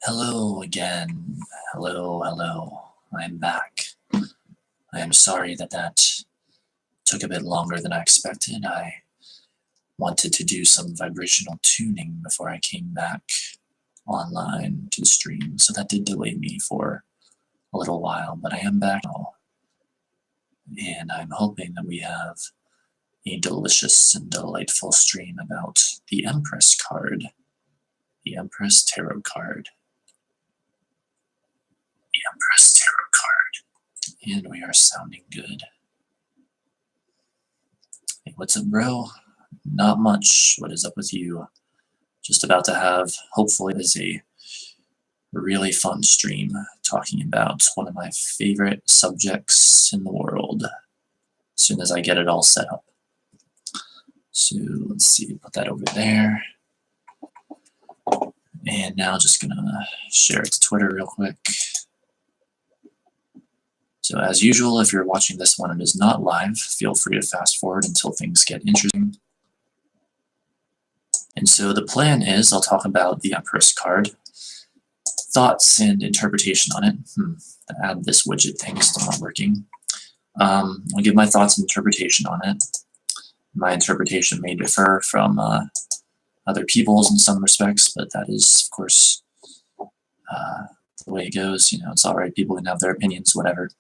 Hello again. Hello. I'm back. I am sorry that took a bit longer than I expected. I wanted to do some vibrational tuning before I came back online to the stream, so that did delay me for a little while, but I am back now. And I'm hoping that we have a delicious and delightful stream about the Empress card, the Empress Tarot card. Empress Tarot card. And we are sounding good. Hey, what's up, bro? Not much. What is up with you? Just about to have, hopefully, is a really fun stream talking about one of my favorite subjects in the world as soon as I get it all set up. So let's see, put that over there. And now just gonna share it to Twitter real quick. So as usual, if you're watching this one and it is not live, feel free to fast forward until things get interesting. And so the plan is I'll talk about the Empress card, thoughts and interpretation on it. Add this widget thing, still not working. I'll give my thoughts and interpretation on it. My interpretation may differ from other people's in some respects, but that is, of course, the way it goes. You know, it's all right. People can have their opinions, whatever.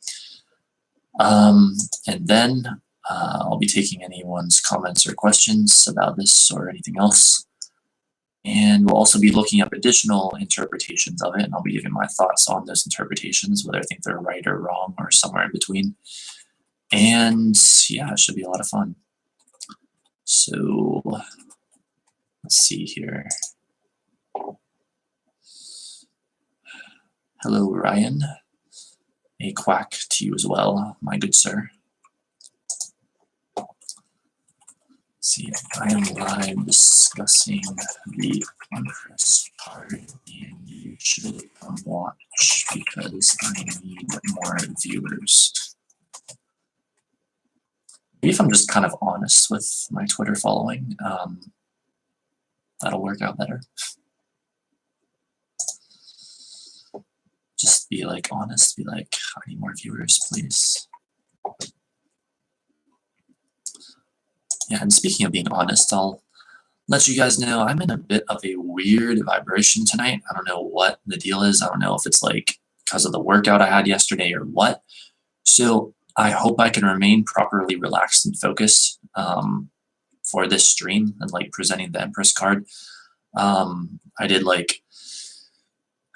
And then I'll be taking anyone's comments or questions about this or anything else. And we'll also be looking up additional interpretations of it, and I'll be giving my thoughts on those interpretations, whether I think they're right or wrong or somewhere in between. And yeah, it should be a lot of fun. So let's see here. Hello, Ryan. A quack to you as well, my good sir. Let's see, I am live discussing the Empress card, and you should come watch because I need more viewers. Maybe if I'm just kind of honest with my Twitter following, that'll work out better. Just be like honest, be like, I need more viewers, please. Yeah, and speaking of being honest, I'll let you guys know I'm in a bit of a weird vibration tonight. I don't know what the deal is. I don't know if it's like because of the workout I had yesterday or what. So I hope I can remain properly relaxed and focused for this stream and like presenting the Empress card.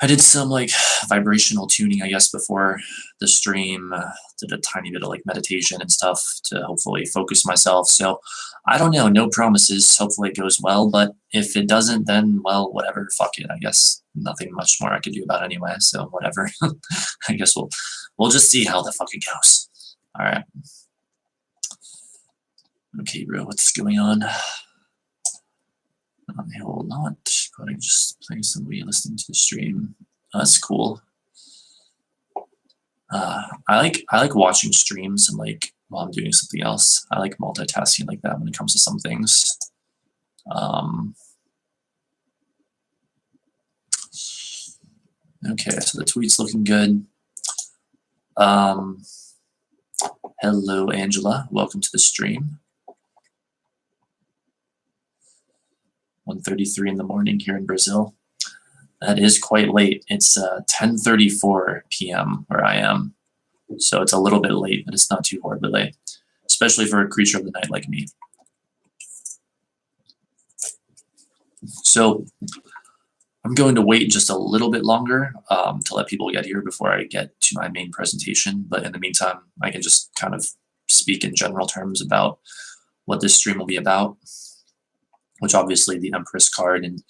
I did some like vibrational tuning, I guess, before the stream. Did a tiny bit of like meditation and stuff to hopefully focus myself. So I don't know, no promises. Hopefully it goes well, but if it doesn't, then well, whatever, fuck it. I guess nothing much more I could do about it anyway. So whatever. I guess we'll just see how the fuck it goes. All right. Okay, bro, what's going on? I will not, but I'm just playing somebody listening to the stream. That's cool. I like watching streams and like while I'm doing something else. I like multitasking like that when it comes to some things. Okay, so the tweet's looking good. Hello, Angela. Welcome to the stream. 1:33 in the morning here in Brazil. That is quite late. It's 10:34 p.m. where I am. So it's a little bit late, but it's not too horribly late, especially for a creature of the night like me. So I'm going to wait just a little bit longer to let people get here before I get to my main presentation. But in the meantime, I can just kind of speak in general terms about what this stream will be about, which obviously the Empress card and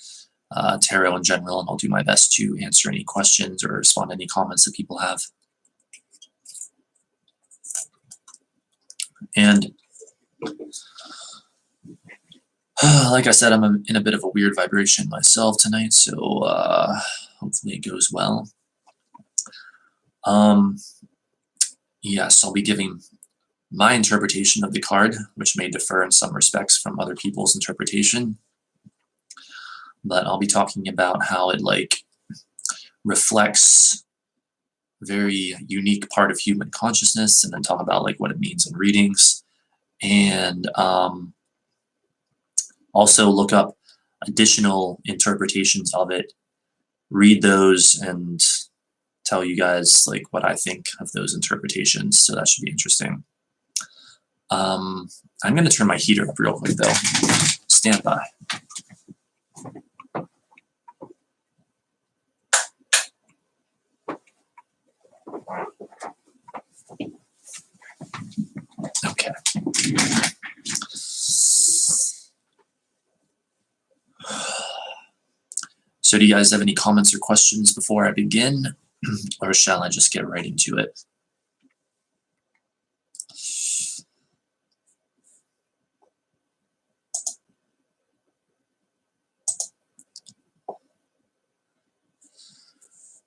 tarot in general, and I'll do my best to answer any questions or respond to any comments that people have. And like I said, I'm in a bit of a weird vibration myself tonight, so hopefully it goes well. Yes, I'll be giving my interpretation of the card, which may differ in some respects from other people's interpretation. But I'll be talking about how it like reflects a very unique part of human consciousness, and then talk about like what it means in readings, and also look up additional interpretations of it, read those, and tell you guys like what I think of those interpretations. So that should be interesting. I'm going to turn my heater up real quick though. Stand by. Okay. So do you guys have any comments or questions before I begin, or shall I just get right into it?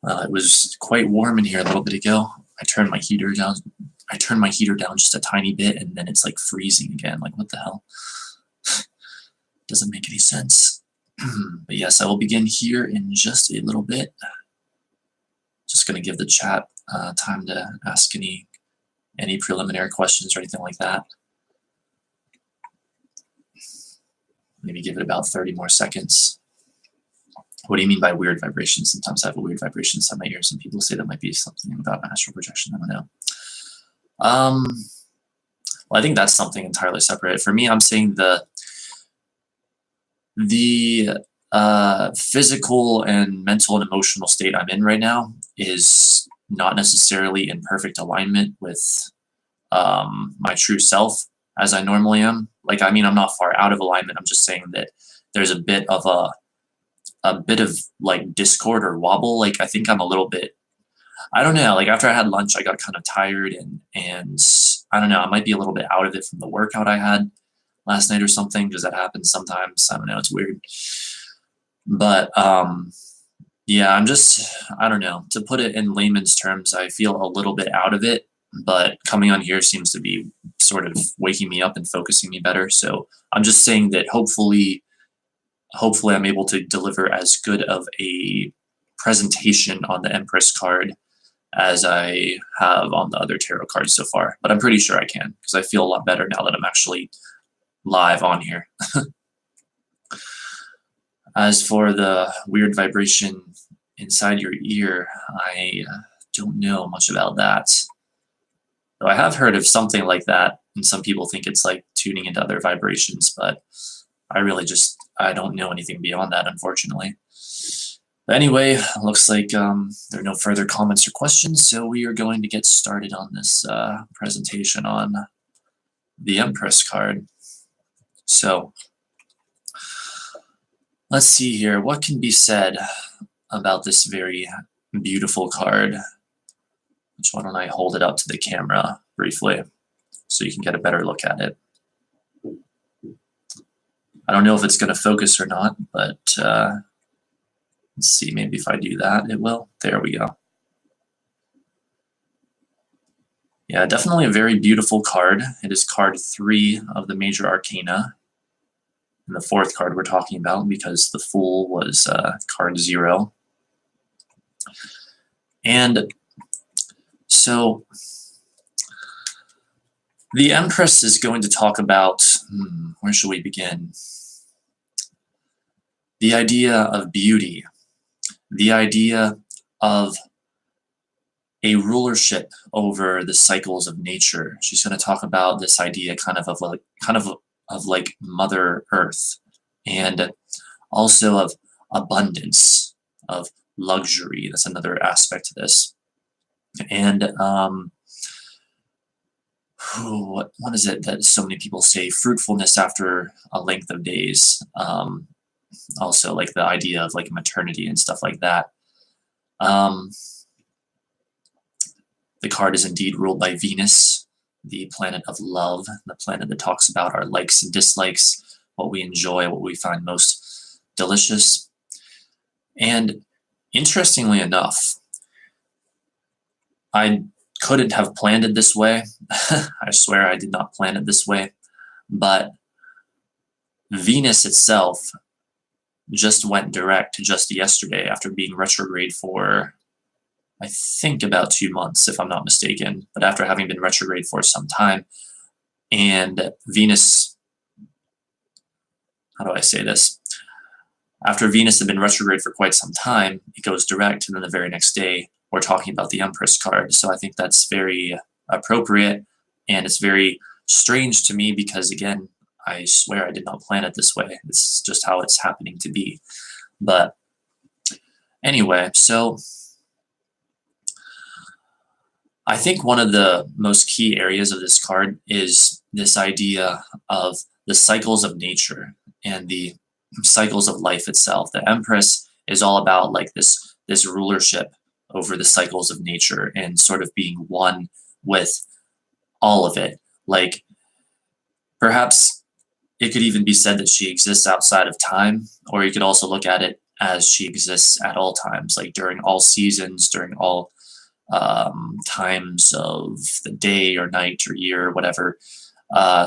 Well, it was quite warm in here a little bit ago. I turned my heater down just a tiny bit, and then it's like freezing again. Like, what the hell? Doesn't make any sense. But yes, I will begin here in just a little bit. Just going to give the chat time to ask any preliminary questions or anything like that. Maybe give it about 30 more seconds. What do you mean by weird vibrations? Sometimes I have a weird vibration inside my ears. Some people say that might be something about astral projection. I don't know. Well, I think that's something entirely separate. For me, I'm saying the physical and mental and emotional state I'm in right now is not necessarily in perfect alignment with my true self as I normally am. Like, I mean, I'm not far out of alignment. I'm just saying that there's a bit of like discord or wobble. Like, I think I'm a little bit, I don't know, like after I had lunch, I got kind of tired and I don't know, I might be a little bit out of it from the workout I had last night or something, because that happens sometimes. I don't know, it's weird. But yeah, I don't know, to put it in layman's terms, I feel a little bit out of it, but coming on here seems to be sort of waking me up and focusing me better. So I'm just saying that hopefully I'm able to deliver as good of a presentation on the Empress card as I have on the other tarot cards so far. But I'm pretty sure I can, because I feel a lot better now that I'm actually live on here. As for the weird vibration inside your ear, I don't know much about that. Though I have heard of something like that, and some people think it's like tuning into other vibrations, but I don't know anything beyond that, unfortunately. But anyway, looks like there are no further comments or questions, so we are going to get started on this presentation on the Empress card. So let's see here. What can be said about this very beautiful card? Why don't I hold it up to the camera briefly so you can get a better look at it. I don't know if it's going to focus or not, but let's see, maybe if I do that, it will. There we go. Yeah, definitely a very beautiful card. It is card 3 of the major arcana, and the 4th card we're talking about, because the Fool was card 0. And so the Empress is going to talk about, where should we begin? The idea of beauty, the idea of a rulership over the cycles of nature. She's going to talk about this idea kind of like Mother Earth, and also of abundance, of luxury. That's another aspect to this. And what is it that so many people say? Fruitfulness after a length of days. Also, like the idea of like maternity and stuff like that. The card is indeed ruled by Venus, the planet of love, the planet that talks about our likes and dislikes, what we enjoy, what we find most delicious. And interestingly enough, I couldn't have planned it this way. I swear I did not plan it this way. But Venus itself just went direct just yesterday after being retrograde for, I think, about 2 months, if I'm not mistaken, but after having been retrograde for some time. And Venus, how do I say this? After Venus had been retrograde for quite some time, it goes direct, and then the very next day, we're talking about the Empress card. So I think that's very appropriate, and it's very strange to me because, again, I swear I did not plan it this way. This is just how it's happening to be. But anyway, so I think one of the most key areas of this card is this idea of the cycles of nature and the cycles of life itself. The Empress is all about like this rulership over the cycles of nature and sort of being one with all of it. Like perhaps it could even be said that she exists outside of time, or you could also look at it as she exists at all times, like during all seasons, during all times of the day or night or year, or whatever.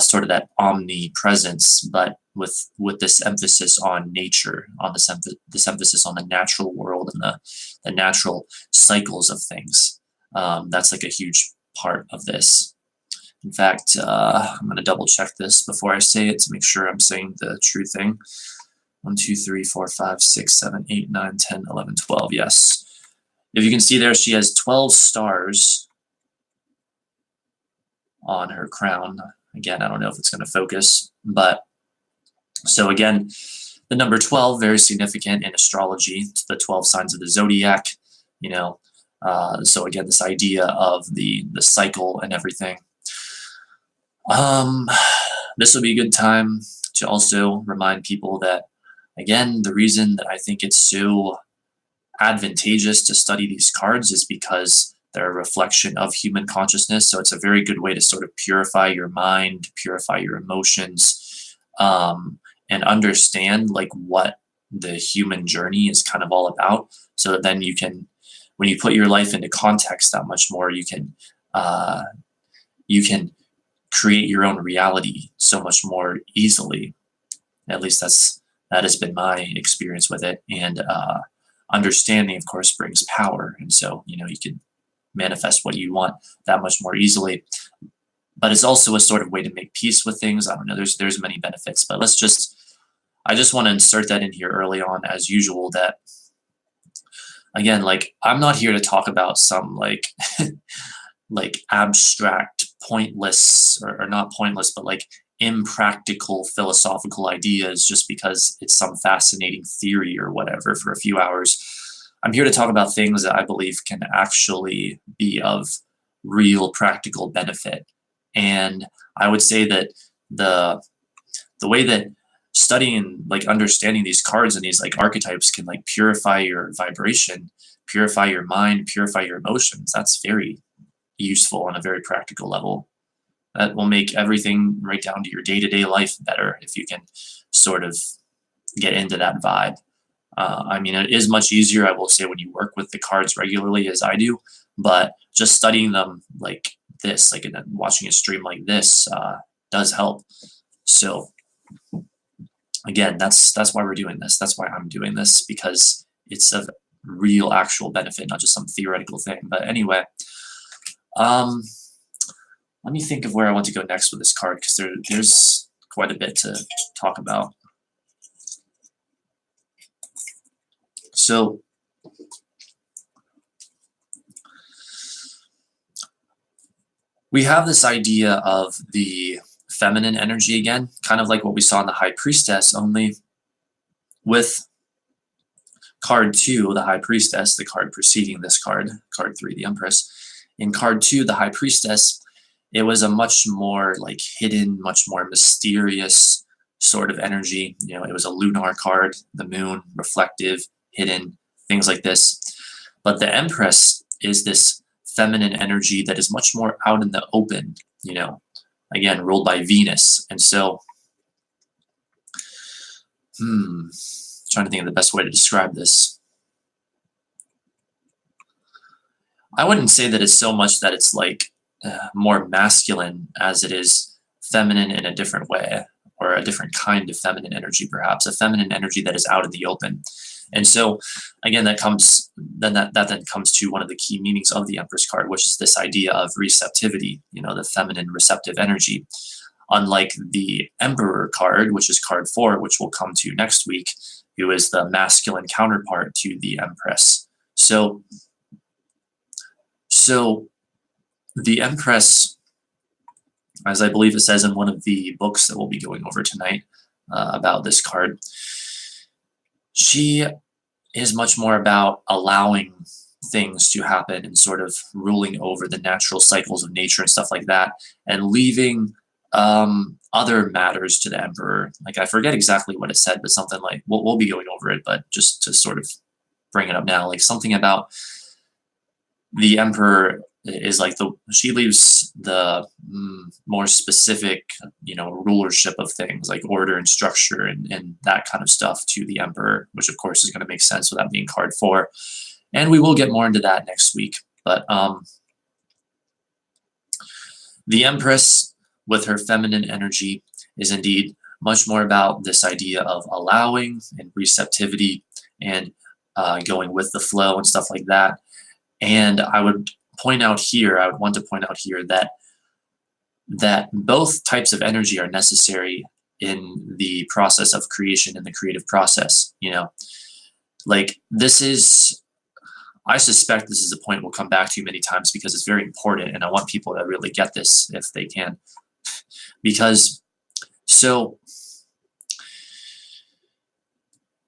Sort of that omnipresence, but with this emphasis on nature, on this emphasis on the natural world and the natural cycles of things. That's like a huge part of this. In fact, I'm going to double check this before I say it to make sure I'm saying the true thing. 1, 2, 3, 4, 5, 6, 7, 8, 9, 10, 11, 12. Yes. If you can see there, she has 12 stars on her crown. Again, I don't know if it's going to focus, but so again, the number 12, very significant in astrology. It's the 12 signs of the zodiac, you know. So again, this idea of the cycle and everything. This will be a good time to also remind people that, again, the reason that I think it's so advantageous to study these cards is because they're a reflection of human consciousness. So it's a very good way to sort of purify your mind, purify your emotions, and understand like what the human journey is kind of all about. So that then you can, when you put your life into context that much more, you can create your own reality so much more easily. At least that has been my experience with it. And understanding, of course, brings power. And so, you know, you can manifest what you want that much more easily. But it's also a sort of way to make peace with things. I don't know, there's many benefits, but I just want to insert that in here early on as usual that, again, like I'm not here to talk about some like like abstract, pointless, or not pointless, but like impractical philosophical ideas just because it's some fascinating theory or whatever for a few hours. I'm here to talk about things that I believe can actually be of real practical benefit. And I would say that the way that studying, like understanding these cards and these like archetypes can like purify your vibration, purify your mind, purify your emotions, that's very useful on a very practical level. That will make everything right down to your day-to-day life better if you can sort of get into that vibe. I mean, it is much easier, I will say, when you work with the cards regularly as I do, but just studying them like this, like watching a stream like this, does help. So again, that's why we're doing this. That's why I'm doing this, because it's a real actual benefit, not just some theoretical thing. But anyway, let me think of where I want to go next with this card, because there's quite a bit to talk about. So we have this idea of the feminine energy again, kind of like what we saw in the High Priestess, only with card 2, the High Priestess, the card preceding this card, card 3, the Empress. In card 2, the High Priestess, it was a much more like hidden, much more mysterious sort of energy. You know, it was a lunar card, the moon, reflective, hidden, things like this. But the Empress is this feminine energy that is much more out in the open, you know, again, ruled by Venus. And so, trying to think of the best way to describe this. I wouldn't say that it's so much that it's like more masculine as it is feminine in a different way. or a different kind of feminine energy, perhaps a feminine energy that is out in the open. And so, again, that then comes to one of the key meanings of the Empress card, which is this idea of receptivity. The feminine receptive energy. Unlike the Emperor card, which is card 4, which we'll come to next week, who is the masculine counterpart to the Empress. So the Empress, as I believe it says in one of the books that we'll be going over tonight about this card, she is much more about allowing things to happen and sort of ruling over the natural cycles of nature and stuff like that, and leaving other matters to the Emperor. Like, I forget exactly what it said, but something like, we'll be going over it, but just to sort of bring it up now, like something about the Emperor is like she leaves the more specific, rulership of things like order and structure and that kind of stuff to the Emperor, which of course is going to make sense with that being card 4. And we will get more into that next week. But the Empress, with her feminine energy, is indeed much more about this idea of allowing and receptivity and going with the flow and stuff like that. And I would want to point out here that both types of energy are necessary in the process of creation, in the creative process. Like, I suspect this is a point we'll come back to many times because it's very important, and I want people to really get this if they can. Because,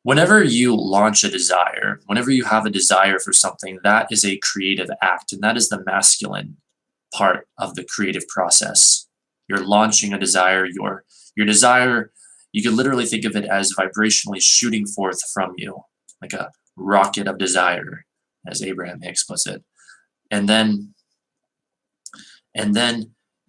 whenever you launch a desire, whenever you have a desire for something, that is a creative act, and that is the masculine part of the creative process. You're launching a desire. Your desire, you could literally think of it as vibrationally shooting forth from you, like a rocket of desire, as Abraham Hicks puts it. And then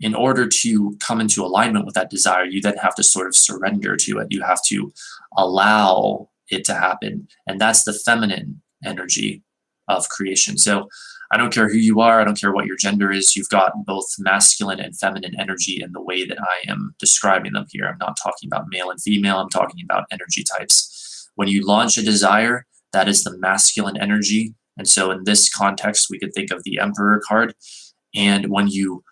in order to come into alignment with that desire, you then have to sort of surrender to it. You have to allow it to happen. And that's the feminine energy of creation. So I don't care who you are, I don't care what your gender is, you've got both masculine and feminine energy in the way that I am describing them here. I'm not talking about male and female, I'm talking about energy types. When you launch a desire, that is the masculine energy. And so in this context, we could think of the Emperor card. And when you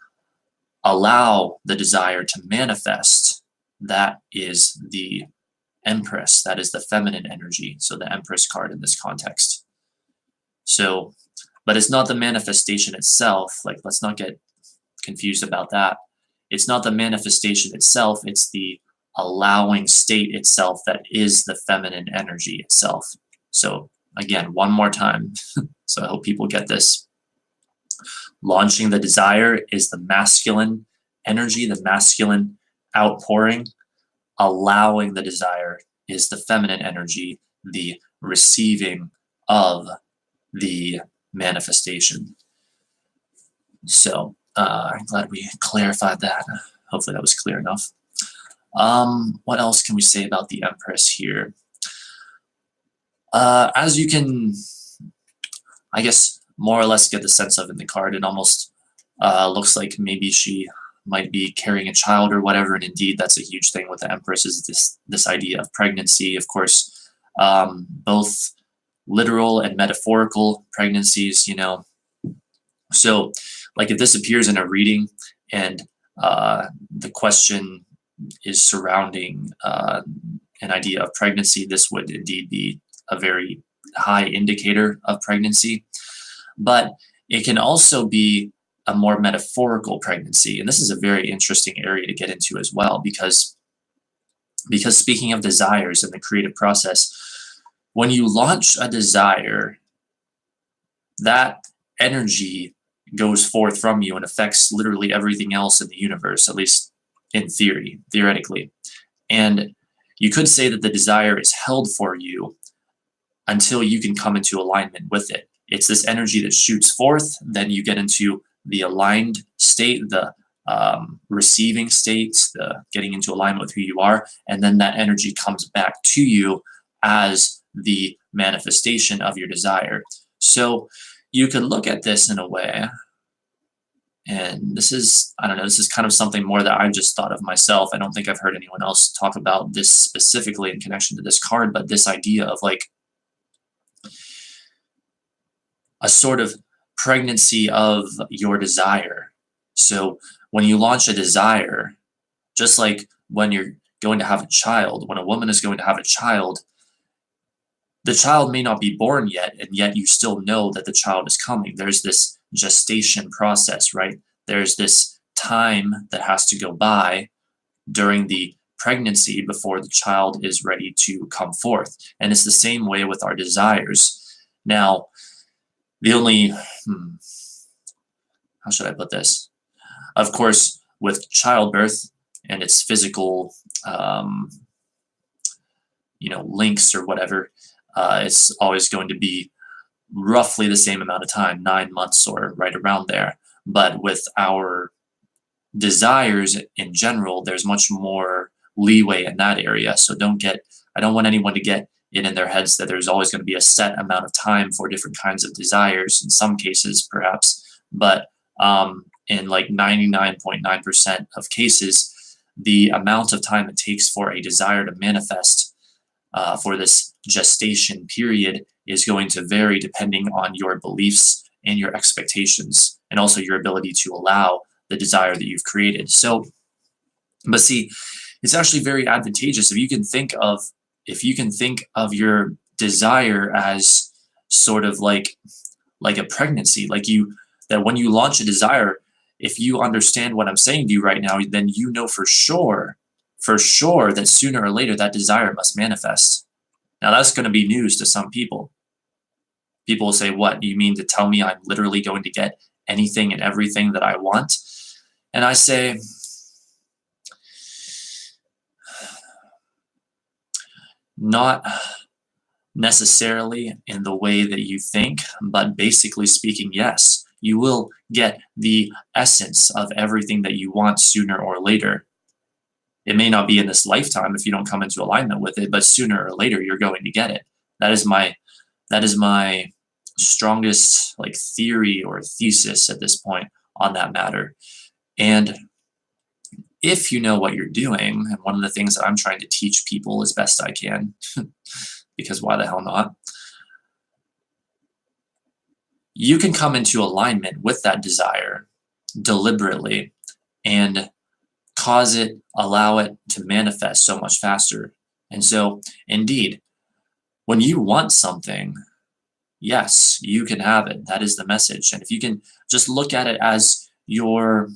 allow the desire to manifest, that is the Empress, that is the feminine energy. So the Empress card in this context. So, but it's not the manifestation itself. Like, let's not get confused about that. It's not the manifestation itself, it's the allowing state itself that is the feminine energy itself. So again, one more time. So I hope people get this. Launching the desire is the masculine energy, the masculine outpouring. Allowing the desire is the feminine energy, the receiving of the manifestation. So I'm glad we clarified that. Hopefully that was clear enough. What else can we say about the Empress here? As you can, I guess, more or less get the sense of in the card, it almost looks like maybe she might be carrying a child or whatever, and indeed that's a huge thing with the Empress, is this idea of pregnancy. Of course, both literal and metaphorical pregnancies, So, like, if this appears in a reading and the question is surrounding an idea of pregnancy, this would indeed be a very high indicator of pregnancy. But it can also be a more metaphorical pregnancy, and this is a very interesting area to get into as well, because speaking of desires in the creative process, when you launch a desire, that energy goes forth from you and affects literally everything else in the universe, at least in theoretically. And you could say that the desire is held for you until you can come into alignment with it. It's this energy that shoots forth, then you get into the aligned state, the receiving state, the getting into alignment with who you are, and then that energy comes back to you as the manifestation of your desire. So you could look at this in a way And this is, I don't know, this is kind of something more that I've just thought of myself. I don't think I've heard anyone else talk about this specifically in connection to this card, but this idea of like a sort of pregnancy of your desire. So when you launch a desire, just like when you're going to have a child, when a woman is going to have a child, the child may not be born yet, and yet you still know that the child is coming. There's this gestation process, right? There's this time that has to go by during the pregnancy before the child is ready to come forth. And it's the same way with our desires. Now, the only, how should I put this? Of course, with childbirth and its physical, links or whatever, it's always going to be roughly the same amount of time, 9 months or right around there. But with our desires in general, there's much more leeway in that area. So I don't want anyone to get it in their heads that there's always going to be a set amount of time for different kinds of desires, in some cases perhaps, but in like 99.9% of cases, the amount of time it takes for a desire to manifest for this gestation period is going to vary depending on your beliefs and your expectations, and also your ability to allow the desire that you've created. So, but see, it's actually very advantageous if you can think of your desire as sort of like a pregnancy, that when you launch a desire, if you understand what I'm saying to you right now, then you know for sure that sooner or later that desire must manifest. Now that's going to be news to some people. People will say, what, do you mean to tell me I'm literally going to get anything and everything that I want? And I say, not necessarily in the way that you think, but basically speaking, yes, you will get the essence of everything that you want sooner or later. It may not be in this lifetime if you don't come into alignment with it, but sooner or later you're going to get it. That is my strongest theory or thesis at this point on that matter. And if you know what you're doing, and one of the things that I'm trying to teach people as best I can, because why the hell not? You can come into alignment with that desire deliberately and allow it to manifest so much faster. And so, indeed, when you want something, yes, you can have it. That is the message. And if you can just look at it as you're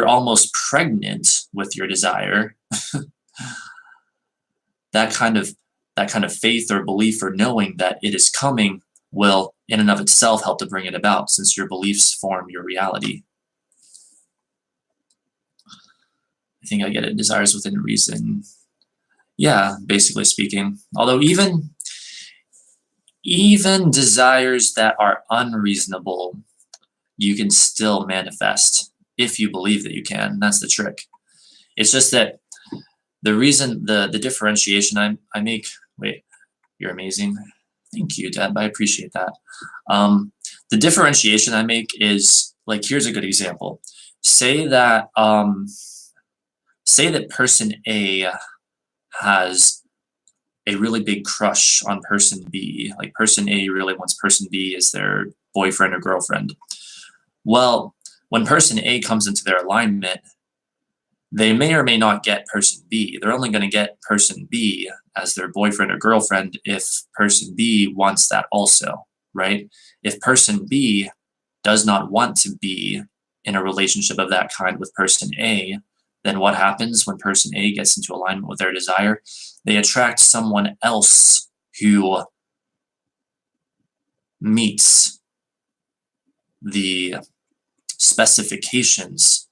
almost pregnant with your desire, that kind of faith or belief or knowing that it is coming will in and of itself help to bring it about, since your beliefs form your reality. I think I get it. Desires within reason. Yeah, basically speaking. Although even desires that are unreasonable, you can still manifest if you believe that you can. That's the trick. It's just that the reason, the differentiation I make. Wait, you're amazing. Thank you, Deb. I appreciate that. The differentiation I make is here's a good example. Say that person A has a really big crush on person B. Like person A really wants person B as their boyfriend or girlfriend. Well, when person A comes into their alignment, they may or may not get person B. They're only going to get person B as their boyfriend or girlfriend if person B wants that also, right? If person B does not want to be in a relationship of that kind with person A, then what happens when person A gets into alignment with their desire? They attract someone else who meets the specifications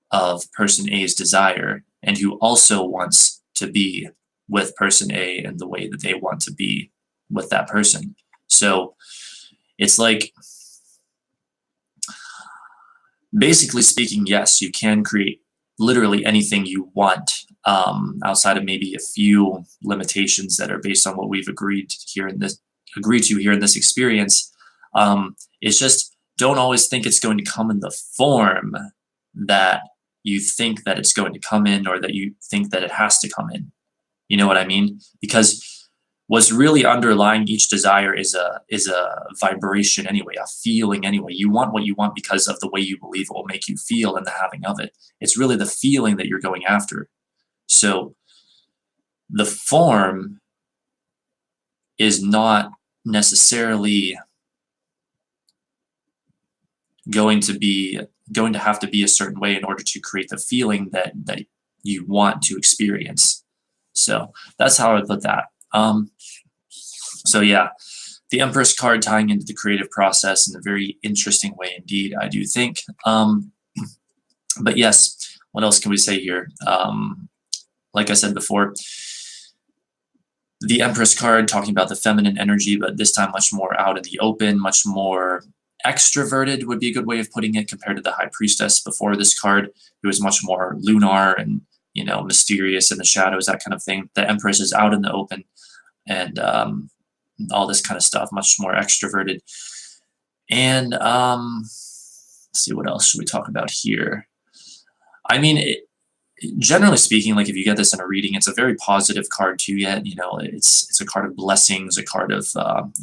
of person A's desire and who also wants to be with person A in the way that they want to be with that person. So it's basically speaking, yes, you can create literally anything you want, outside of maybe a few limitations that are based on what we've agreed to here in this experience. It's just don't always think it's going to come in the form that you think that it's going to come in, or that you think that it has to come in. You know what I mean? Because what's really underlying each desire is a vibration anyway, a feeling anyway. You want what you want because of the way you believe it will make you feel in the having of it. It's really the feeling that you're going after. So the form is not necessarily going to have to be a certain way in order to create the feeling that you want to experience. So that's how I would put that. So yeah, the Empress card tying into the creative process in a very interesting way indeed, I do think. But yes, what else can we say here? Like I said before, the Empress card talking about the feminine energy, but this time much more out in the open, much more extroverted would be a good way of putting it, compared to the High Priestess before this card, who was much more lunar and, you know, mysterious in the shadows, that kind of thing. The Empress is out in the open and all this kind of stuff, much more extroverted. And let's see, what else should we talk about here? I mean, generally speaking, like if you get this in a reading, it's a very positive card to get. You know, it's a card of blessings, a card of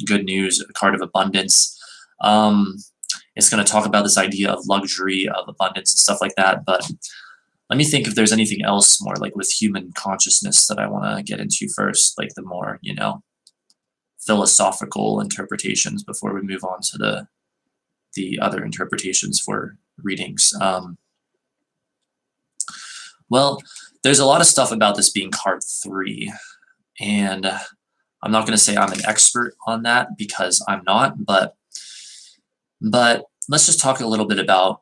good news, a card of abundance. It's going to talk about this idea of luxury, of abundance, and stuff like that. But let me think if there's anything else more like with human consciousness that I want to get into first, like the more, you know, philosophical interpretations before we move on to the other interpretations for readings. Well, there's a lot of stuff about this being card 3, and I'm not going to say I'm an expert on that because I'm not, but let's just talk a little bit about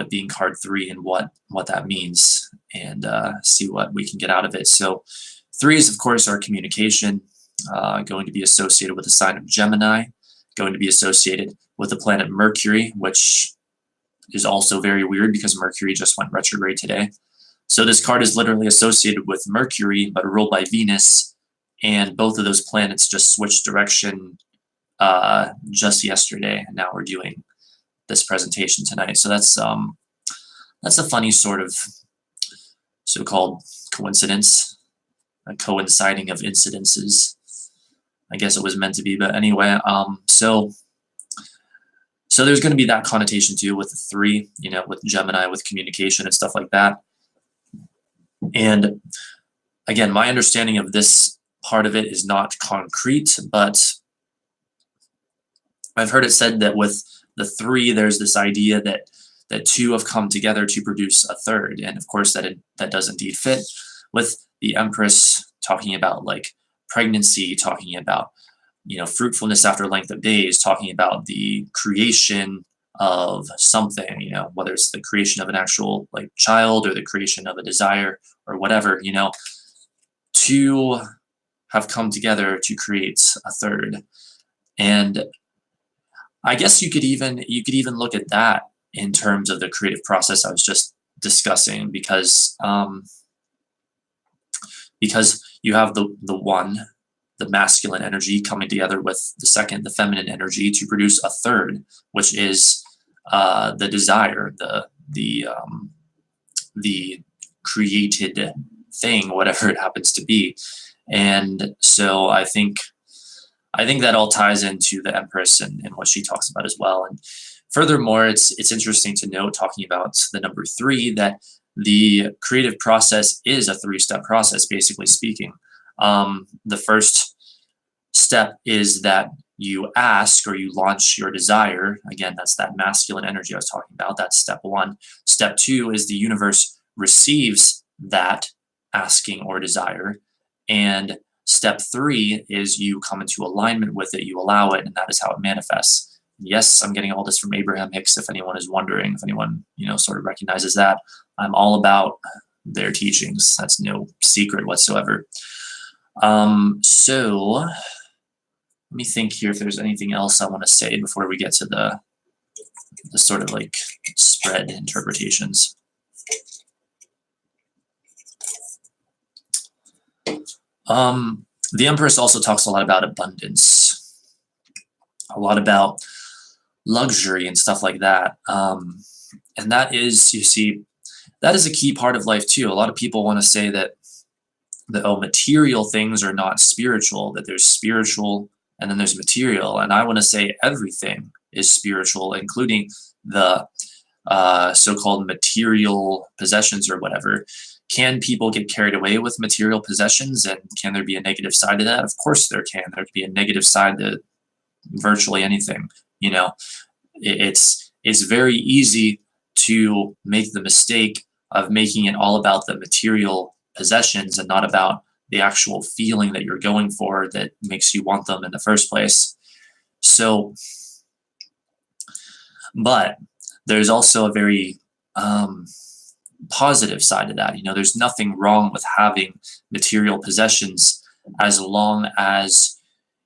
it being card 3 and what that means, and see what we can get out of it. So 3s, of course, are communication, going to be associated with the sign of Gemini, going to be associated with the planet Mercury, which is also very weird because Mercury just went retrograde today. So this card is literally associated with Mercury, but ruled by Venus, and both of those planets just switched direction just yesterday, and now we're doing this presentation tonight. So that's a funny sort of so-called coincidence, a coinciding of incidences. I guess it was meant to be, but anyway, so there's going to be that connotation too with the 3, you know, with Gemini, with communication and stuff like that. And again, my understanding of this part of it is not concrete, but I've heard it said that with the 3, there's this idea that 2 have come together to produce a third, and of course that does indeed fit with the Empress talking about like pregnancy, talking about, you know, fruitfulness after a length of days, talking about the creation of something, you know, whether it's the creation of an actual like child or the creation of a desire or whatever, you know, 2 have come together to create a third. And I guess you could even look at that in terms of the creative process I was just discussing, because you have the one, the masculine energy coming together with the second, the feminine energy, to produce a third, which is the desire, the created thing, whatever it happens to be. And so I think that all ties into the Empress and what she talks about as well. And furthermore, it's interesting to note, talking about the number 3, that the creative process is a 3-step process, basically speaking. The first step is that you ask, or you launch your desire. Again, that's that masculine energy I was talking about. That's step 1. Step 2 is the universe receives that asking or desire. And step 3 is you come into alignment with it, you allow it, and that is how it manifests. Yes, I'm getting all this from Abraham Hicks, if anyone is wondering, if anyone, you know, sort of recognizes that. I'm all about their teachings. That's no secret whatsoever. So let me think here if there's anything else I want to say before we get to the sort of like spread interpretations. The Empress also talks a lot about abundance, a lot about luxury and stuff like that. And that is, you see, that is a key part of life too. A lot of people want to say that oh, material things are not spiritual, that there's spiritual and then there's material. And I want to say everything is spiritual, including the so-called material possessions or whatever. Can people get carried away with material possessions, and can there be a negative side to that? Of course there can. There can be a negative side to virtually anything. You know, it's very easy to make the mistake of making it all about the material possessions and not about the actual feeling that you're going for that makes you want them in the first place. So, but there's also a very positive side to that. You know, there's nothing wrong with having material possessions as long as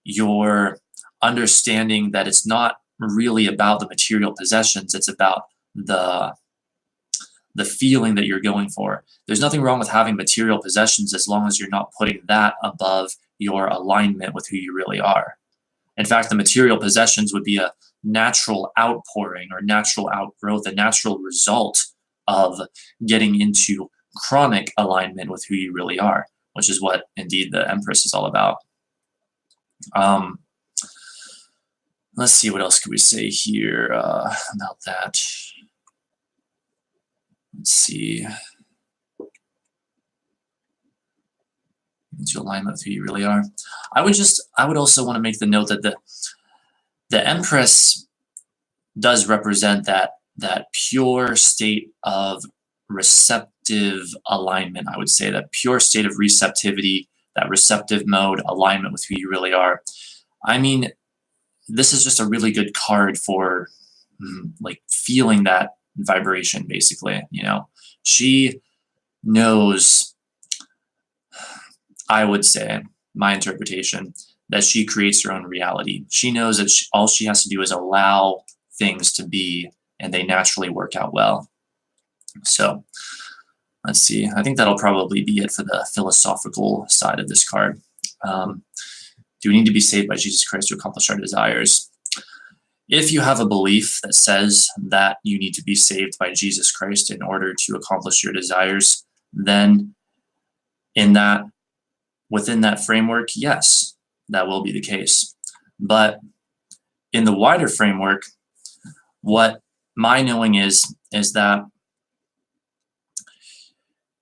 you're understanding that it's not really about the material possessions, it's about the feeling that you're going for. There's nothing wrong with having material possessions as long as you're not putting that above your alignment with who you really are. In fact, the material possessions would be a natural outpouring or natural outgrowth, a natural result of getting into chronic alignment with who you really are, which is what indeed the Empress is all about. Let's see, what else could we say here about that? Let's see. Into alignment with who you really are. I would also want to make the note that the Empress does represent that pure state of receptive alignment. I would say that pure state of receptivity, that receptive mode, alignment with who you really are. I mean, this is just a really good card for like feeling that vibration, basically. You know, she knows, I would say, my interpretation, that she creates her own reality. She knows that all she has to do is allow things to be, and they naturally work out well. So let's see. I think that'll probably be it for the philosophical side of this card. Do we need to be saved by Jesus Christ to accomplish our desires? If you have a belief that says that you need to be saved by Jesus Christ in order to accomplish your desires, then within that framework, yes, that will be the case. But in the wider framework, what my knowing is that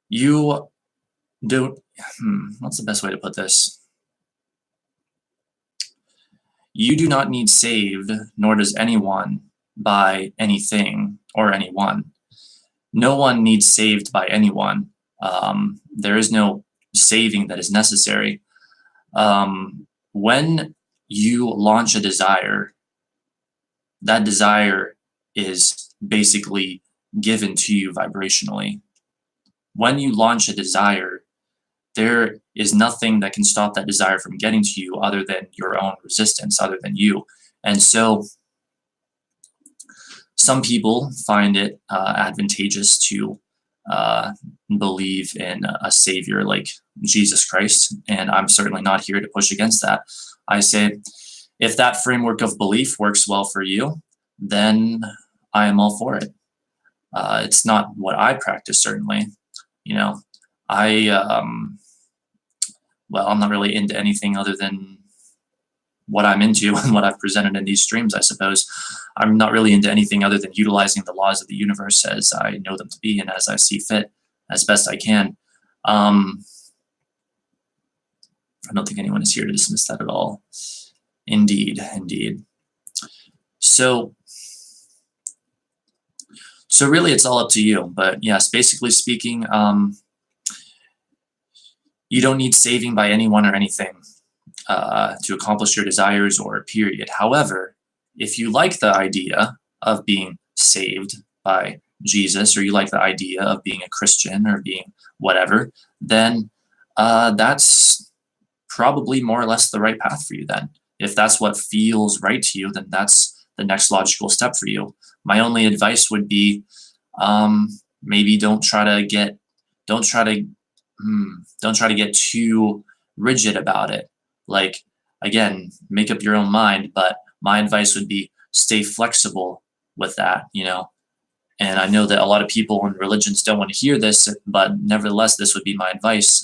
you don't, what's the best way to put this? You do not need saved, nor does anyone, by anything or anyone. No one needs saved by anyone. There is no saving that is necessary. When you launch a desire, that desire is basically given to you vibrationally. When you launch a desire, there is nothing that can stop that desire from getting to you other than your own resistance, other than you. And so some people find it advantageous to believe in a savior like Jesus Christ, and I'm certainly not here to push against that. I say, if that framework of belief works well for you, then I am all for it. It's not what I practice, certainly. You know, well, I'm not really into anything other than what I'm into and what I've presented in these streams, I suppose. I'm not really into anything other than utilizing the laws of the universe as I know them to be and as I see fit, as best I can. I don't think anyone is here to dismiss that at all. Indeed, indeed. So really, it's all up to you. But yes, basically speaking, you don't need saving by anyone or anything to accomplish your desires, or period. However, if you like the idea of being saved by Jesus, or you like the idea of being a Christian or being whatever, then that's probably more or less the right path for you then. If that's what feels right to you, then that's the next logical step for you. My only advice would be maybe don't try to get too rigid about it. Like, again, make up your own mind, but my advice would be stay flexible with that, you know. And I know that a lot of people in religions don't want to hear this, but nevertheless, this would be my advice.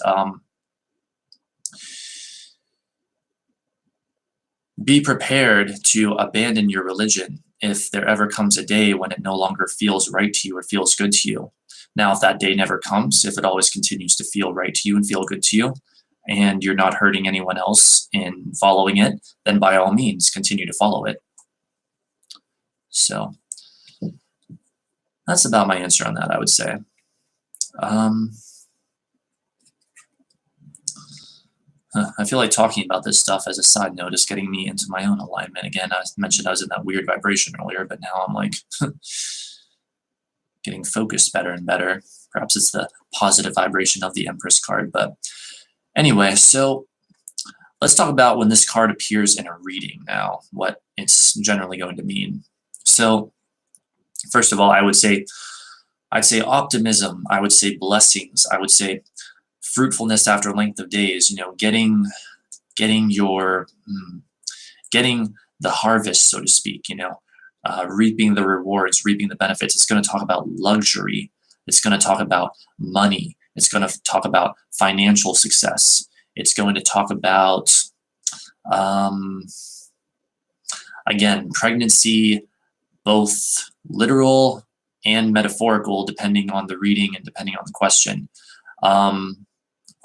Be prepared to abandon your religion if there ever comes a day when it no longer feels right to you or feels good to you. Now, if that day never comes, if it always continues to feel right to you and feel good to you, and you're not hurting anyone else in following it, then by all means, continue to follow it. So that's about my answer on that, I would say. I feel like talking about this stuff as a side note is getting me into my own alignment. Again, I mentioned I was in that weird vibration earlier, but now I'm like getting focused better and better. Perhaps it's the positive vibration of the Empress card. But anyway, so let's talk about when this card appears in a reading now, what it's generally going to mean. So first of all, I'd say optimism, I would say blessings, I would say fruitfulness after a length of days, you know, getting the harvest, so to speak, you know, reaping the rewards, reaping the benefits. It's going to talk about luxury. It's going to talk about money. It's going to talk about financial success. It's going to talk about, again, pregnancy, both literal and metaphorical, depending on the reading and depending on the question.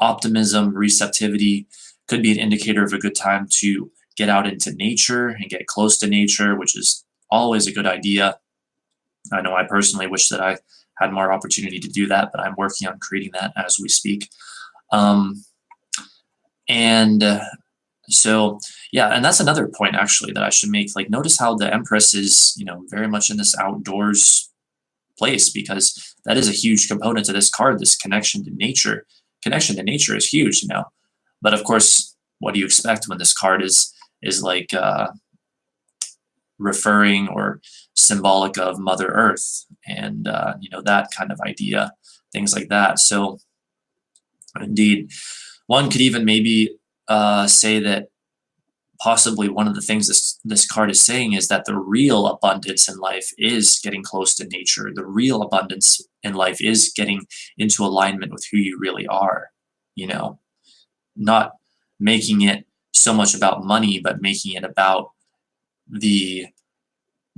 Optimism, receptivity could be an indicator of a good time to get out into nature and get close to nature, which is always a good idea. I know I personally wish that I had more opportunity to do that, but I'm working on creating that as we speak. So yeah, and that's another point actually that I should make. Like, notice how the Empress is, you know, very much in this outdoors place, because that is a huge component to this card, this connection to nature. Connection to nature is huge, you know. But of course, what do you expect when this card is like referring or symbolic of Mother Earth and you know, that kind of idea, things like that. So indeed, one could even maybe say that possibly one of the things this card is saying is that the real abundance in life is getting close to nature. The real abundance in life is getting into alignment with who you really are, you know, not making it so much about money, but making it about the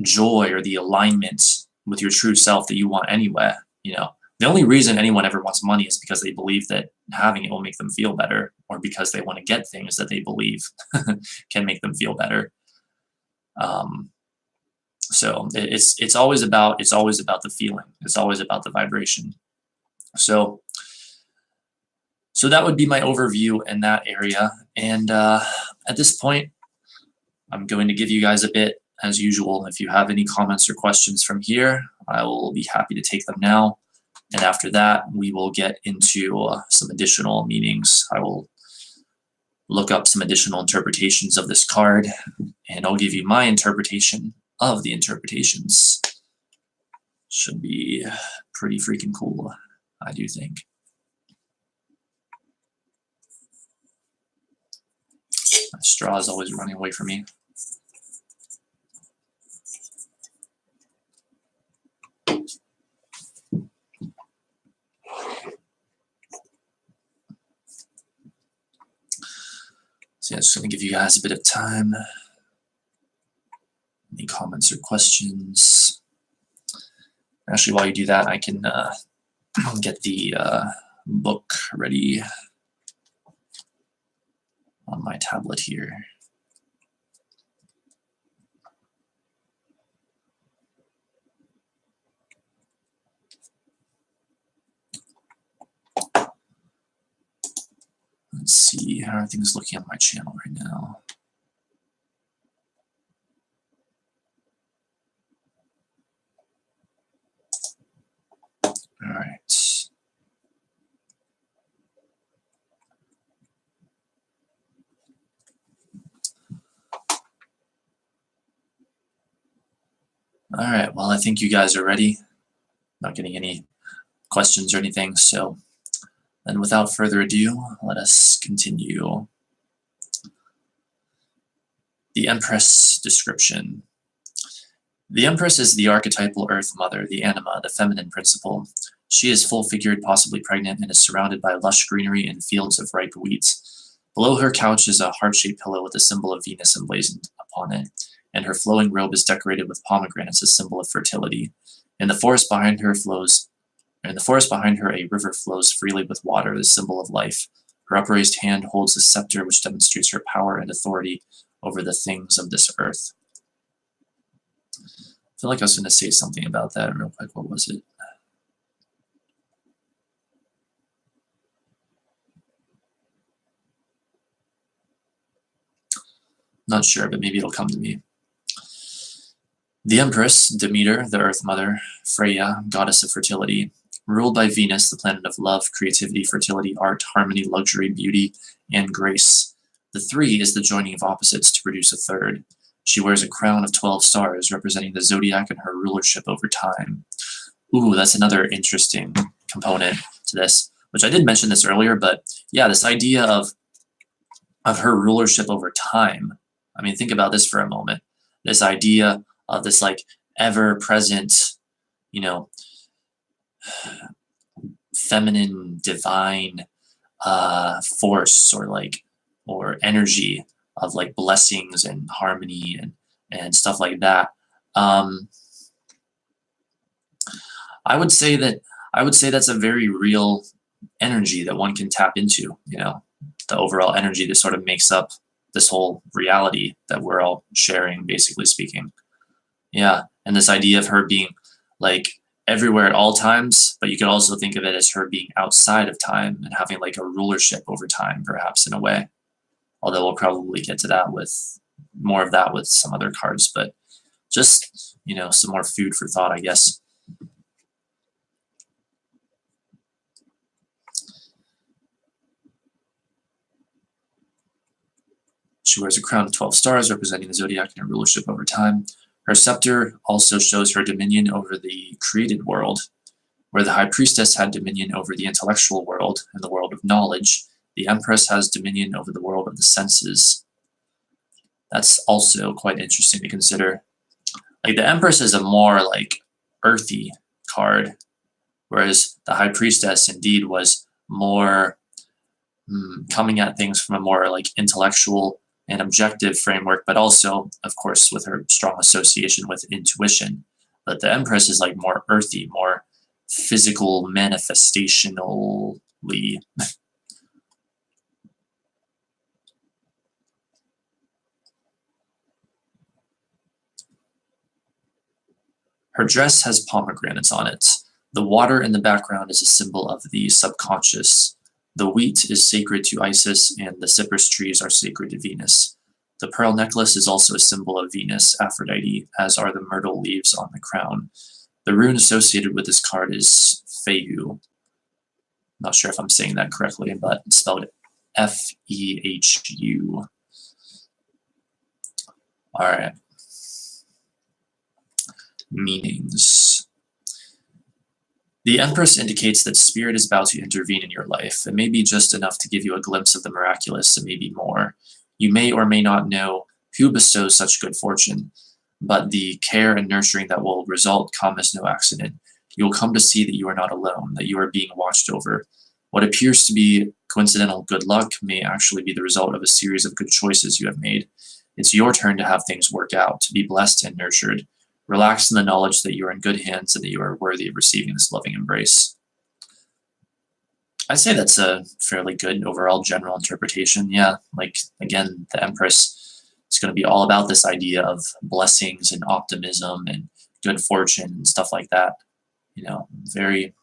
joy or the alignment with your true self that you want anyway. You know, the only reason anyone ever wants money is because they believe that having it will make them feel better, or because they want to get things that they believe can make them feel better. So it's always about the feeling. It's always about the vibration. So that would be my overview in that area. And at this point, I'm going to give you guys a bit as usual. If you have any comments or questions from here, I will be happy to take them now. And after that, we will get into some additional meanings. I will look up some additional interpretations of this card, and I'll give you my interpretation of the interpretations. Should be pretty freaking cool, I do think. My straw is always running away from me. So yeah, just going to give you guys a bit of time. Any comments or questions? Actually, while you do that, I can get the book ready on my tablet here. Let's see how are things looking on my channel right now. All right. All right, well, I think you guys are ready. Not getting any questions or anything, so then without further ado, let us continue. The Empress description. The Empress is the archetypal Earth Mother, the anima, the feminine principle. She is full-figured, possibly pregnant, and is surrounded by lush greenery and fields of ripe wheat. Below her couch is a heart-shaped pillow with the symbol of Venus emblazoned upon it, and her flowing robe is decorated with pomegranates, a symbol of fertility. In the forest behind her a river flows freely with water, the symbol of life. Her upraised hand holds a scepter which demonstrates her power and authority over the things of this earth. I feel like I was going to say something about that real quick. What was it? Not sure, but maybe it'll come to me. The Empress, Demeter, the Earth Mother, Freya, goddess of fertility, ruled by Venus, the planet of love, creativity, fertility, art, harmony, luxury, beauty, and grace. The three is the joining of opposites to produce a third. She wears a crown of 12 stars, representing the zodiac and her rulership over time. Ooh, that's another interesting component to this, which I did mention this earlier, but yeah, this idea of her rulership over time. I mean, think about this for a moment. This idea of this like ever-present, you know, feminine, divine force or energy of like blessings and harmony and stuff like that. I would say that's a very real energy that one can tap into, you know, the overall energy that sort of makes up this whole reality that we're all sharing, basically speaking. Yeah, and this idea of her being like everywhere at all times, but you could also think of it as her being outside of time and having like a rulership over time, perhaps in a way. Although we'll probably get to that with more of that with some other cards, but just, you know, some more food for thought, I guess. She wears a crown of 12 stars, representing the zodiac and her rulership over time. Her scepter also shows her dominion over the created world. Where the High Priestess had dominion over the intellectual world and the world of knowledge, the Empress has dominion over the world of the senses. That's also quite interesting to consider. Like, the Empress is a more, like, earthy card, whereas the High Priestess indeed was more coming at things from a more, like, intellectual and objective framework, but also, of course, with her strong association with intuition. But the Empress is like more earthy, more physical, manifestationally. Her dress has pomegranates on it. The water in the background is a symbol of the subconscious. The wheat is sacred to Isis, and the cypress trees are sacred to Venus. The pearl necklace is also a symbol of Venus, Aphrodite, as are the myrtle leaves on the crown. The rune associated with this card is Fehu. Not sure if I'm saying that correctly, but it's spelled Fehu. All right. Meanings. The Empress indicates that spirit is about to intervene in your life. It may be just enough to give you a glimpse of the miraculous, and maybe more. You may or may not know who bestows such good fortune, but the care and nurturing that will result come as no accident. You will come to see that you are not alone, that you are being watched over. What appears to be coincidental good luck may actually be the result of a series of good choices you have made. It's your turn to have things work out, to be blessed and nurtured. Relax in the knowledge that you are in good hands and that you are worthy of receiving this loving embrace. I'd say that's a fairly good overall general interpretation. Yeah, like, again, the Empress is going to be all about this idea of blessings and optimism and good fortune and stuff like that. You know, very,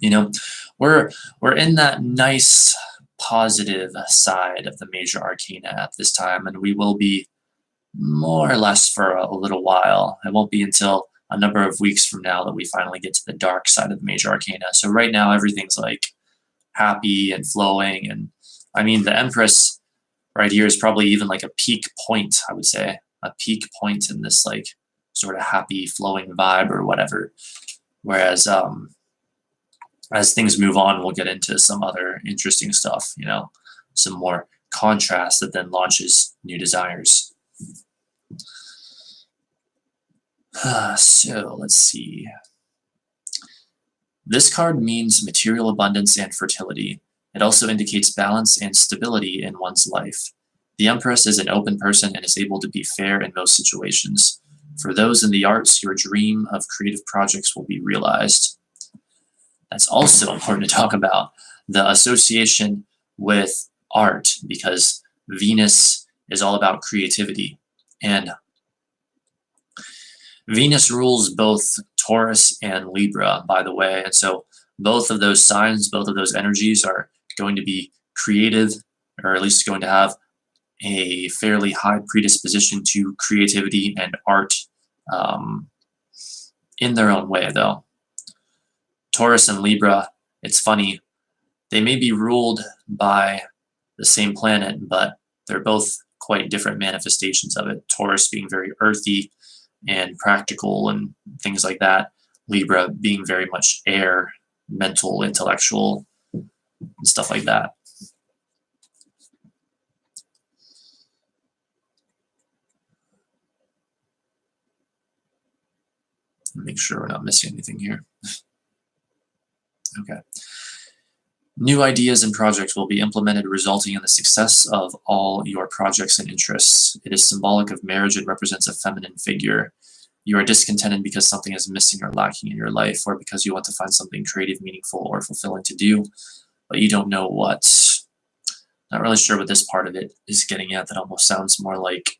you know, we're in that nice positive side of the major arcana at this time, and we will be more or less for a little while. It won't be until a number of weeks from now that we finally get to the dark side of the major arcana. So right now everything's like happy and flowing, and I mean the Empress right here is probably even like a peak point, I would say, a peak point in this like sort of happy flowing vibe or whatever. Whereas as things move on, we'll get into some other interesting stuff, you know, some more contrast that then launches new desires. So let's see. This card means material abundance and fertility. It also indicates balance and stability in one's life. The Empress is an open person and is able to be fair in most situations. For those in the arts, your dream of creative projects will be realized. That's also important to talk about, the association with art, because Venus is all about creativity. And Venus rules both Taurus and Libra, by the way. And so both of those signs, both of those energies are going to be creative, or at least going to have a fairly high predisposition to creativity and art in their own way, though. Taurus and Libra, it's funny, they may be ruled by the same planet, but they're both quite different manifestations of it. Taurus being very earthy and practical and things like that. Libra being very much air, mental, intellectual, and stuff like that. Make sure we're not missing anything here. Okay. New ideas and projects will be implemented, resulting in the success of all your projects and interests. It is symbolic of marriage and represents a feminine figure. You are discontented because something is missing or lacking in your life, or because you want to find something creative, meaningful, or fulfilling to do, but you don't know what. Not really sure what this part of it is getting at. That almost sounds more like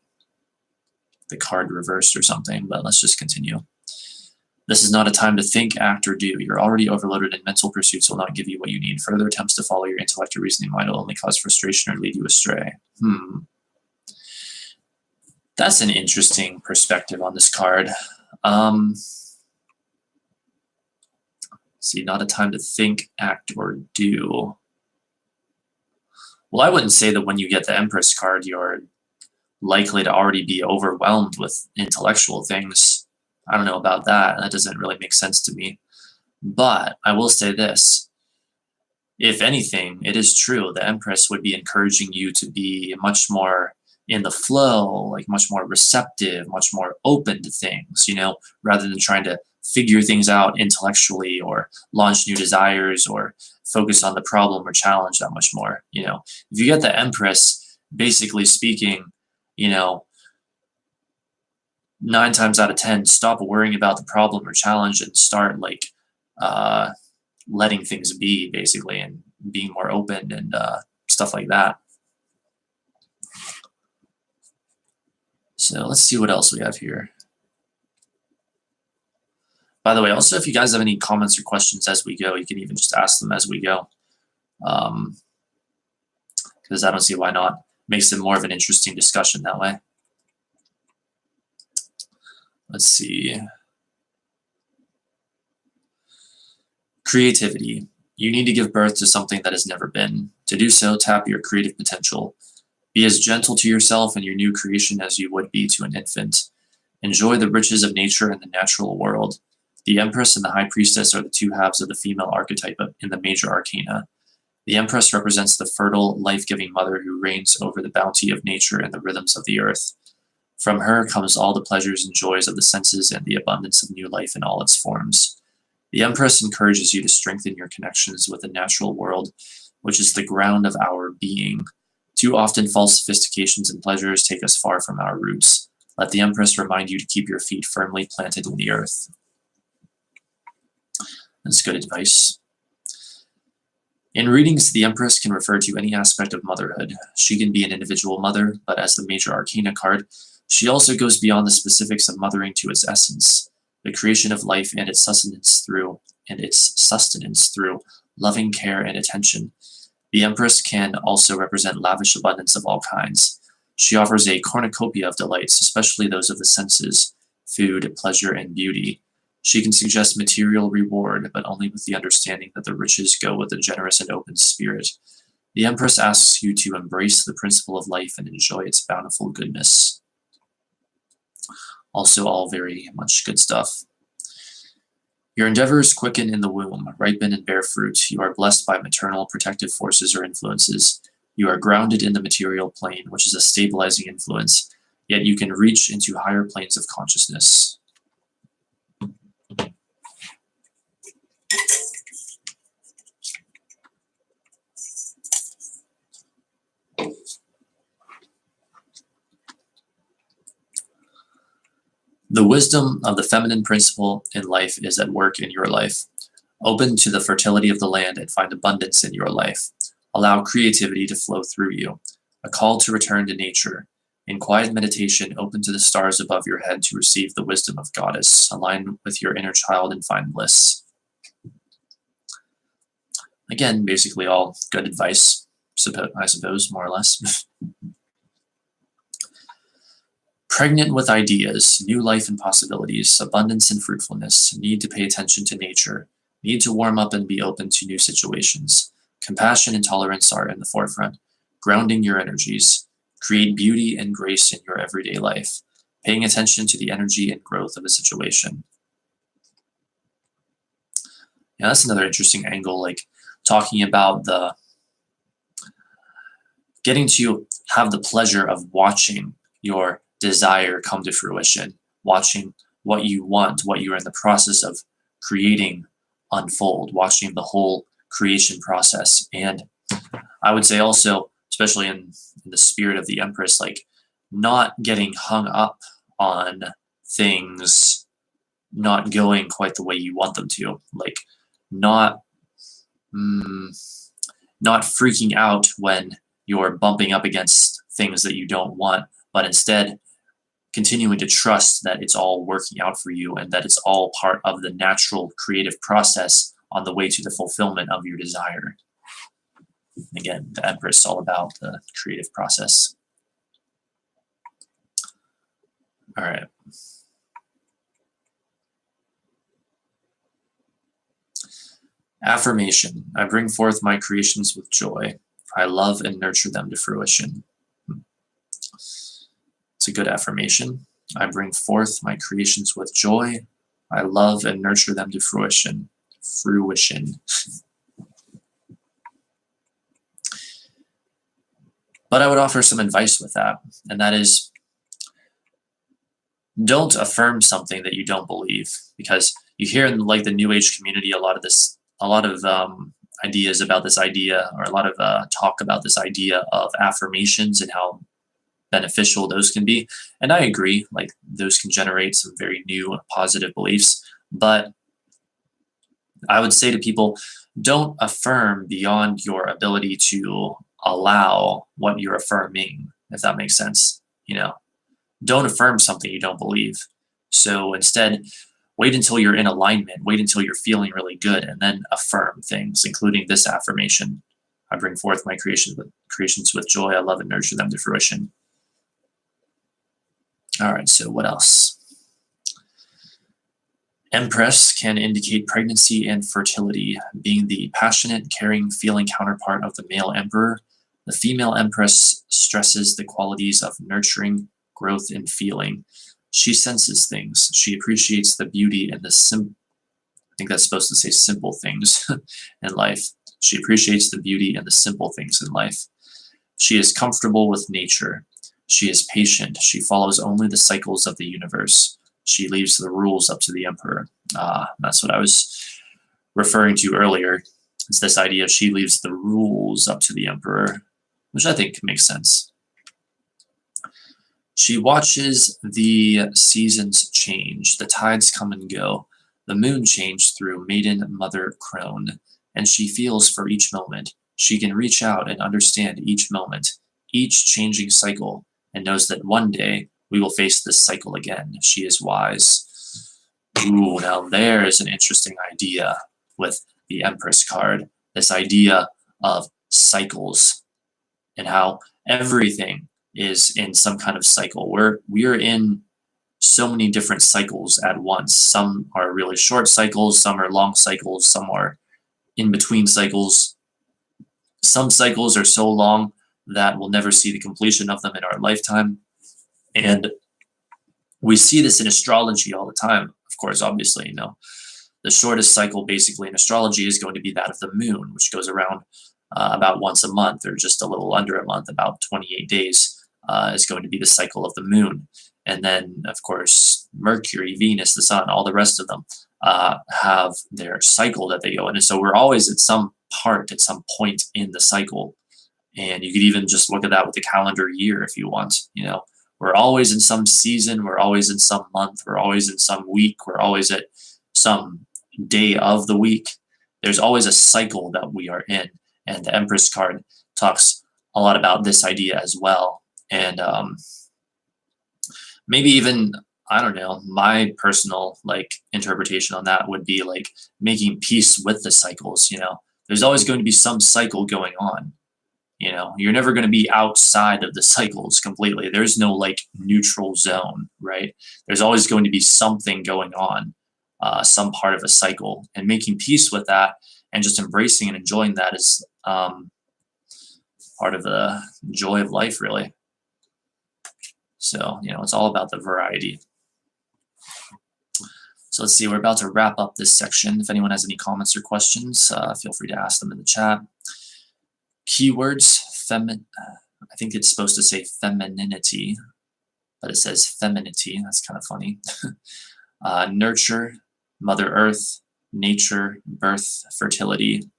the card reversed or something, but let's just continue. This is not a time to think, act, or do. You're already overloaded, and mental pursuits will not give you what you need. Further attempts to follow your intellect or reasoning mind will only cause frustration or lead you astray. That's an interesting perspective on this card. See, not a time to think, act, or do. Well, I wouldn't say that when you get the Empress card, you're likely to already be overwhelmed with intellectual things. I don't know about that. That doesn't really make sense to me. But I will say this. If anything, it is true. The Empress would be encouraging you to be much more in the flow, like much more receptive, much more open to things, rather than trying to figure things out intellectually or launch new desires or focus on the problem or challenge that much more. If you get the Empress, basically speaking, 9 times out of 10, stop worrying about the problem or challenge and start letting things be, basically, and being more open and stuff like that. So let's see what else we have here. By the way, also, if you guys have any comments or questions as we go, you can even just ask them as we go. Because I don't see why not. Makes it more of an interesting discussion that way. Let's see. Creativity. You need to give birth to something that has never been. To do so, tap your creative potential. Be as gentle to yourself and your new creation as you would be to an infant. Enjoy the riches of nature and the natural world. The Empress and the High Priestess are the two halves of the female archetype in the major arcana. The Empress represents the fertile, life-giving mother who reigns over the bounty of nature and the rhythms of the earth. From her comes all the pleasures and joys of the senses and the abundance of new life in all its forms. The Empress encourages you to strengthen your connections with the natural world, which is the ground of our being. Too often, false sophistications and pleasures take us far from our roots. Let the Empress remind you to keep your feet firmly planted in the earth. That's good advice. In readings, the Empress can refer to any aspect of motherhood. She can be an individual mother, but as the major arcana card, she also goes beyond the specifics of mothering to its essence, the creation of life and its sustenance through loving care and attention. The Empress can also represent lavish abundance of all kinds. She offers a cornucopia of delights, especially those of the senses, food, pleasure, and beauty. She can suggest material reward, but only with the understanding that the riches go with a generous and open spirit. The Empress asks you to embrace the principle of life and enjoy its bountiful goodness. Also, all very much good stuff. Your endeavors quicken in the womb, ripen and bear fruit. You are blessed by maternal protective forces or influences. You are grounded in the material plane, which is a stabilizing influence, yet you can reach into higher planes of consciousness. The wisdom of the feminine principle in life is at work in your life. Open to the fertility of the land and find abundance in your life. Allow creativity to flow through you. A call to return to nature. In quiet meditation, open to the stars above your head to receive the wisdom of Goddess. Align with your inner child and find bliss. Again, basically all good advice, I suppose, more or less. Pregnant with ideas, new life and possibilities, abundance and fruitfulness, need to pay attention to nature, need to warm up and be open to new situations. Compassion and tolerance are in the forefront, grounding your energies. Create beauty and grace in your everyday life, paying attention to the energy and growth of a situation. Yeah, that's another interesting angle, like talking about the getting to have the pleasure of watching your desire come to fruition, watching what you want, what you're in the process of creating unfold, watching the whole creation process. And I would say also, especially in the spirit of the Empress, like not getting hung up on things not going quite the way you want them to, like not freaking out when you're bumping up against things that you don't want, but instead continuing to trust that it's all working out for you and that it's all part of the natural creative process on the way to the fulfillment of your desire. Again, the Empress is all about the creative process. All right. Affirmation. I bring forth my creations with joy. I love and nurture them to fruition. It's a good affirmation. I bring forth my creations with joy. I love and nurture them to fruition. Fruition. But I would offer some advice with that, and that is, don't affirm something that you don't believe, because you hear in like the New Age community a lot of ideas about this idea, or a lot of talk about this idea of affirmations and how beneficial those can be. And I agree, like those can generate some very new positive beliefs. But I would say to people, don't affirm beyond your ability to allow what you're affirming, if that makes sense. Don't affirm something you don't believe. So instead, wait until you're in alignment, wait until you're feeling really good, and then affirm things, including this affirmation. I bring forth my creations with joy. I love and nurture them to fruition. All right, so what else? Empress can indicate pregnancy and fertility, being the passionate, caring, feeling counterpart of the male emperor. The female Empress stresses the qualities of nurturing, growth, and feeling. She senses things. She appreciates the beauty and I think that's supposed to say simple things in life. She appreciates the beauty and the simple things in life. She is comfortable with nature. She is patient. She follows only the cycles of the universe. She leaves the rules up to the emperor. That's what I was referring to earlier. It's this idea of she leaves the rules up to the emperor, which I think makes sense. She watches the seasons change, the tides come and go, the moon change through maiden mother crone, and she feels for each moment. She can reach out and understand each moment, each changing cycle, and knows that one day we will face this cycle again. She is wise. Ooh, now there's an interesting idea with the Empress card. This idea of cycles and how everything is in some kind of cycle. We are in so many different cycles at once. Some are really short cycles, some are long cycles, some are in between cycles. Some cycles are so long that we'll never see the completion of them in our lifetime. And we see this in astrology all the time. Of course, obviously, the shortest cycle basically in astrology is going to be that of the moon, which goes around about once a month, or just a little under a month, about 28 days is going to be the cycle of the moon. And then, of course, Mercury, Venus, the sun, all the rest of them have their cycle that they go in. And so we're always at some point in the cycle. And you could even just look at that with the calendar year if you want. We're always in some season, we're always in some month, we're always in some week, we're always at some day of the week. There's always a cycle that we are in. And the Empress card talks a lot about this idea as well. And maybe even, I don't know, my personal interpretation on that would be making peace with the cycles. There's always going to be some cycle going on. You're never going to be outside of the cycles completely. There's no neutral zone, right? There's always going to be something going on, some part of a cycle, and making peace with that and just embracing and enjoying that is part of the joy of life, really. So, it's all about the variety. So let's see, we're about to wrap up this section. If anyone has any comments or questions, feel free to ask them in the chat. Keywords, I think it's supposed to say femininity, but it says femininity. That's kind of funny. Nurture, Mother Earth, nature, birth, fertility.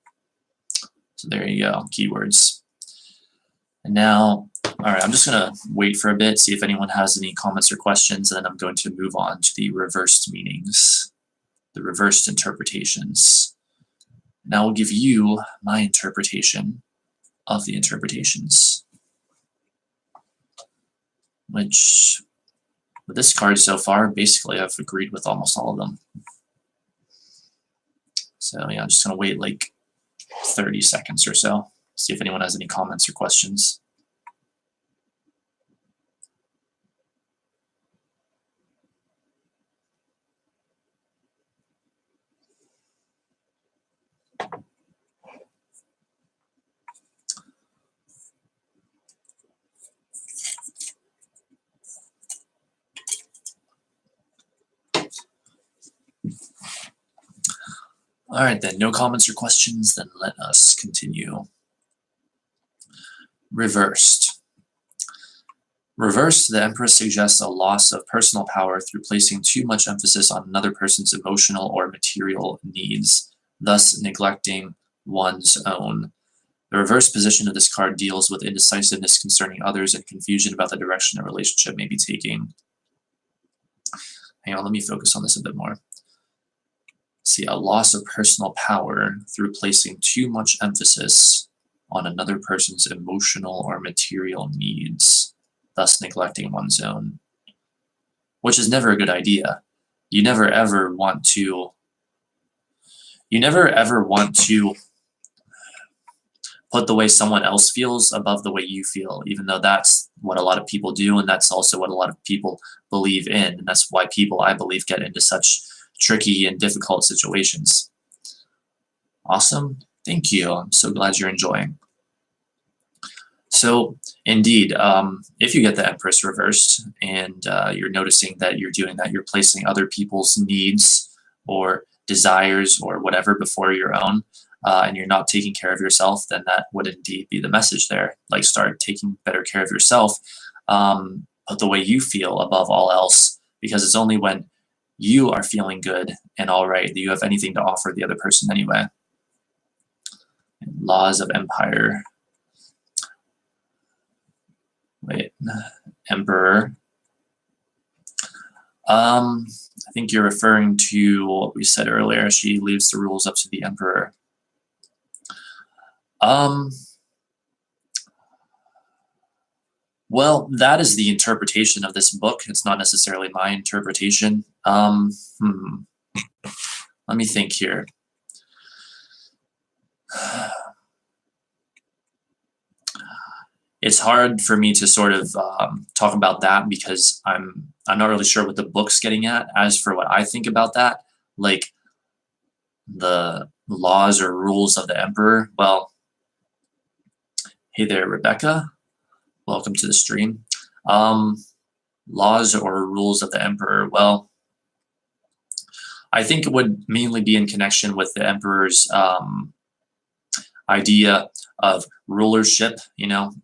So there you go, keywords. And now, all right, I'm just going to wait for a bit, see if anyone has any comments or questions, and then I'm going to move on to the reversed meanings, the reversed interpretations. Now I'll give you my interpretation of the interpretations, which with this card so far, basically I've agreed with almost all of them. So yeah, I'm just going to wait 30 seconds or so, see if anyone has any comments or questions. All right, then, no comments or questions, then let us continue. Reversed. Reversed, the Empress suggests a loss of personal power through placing too much emphasis on another person's emotional or material needs, thus neglecting one's own. The reverse position of this card deals with indecisiveness concerning others and confusion about the direction a relationship may be taking. Hang on, let me focus on this a bit more. See, a loss of personal power through placing too much emphasis on another person's emotional or material needs, thus neglecting one's own, which is never a good idea. You never ever want to put the way someone else feels above the way you feel, even though that's what a lot of people do, and that's also what a lot of people believe in, and that's why people, I believe, get into such tricky and difficult situations. Awesome. Thank you. I'm so glad you're enjoying. So indeed, if you get the Empress reversed and you're noticing that you're doing that, you're placing other people's needs or desires or whatever before your own, and you're not taking care of yourself, then that would indeed be the message there. Start taking better care of yourself, put the way you feel above all else, because it's only when you are feeling good and all right that you have anything to offer the other person anyway. Laws of Empire. Wait, Emperor. I think you're referring to what we said earlier. She leaves the rules up to the Emperor. Well, that is the interpretation of this book. It's not necessarily my interpretation. Let me think here. It's hard for me to sort of talk about that because I'm not really sure what the book's getting at. As for what I think about that, the laws or rules of the Emperor, well, hey there, Rebecca. Welcome to the stream. Laws or rules of the Emperor, well, I think it would mainly be in connection with the Emperor's idea of rulership,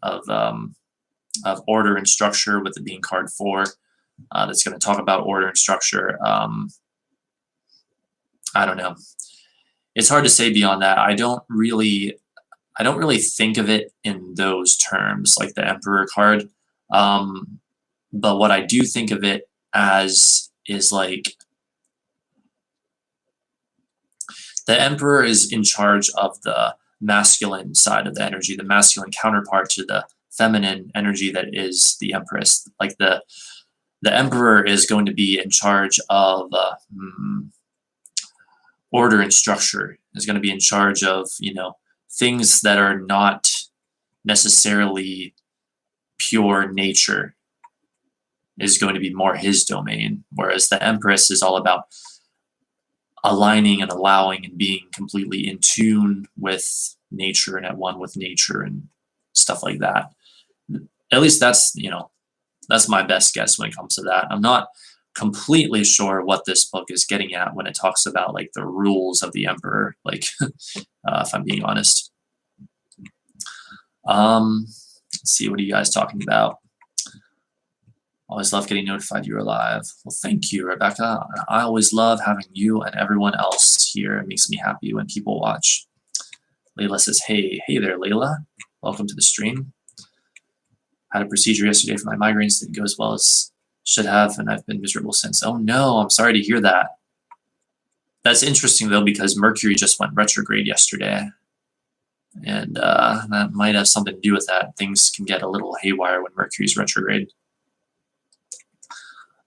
of order and structure, with it being card 4. That's going to talk about order and structure. I don't know. It's hard to say beyond that. I don't really think of it in those terms, like the Emperor card. Um, but what I do think of it as is like the Emperor is in charge of the masculine side of the energy, the masculine counterpart to the feminine energy that is the Empress. Like the Emperor is going to be in charge of order and structure. Is going to be in charge of things that are not necessarily pure nature. Is going to be more his domain, whereas the Empress is all about aligning and allowing and being completely in tune with nature and at one with nature and stuff like that. At least that's that's my best guess when it comes to that. I'm not completely sure what this book is getting at when it talks about like the rules of the Emperor, like if I'm being honest. Let's see, what are you guys talking about? Always love getting notified you're alive. Well, thank you, Rebecca. I always love having you and everyone else here. It makes me happy when people watch. Layla says, hey there, Layla. Welcome to the stream. Had a procedure yesterday for my migraines. Didn't go as well as should have, and I've been miserable since. Oh no, I'm sorry to hear that. That's interesting though, because Mercury just went retrograde yesterday. And that might have something to do with that. Things can get a little haywire when Mercury's retrograde.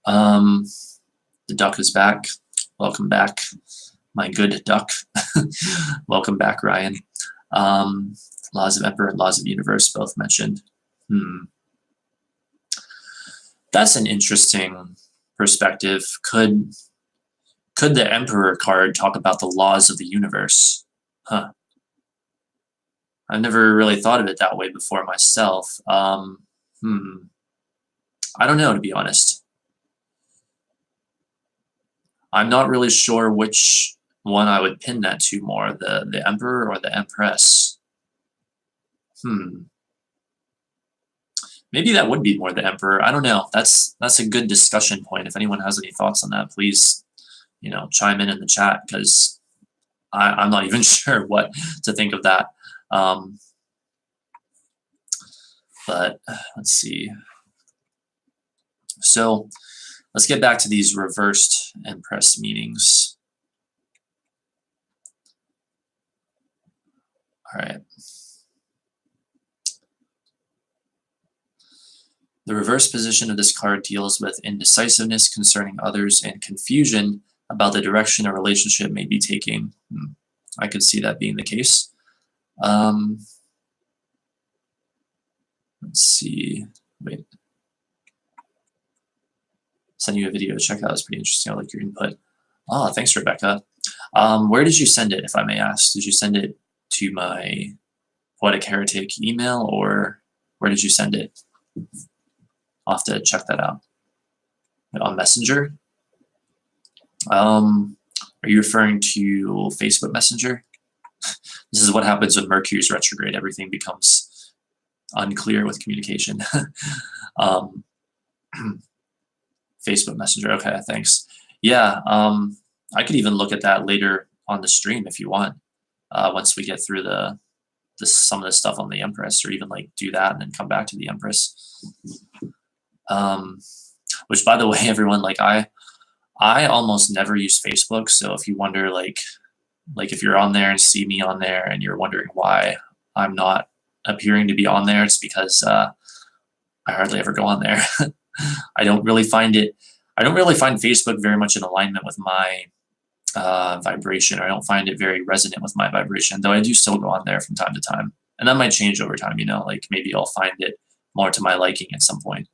The duck is back. Welcome back, my good duck. Welcome back, Ryan. Laws of Emperor and Laws of Universe both mentioned. That's an interesting perspective. Could the Emperor card talk about the laws of the universe? Huh. I've never really thought of it that way before myself. I don't know, to be honest. I'm not really sure which one I would pin that to more, the Emperor or the Empress. Maybe that would be more the Emperor. I don't know. That's a good discussion point. If anyone has any thoughts on that, please, chime in the chat, because I'm not even sure what to think of that. But let's see. So let's get back to these reversed Empress meanings. All right. The reverse position of this card deals with indecisiveness concerning others and confusion about the direction a relationship may be taking. I could see that being the case. Let's see. Wait. Send you a video to check out. It's pretty interesting. I like your input. Oh, thanks, Rebecca. Where did you send it, if I may ask? Did you send it to my Poetic Heretic email, or where did you send it? I'll have to check that out. On Messenger? Are you referring to Facebook Messenger? This is what happens when Mercury's retrograde. Everything becomes unclear with communication. Facebook Messenger. Okay, thanks. Yeah, I could even look at that later on the stream if you want. Once we get through some of the stuff on the Empress, or even like do that and then come back to the Empress. Which, by the way, everyone, like I almost never use Facebook. So if you wonder, like if you're on there and see me on there and you're wondering why I'm not appearing to be on there, it's because I hardly ever go on there. I don't really find Facebook very much in alignment with my vibration. I don't find it very resonant with my vibration, though I do still go on there from time to time. And that might change over time, like maybe I'll find it more to my liking at some point.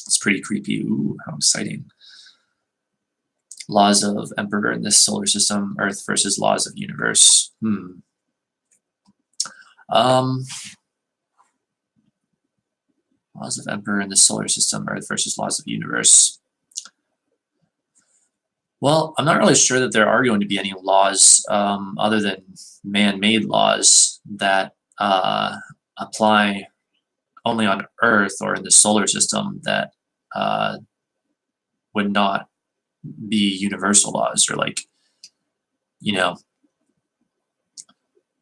It's pretty creepy. Ooh, how exciting. Laws of Emperor in this solar system, Earth versus laws of universe. Laws of Emperor in the solar system, Earth versus laws of universe. Well, I'm not really sure that there are going to be any laws other than man-made laws that apply only on Earth or in the solar system that would not be universal laws, or like you know,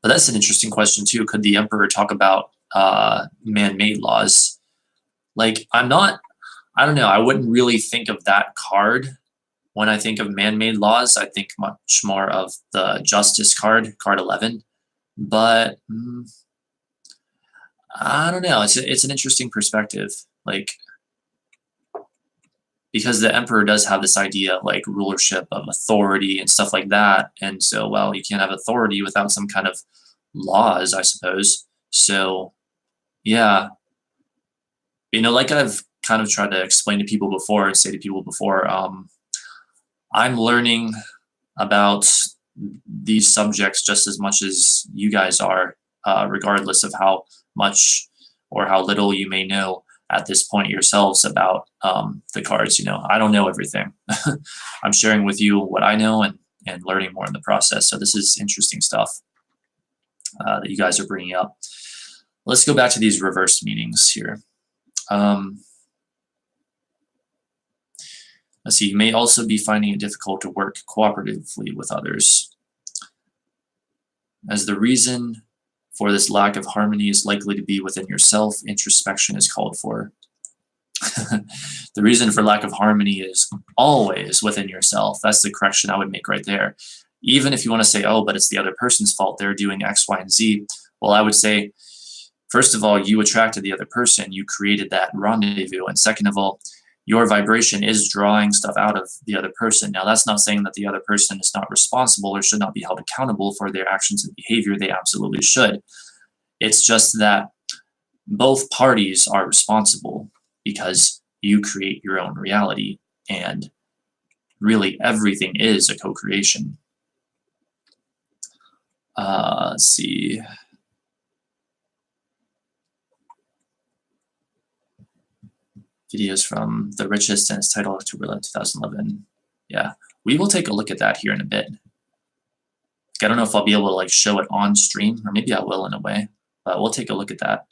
but that's an interesting question too. Could the Emperor talk about man-made laws? Like, I don't know. I wouldn't really think of that card when I think of man-made laws. I think much more of the Justice card, card 11. But I don't know. It's an interesting perspective. Like, because the Emperor does have this idea of like rulership of authority and stuff like that. And so, well, you can't have authority without some kind of laws, I suppose. So, yeah, like I've kind of tried to explain to people before and say to people before, I'm learning about these subjects just as much as you guys are, regardless of how much or how little you may know at this point yourselves about the cards. I don't know everything. I'm sharing with you what I know and learning more in the process. So this is interesting stuff that you guys are bringing up. Let's go back to these reversed meanings here. Let's see, you may also be finding it difficult to work cooperatively with others, as the reason for this lack of harmony is likely to be within yourself. Introspection is called for. The reason for lack of harmony is always within yourself. That's the correction I would make right there. Even if you want to say, oh, but it's the other person's fault, they're doing X, Y, and Z. Well, I would say, first of all, you attracted the other person. You created that rendezvous. And second of all, your vibration is drawing stuff out of the other person. Now, that's not saying that the other person is not responsible or should not be held accountable for their actions and behavior. They absolutely should. It's just that both parties are responsible because you create your own reality, and really everything is a co-creation. Let's see. Videos from The Richest and its title, October 2011. Yeah, we will take a look at that here in a bit. I don't know if I'll be able to like show it on stream, or maybe I will in a way, but we'll take a look at that.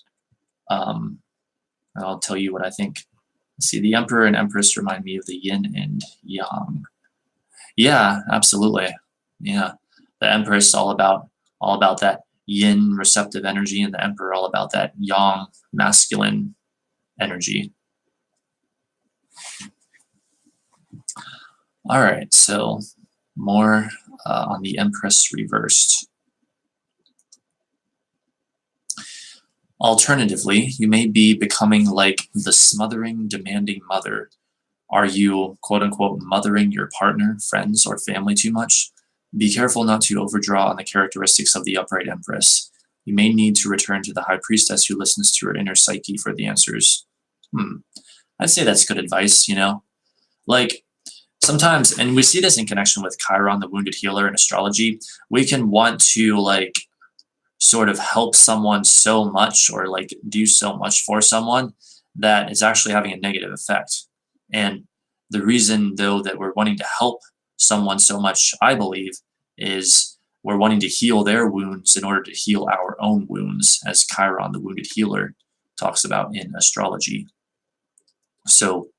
I'll tell you what I think. Let's see, the Emperor and Empress remind me of the yin and yang. Yeah, absolutely. Yeah, the Empress all about that yin receptive energy, and the Emperor all about that yang masculine energy. All right, so more on the Empress reversed. Alternatively, you may be becoming like the smothering, demanding mother. Are you, quote unquote, mothering your partner, friends, or family too much? Be careful not to overdraw on the characteristics of the upright Empress. You may need to return to the High Priestess who listens to her inner psyche for the answers. I'd say that's good advice, Like, sometimes, and we see this in connection with Chiron, the wounded healer, in astrology, we can want to, like, sort of help someone so much or, like, do so much for someone that it's actually having a negative effect. And the reason, though, that we're wanting to help someone so much, I believe, is we're wanting to heal their wounds in order to heal our own wounds, as Chiron, the wounded healer, talks about in astrology. So,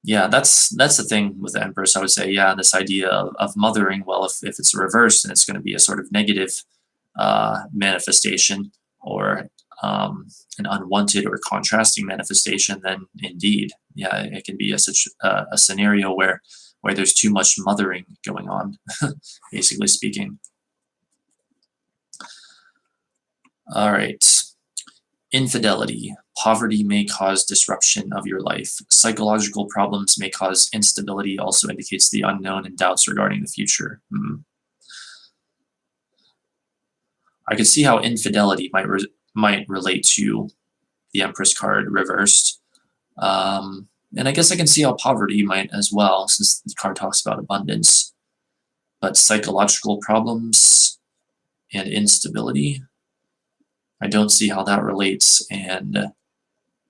yeah, that's the thing with the Empress. I would say, yeah, this idea of mothering, well, if it's reversed and it's going to be a sort of negative manifestation or an unwanted or contrasting manifestation, then indeed, yeah, it can be such a scenario where there's too much mothering going on, basically speaking. All right. Infidelity. Poverty may cause disruption of your life. Psychological problems may cause instability, also indicates the unknown and doubts regarding the future. I could see how infidelity might relate to the Empress card reversed. And I guess I can see how poverty might as well, since the card talks about abundance. But psychological problems and instability, I don't see how that relates. And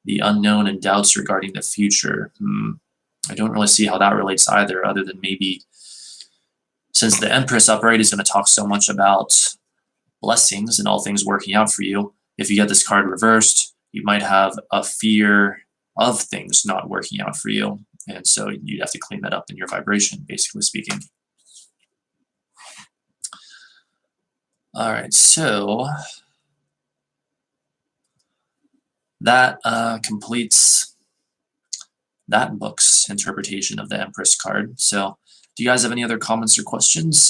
the unknown and doubts regarding the future, I don't really see how that relates either, other than maybe since the Empress upright is going to talk so much about blessings and all things working out for you, if you get this card reversed, you might have a fear of things not working out for you. And so you'd have to clean that up in your vibration, basically speaking. All right, so that completes that book's interpretation of the Empress card. So do you guys have any other comments or questions?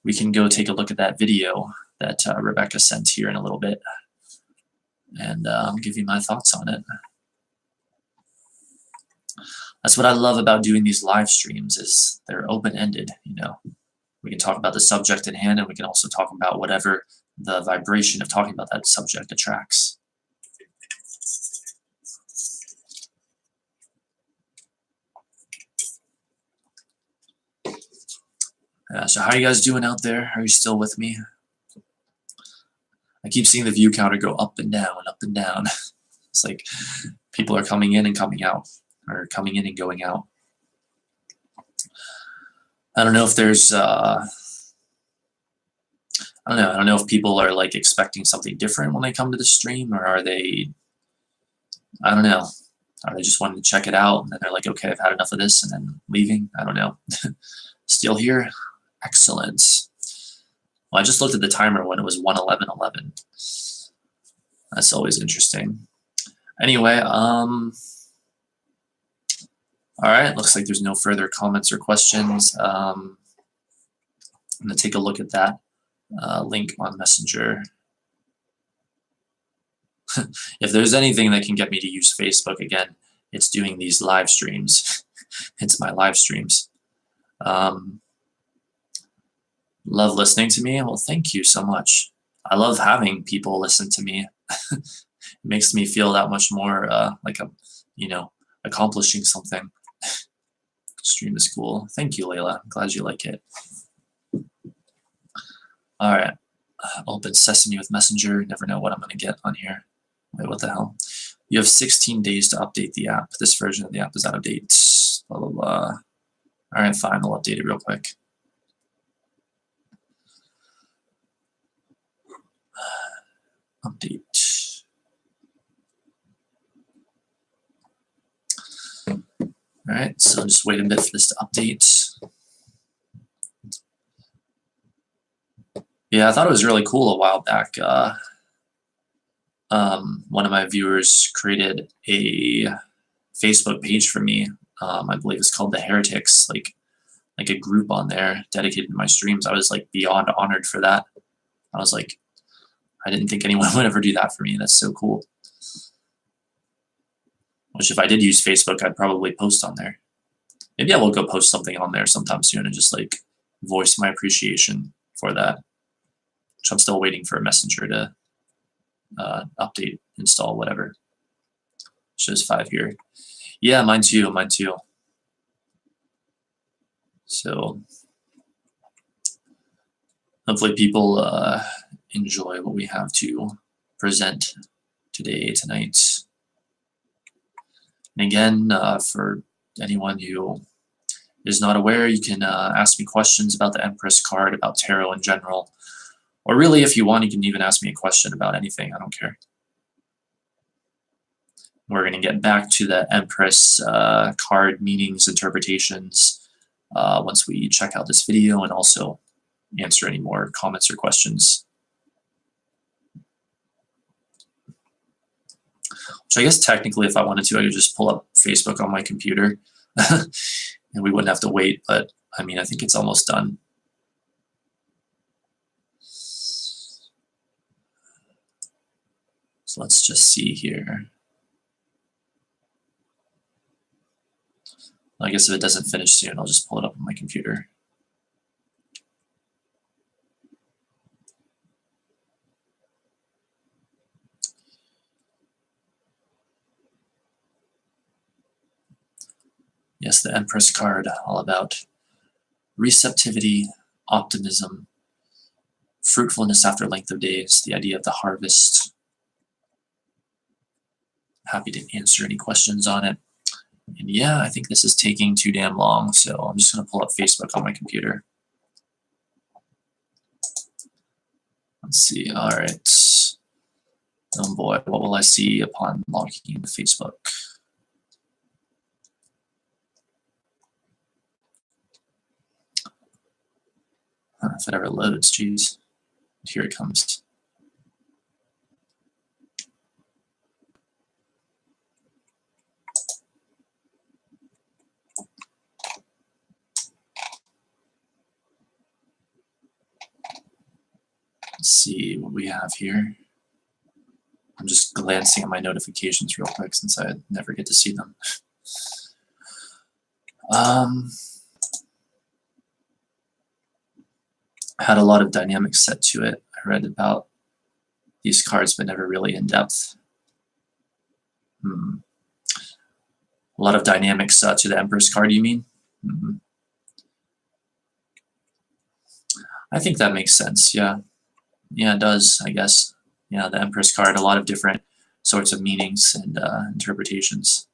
We can go take a look at that video that Rebecca sent here in a little bit, and I'll give you my thoughts on it. That's what I love about doing these live streams, is they're open-ended, you know. We can talk about the subject in hand, and we can also talk about whatever the vibration of talking about that subject attracts. So how are you guys doing out there? Are you still with me? I keep seeing the view counter go up and down, up and down. It's like people are coming in and coming out, or coming in and going out. I don't know if there's, I don't know if people are like expecting something different when they come to the stream, or are they, I don't know. Are they just wanting to check it out, and then they're like, okay, I've had enough of this, and then leaving? I don't know. Still here? Excellent. Well, I just looked at the timer when it was 1:11:11. That's always interesting. Anyway, all right, looks like there's no further comments or questions. I'm gonna take a look at that link on Messenger. If there's anything that can get me to use Facebook again, it's doing these live streams. It's my live streams. Love listening to me. Well, thank you so much. I love having people listen to me. It makes me feel that much more like I'm, you know, accomplishing something. Stream is cool. Thank you, Layla. I'm glad you like it. All right. Open Sesame with Messenger. Never know what I'm going to get on here. Wait, what the hell? You have 16 days to update the app. This version of the app is out of date. Blah, blah, blah. All right, fine. I'll update it real quick. Update. All right, so just wait a bit for this to update. Yeah, I thought it was really cool a while back. One of my viewers created a Facebook page for me. I believe it's called The Heretics, like a group on there dedicated to my streams. I was like beyond honored for that. I was like, I didn't think anyone would ever do that for me. That's so cool. Which if I did use Facebook, I'd probably post on there. Maybe I will go post something on there sometime soon and just like voice my appreciation for that. Which I'm still waiting for a Messenger to update, install, whatever. Shows 5 here. Yeah, mine too, mine too. So hopefully people enjoy what we have to present tonight. And again, for anyone who is not aware, you can ask me questions about the Empress card, about tarot in general. Or really, if you want, you can even ask me a question about anything. I don't care. We're going to get back to the Empress card meanings, interpretations, once we check out this video, and also answer any more comments or questions. Which I guess technically, if I wanted to, I could just pull up Facebook on my computer and we wouldn't have to wait, but I mean, I think it's almost done. So let's just see here. I guess if it doesn't finish soon, I'll just pull it up on my computer. Yes, the Empress card, all about receptivity, optimism, fruitfulness after length of days, the idea of the harvest. Happy to answer any questions on it. And yeah, I think this is taking too damn long, so I'm just going to pull up Facebook on my computer. Let's see. All right. Oh boy, what will I see upon logging into Facebook? If it ever loads, geez. Here it comes. Let's see what we have here. I'm just glancing at my notifications real quick since I never get to see them. Had a lot of dynamics set to it. I read about these cards, but never really in depth. A lot of dynamics to the Empress card, you mean? I think that makes sense, yeah. Yeah, it does, I guess. Yeah, the Empress card, a lot of different sorts of meanings and interpretations.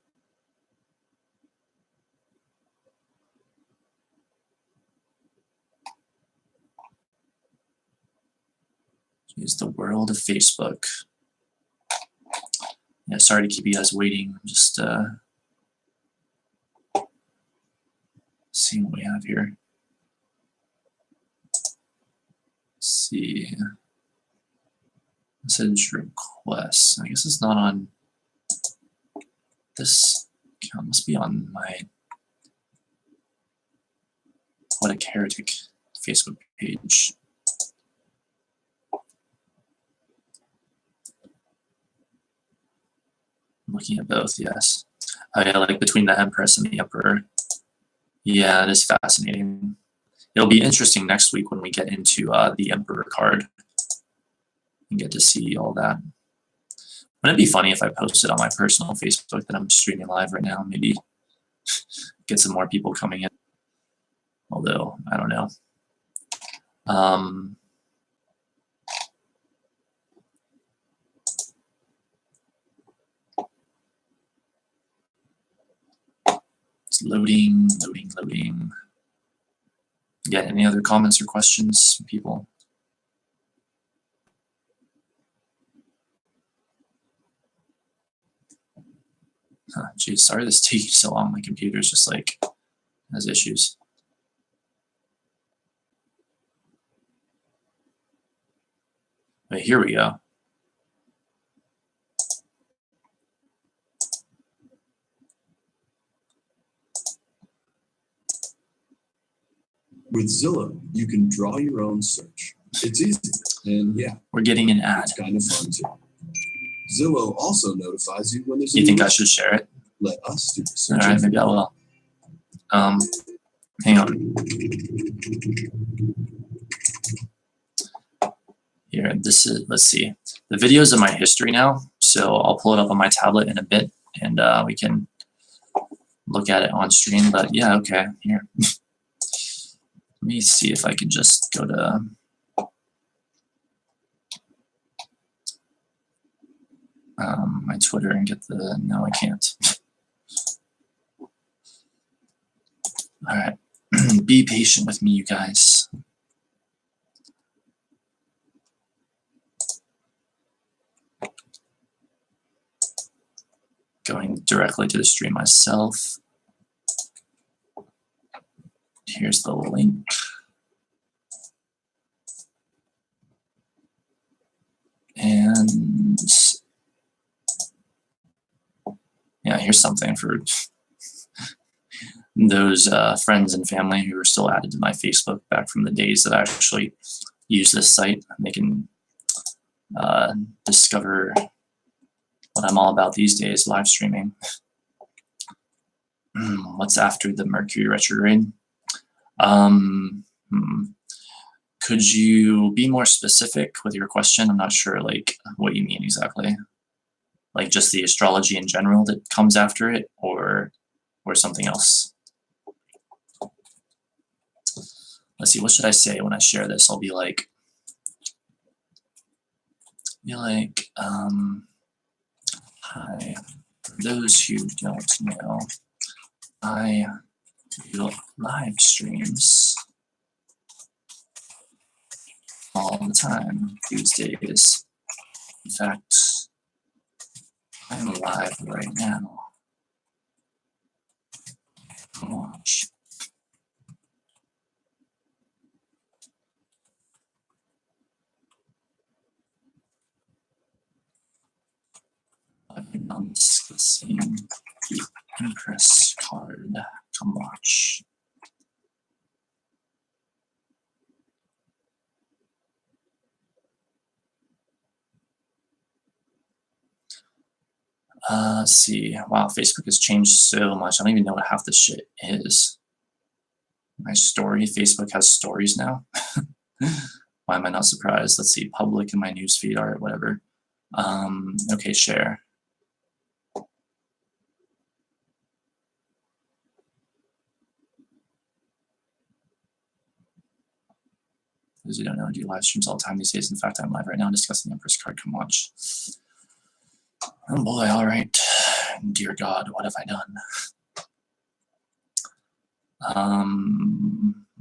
Is the world of Facebook. Yeah, sorry to keep you guys waiting. I'm just seeing what we have here. Let's see. Message requests. I guess it's not on this account. It must be on my What a Heretic Facebook page. I'm looking at both, yes. Oh yeah, like between the Empress and the Emperor. Yeah, it is fascinating. It'll be interesting next week when we get into the Emperor card and get to see all that. Wouldn't it be funny if I posted on my personal Facebook that I'm streaming live right now? Maybe get some more people coming in. Although, I don't know. It's loading. Yeah, any other comments or questions from people? Geez, sorry this is taking so long. My computer's just like has issues. But here we go. With Zillow, you can draw your own search. It's easy, and yeah, we're getting an ad. It's kind of fun too. Zillow also notifies you when there's. You think I should share it? Let us do the search. All right, maybe I will. Hang on. Here, this is. Let's see. The video's in my history now, so I'll pull it up on my tablet in a bit, and we can look at it on stream. But yeah, okay. Here. Let me see if I can just go to my Twitter and get the. No, I can't. All right. Be patient with me, you guys. Going directly to the stream myself. Here's the link. And yeah, here's something for those friends and family who are still added to my Facebook back from the days that I actually use this site. They can discover what I'm all about these days, live streaming. What's after the Mercury retrograde? Could you be more specific with your question? I'm not sure like what you mean exactly. Like just the astrology in general that comes after it, or something else? Let's see, what should I say when I share this? I'll be like, hi, for those who don't know, I do live streams all the time these days. In fact, I'm live right now. Watch. Discussing the Empress card. Come watch. Let's see. Wow, Facebook has changed so much. I don't even know what half this shit is. My story. Facebook has stories now. Why am I not surprised? Let's see. Public in my newsfeed. All right, whatever. Okay, share. Those who don't know, I do live streams all the time these days. In fact, I'm live right now discussing the Empress card. Come watch. Oh boy, all right. Dear God, what have I done?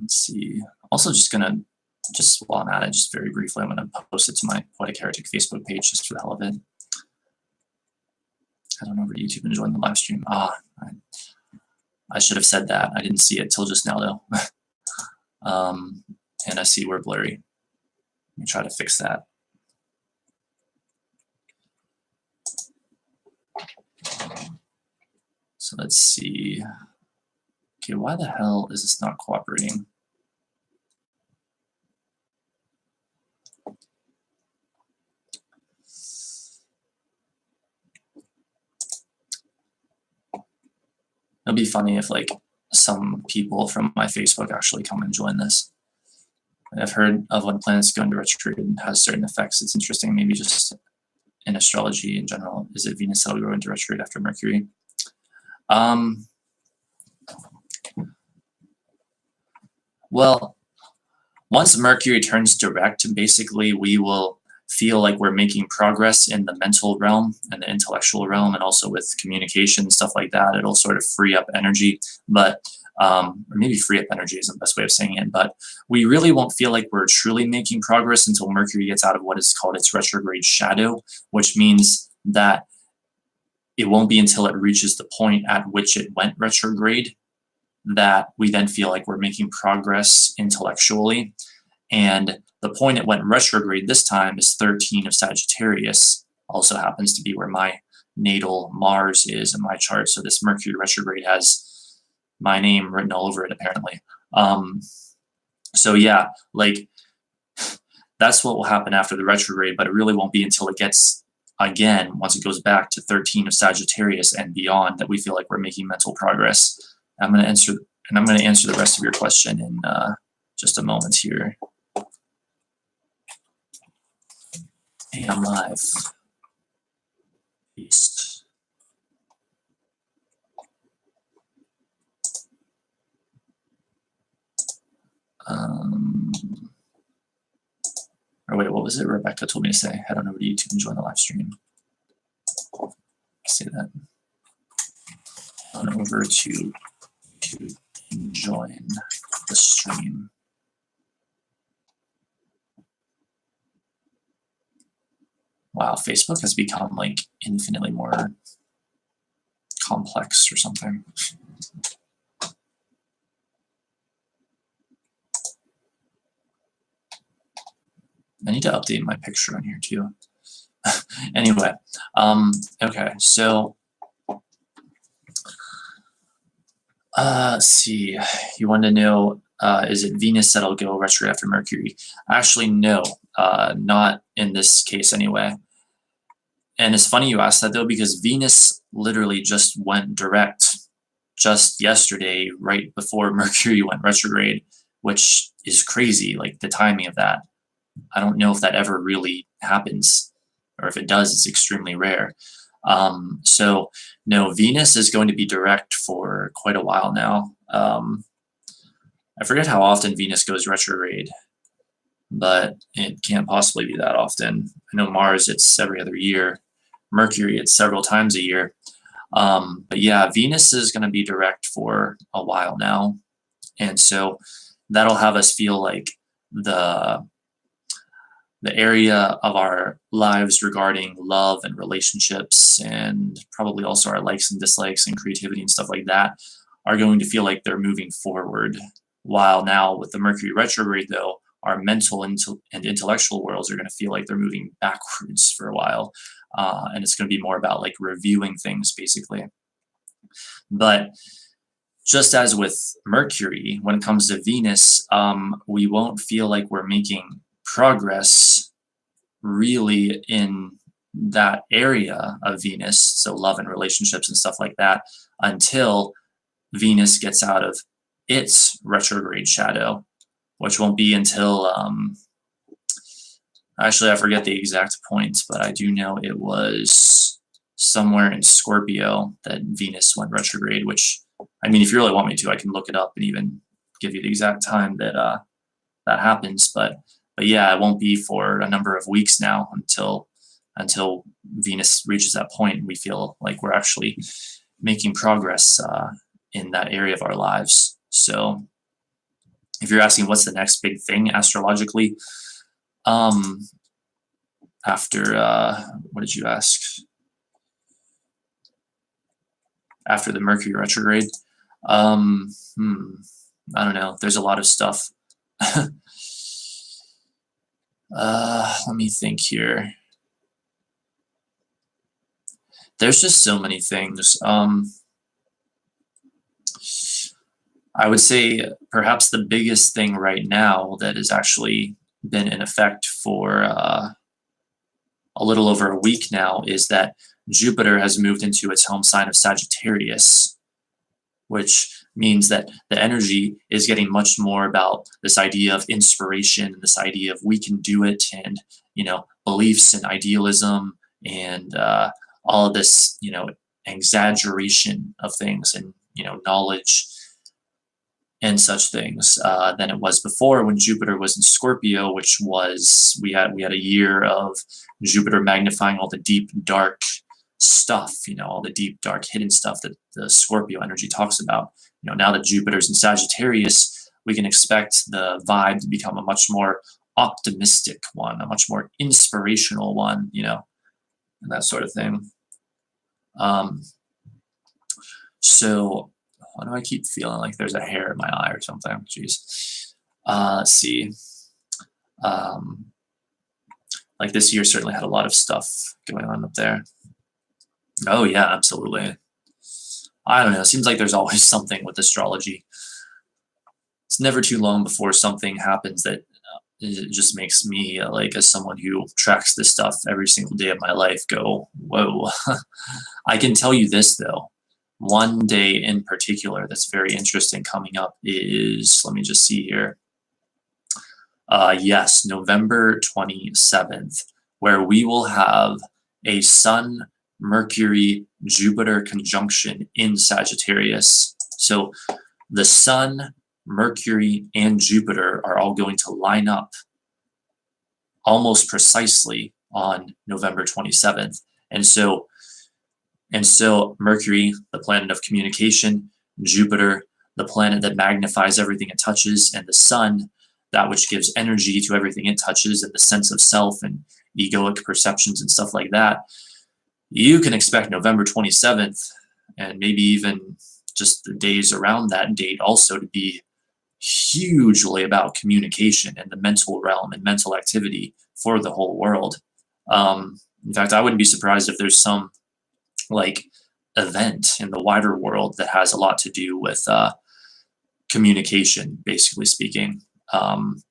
Let's see. Also, just while I'm at it, just very briefly, I'm gonna post it to my Poetic Heretic Facebook page just for the hell of it. Head on over to YouTube and join the live stream. I should have said that. I didn't see it till just now though. And I see we're blurry. Let me try to fix that. So let's see. Okay, why the hell is this not cooperating? It'll be funny if like some people from my Facebook actually come and join this. I've heard of when planets go into retrograde and has certain effects. It's interesting, maybe just in astrology in general. Is it Venus that'll go into retrograde after Mercury? Well, once Mercury turns direct, basically we will feel like we're making progress in the mental realm and the intellectual realm, and also with communication, stuff like that. It'll sort of free up energy, but or maybe free up energy is the best way of saying it, but we really won't feel like we're truly making progress until Mercury gets out of what is called its retrograde shadow, which means that it won't be until it reaches the point at which it went retrograde that we then feel like we're making progress intellectually. And the point it went retrograde this time is 13 of Sagittarius, also happens to be where my natal Mars is in my chart. So this Mercury retrograde has my name written all over it, apparently. So yeah, like that's what will happen after the retrograde, but it really won't be until it gets, again, once it goes back to 13 of Sagittarius and beyond, that we feel like we're making mental progress. I'm going to answer the rest of your question in just a moment here. Hey, I'm live. Peace. Or wait, what was it? Rebecca told me to say, head on over to YouTube and join the live stream. Say that. Head on over to YouTube and join the stream. Wow, Facebook has become like infinitely more complex or something. I need to update my picture on here too. Anyway, okay, so let's see. You want to know, is it Venus that'll go retrograde after Mercury? Actually, no, not in this case anyway. And it's funny you asked that though, because Venus literally just went direct just yesterday, right before Mercury went retrograde, which is crazy, like the timing of that. I don't know if that ever really happens, or if it does, it's extremely rare. So no, Venus is going to be direct for quite a while now. I forget how often Venus goes retrograde, but it can't possibly be that often. I know Mars, it's every other year. Mercury, it's several times a year. But yeah, Venus is going to be direct for a while now. And so that'll have us feel like the area of our lives regarding love and relationships, and probably also our likes and dislikes and creativity and stuff like that, are going to feel like they're moving forward. While now with the Mercury retrograde though, our mental and intellectual worlds are going to feel like they're moving backwards for a while. and it's going to be more about like reviewing things basically. But just as with Mercury, when it comes to Venus, we won't feel like we're making progress really in that area of Venus, so love and relationships and stuff like that, until Venus gets out of its retrograde shadow, which won't be until, actually, I forget the exact point, but I do know it was somewhere in Scorpio that Venus went retrograde, which, I mean, if you really want me to, I can look it up and even give you the exact time that that happens. But yeah, it won't be for a number of weeks now until Venus reaches that point and we feel like we're actually making progress in that area of our lives. So if you're asking what's the next big thing astrologically, after what did you ask? After the Mercury retrograde, I don't know. There's a lot of stuff. Let me think here. There's just so many things. I would say perhaps the biggest thing right now that has actually been in effect for a little over a week now is that Jupiter has moved into its home sign of Sagittarius, which means that the energy is getting much more about this idea of inspiration and this idea of we can do it, and beliefs and idealism and all of this exaggeration of things and knowledge and such things than it was before when Jupiter was in Scorpio, which was we had a year of Jupiter magnifying all the deep dark stuff, all the deep dark hidden stuff that the Scorpio energy talks about. Now that Jupiter's in Sagittarius, we can expect the vibe to become a much more optimistic one, a much more inspirational one, and that sort of thing. So why do I keep feeling like there's a hair in my eye or something? Jeez. Let's see. Like this year certainly had a lot of stuff going on up there. Oh yeah, absolutely. I don't know. It seems like there's always something with astrology. It's never too long before something happens that it just makes me, like, as someone who tracks this stuff every single day of my life, go, whoa. I can tell you this, though. One day in particular that's very interesting coming up is, let me just see here. Yes, November 27th, where we will have a Sun, Mercury, Jupiter conjunction in Sagittarius. So the Sun, Mercury, and Jupiter are all going to line up almost precisely on November 27th. And so Mercury, the planet of communication, Jupiter, the planet that magnifies everything it touches, and the Sun, that which gives energy to everything it touches, and the sense of self and egoic perceptions and stuff like that. You can expect November 27th, and maybe even just the days around that date also, to be hugely about communication and the mental realm and mental activity for the whole world. In fact, I wouldn't be surprised if there's some event in the wider world that has a lot to do with communication, basically speaking. And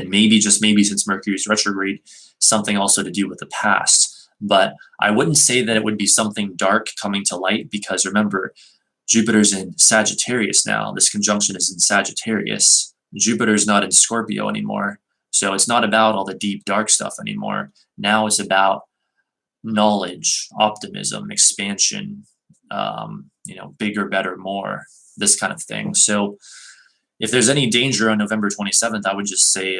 maybe, just maybe, since Mercury's retrograde, something also to do with the past. But I wouldn't say that it would be something dark coming to light, because remember, Jupiter's in Sagittarius now. This conjunction is in Sagittarius. Jupiter's not in Scorpio anymore. So it's not about all the deep, dark stuff anymore. Now it's about knowledge, optimism, expansion, bigger, better, more, this kind of thing. So if there's any danger on November 27th, I would just say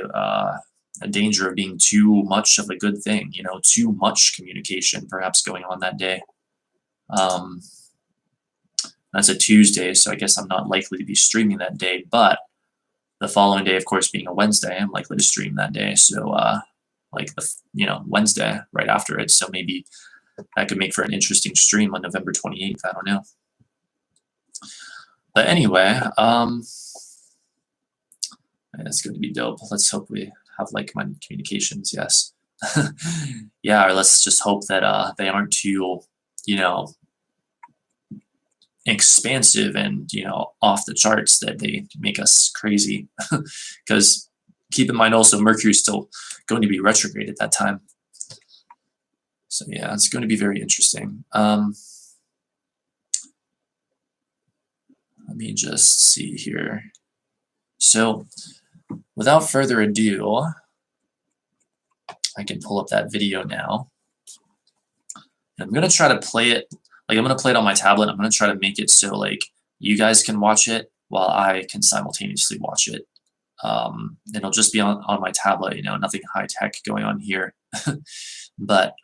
a danger of being too much of a good thing, too much communication perhaps going on that day. That's a Tuesday, so I guess I'm not likely to be streaming that day, but the following day, of course, being a Wednesday, I'm likely to stream that day. So Wednesday right after it. So maybe that could make for an interesting stream on November 28th. I don't know. But anyway, it's going to be dope. Let's hope we have like-minded communications. Yes. Yeah, or let's just hope that they aren't too, you know, expansive and, off the charts, that they make us crazy. Because keep in mind also, Mercury's still going to be retrograde at that time. So yeah, it's going to be very interesting. Let me just see here. So without further ado, I can pull up that video now. And I'm going to try to play it, like I'm going to play it on my tablet. I'm going to try to make it so like you guys can watch it while I can simultaneously watch it. It'll just be on my tablet, nothing high tech going on here. But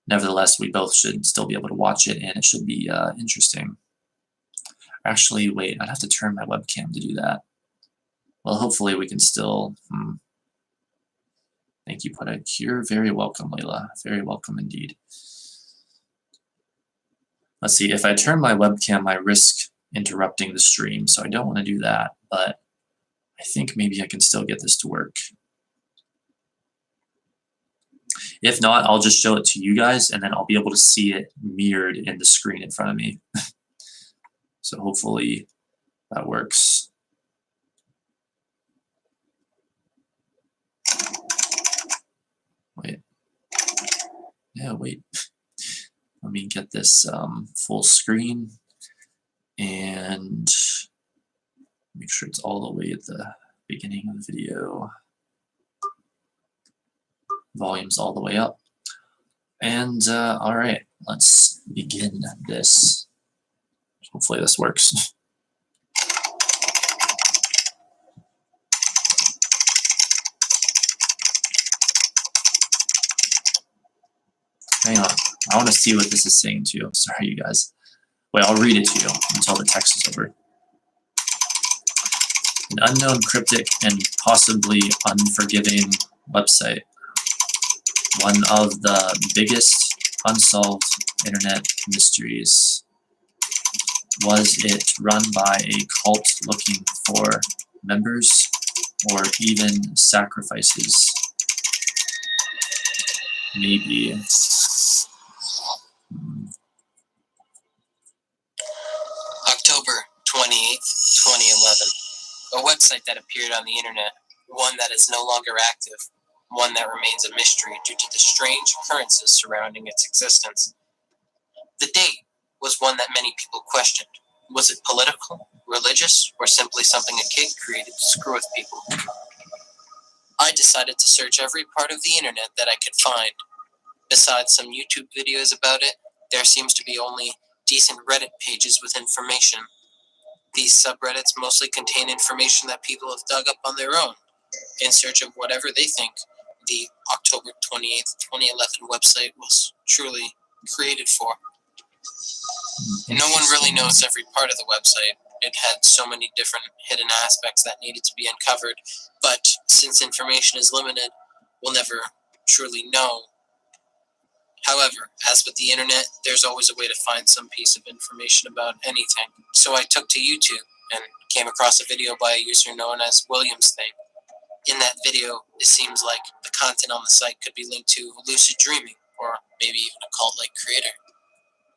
nevertheless, we both should still be able to watch it, and it should be interesting. Actually, wait, I'd have to turn my webcam to do that. Well, hopefully we can still... Thank you, Pudak. You're very welcome, Layla. Very welcome indeed. Let's see, if I turn my webcam, I risk interrupting the stream, so I don't want to do that, but I think maybe I can still get this to work. If not, I'll just show it to you guys, and then I'll be able to see it mirrored in the screen in front of me. So hopefully that works. Wait. Yeah, wait. Let me get this full screen and make sure it's all the way at the beginning of the video. Volume's all the way up. And all right, let's begin this. Hopefully this works. Hang on, I want to see what this is saying too. Sorry, you guys. Wait, I'll read it to you until the text is over. An unknown, cryptic, and possibly unforgiving website. One of the biggest unsolved internet mysteries. Was it run by a cult looking for members, or even sacrifices? Maybe. October 28th, 2011. A website that appeared on the internet, one that is no longer active, one that remains a mystery due to the strange occurrences surrounding its existence. The date was one that many people questioned. Was it political, religious, or simply something a kid created to screw with people? I decided to search every part of the internet that I could find. Besides some YouTube videos about it, there seems to be only decent Reddit pages with information. These subreddits mostly contain information that people have dug up on their own, in search of whatever they think the October 28th, 2011 website was truly created for. No one really knows every part of the website. It had so many different hidden aspects that needed to be uncovered, but since information is limited, we'll never truly know. However, as with the internet, there's always a way to find some piece of information about anything. So I took to YouTube and came across a video by a user known as Williams Thing. In that video, it seems like the content on the site could be linked to lucid dreaming, or maybe even a cult-like creator.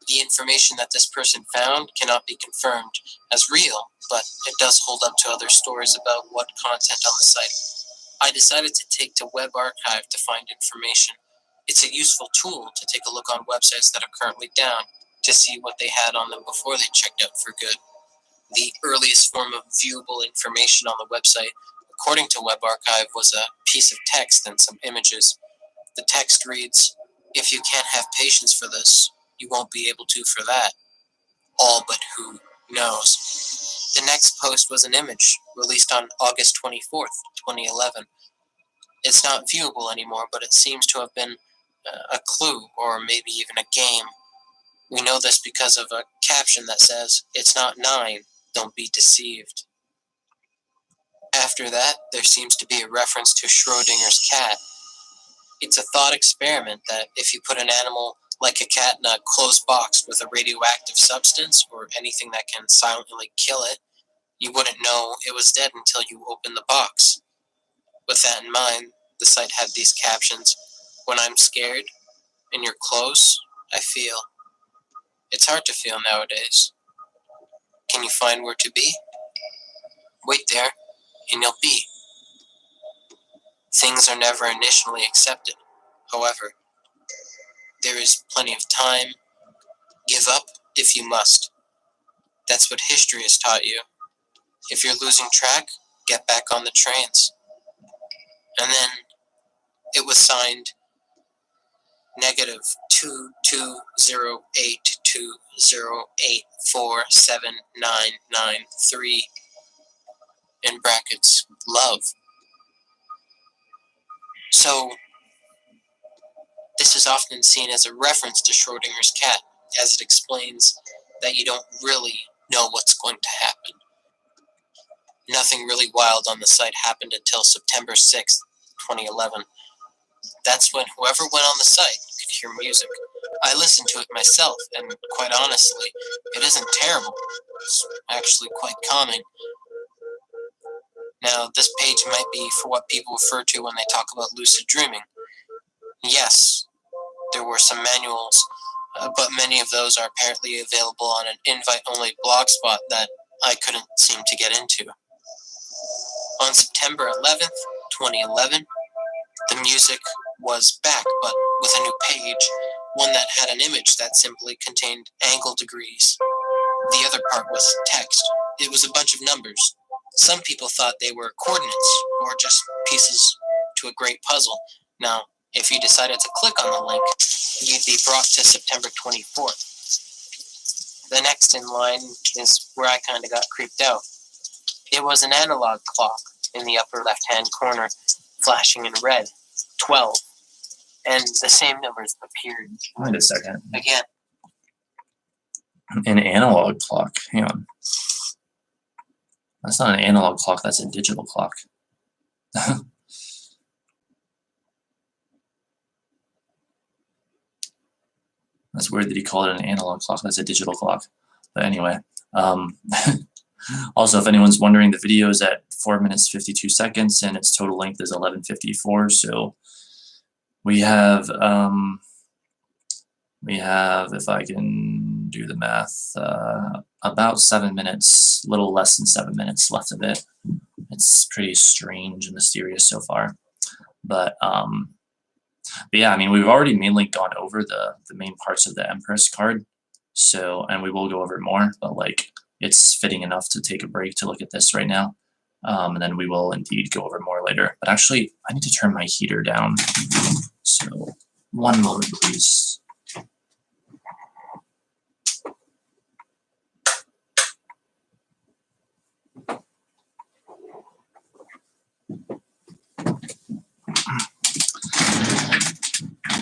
The information that this person found cannot be confirmed as real, but it does hold up to other stories about what content on the site. I decided to take to Web Archive to find information. It's a useful tool to take a look on websites that are currently down to see what they had on them before they checked out for good. The earliest form of viewable information on the website, according to Web Archive, was a piece of text and some images. The text reads, "If you can't have patience for this, you won't be able to for that. All but who knows." The next post was an image released on August 24th, 2011. It's not viewable anymore, but it seems to have been a clue, or maybe even a game. We know this because of a caption that says, "It's not 9, don't be deceived." After that, there seems to be a reference to Schrodinger's cat. It's a thought experiment that if you put an animal like a cat in a closed box with a radioactive substance or anything that can silently kill it, you wouldn't know it was dead until you opened the box. With that in mind, The site had these captions: "When I'm scared and you're close, I feel." It's hard to feel nowadays. Can you find where to be? Wait there, and you'll be. Things are never initially accepted. However, there is plenty of time. Give up if you must. That's what history has taught you. If you're losing track, get back on the trains. And then it was signed -20820847993 in brackets love. So this is often seen as a reference to Schrodinger's cat, as it explains that you don't really know what's going to happen. Nothing really wild on the site happened until September 6th, 2011. That's when whoever went on the site could hear music. I listened to it myself, and quite honestly, it isn't terrible. It's actually quite calming. Now, this page might be for what people refer to when they talk about lucid dreaming. Yes, there were some manuals, but many of those are apparently available on an invite-only blog spot that I couldn't seem to get into. On September 11th, 2011, the music was back, but with a new page, one that had an image that simply contained angle degrees. The other part was text. It was a bunch of numbers. Some people thought they were coordinates, or just pieces to a great puzzle. Now, if you decided to click on the link, you'd be brought to September 24th. The next in line is where I kind of got creeped out. It was an analog clock in the upper left-hand corner, flashing in red, 12, and the same numbers appeared. Wait a second. Again. An analog clock. Hang on. That's not an analog clock, that's a digital clock. That's weird that he called it an analog clock. That's a digital clock. But anyway, also, if anyone's wondering, the video is at 4 minutes 52 seconds, and its total length is 11:54. So we have, if I can do the math, about 7 minutes, a little less than 7 minutes left of it. It's pretty strange and mysterious so far, but yeah, I mean, we've already mainly gone over the main parts of the Empress card, so, and we will go over more, but like, it's fitting enough to take a break to look at this right now, and then we will indeed go over more later. But actually, I need to turn my heater down, so 1 moment, please.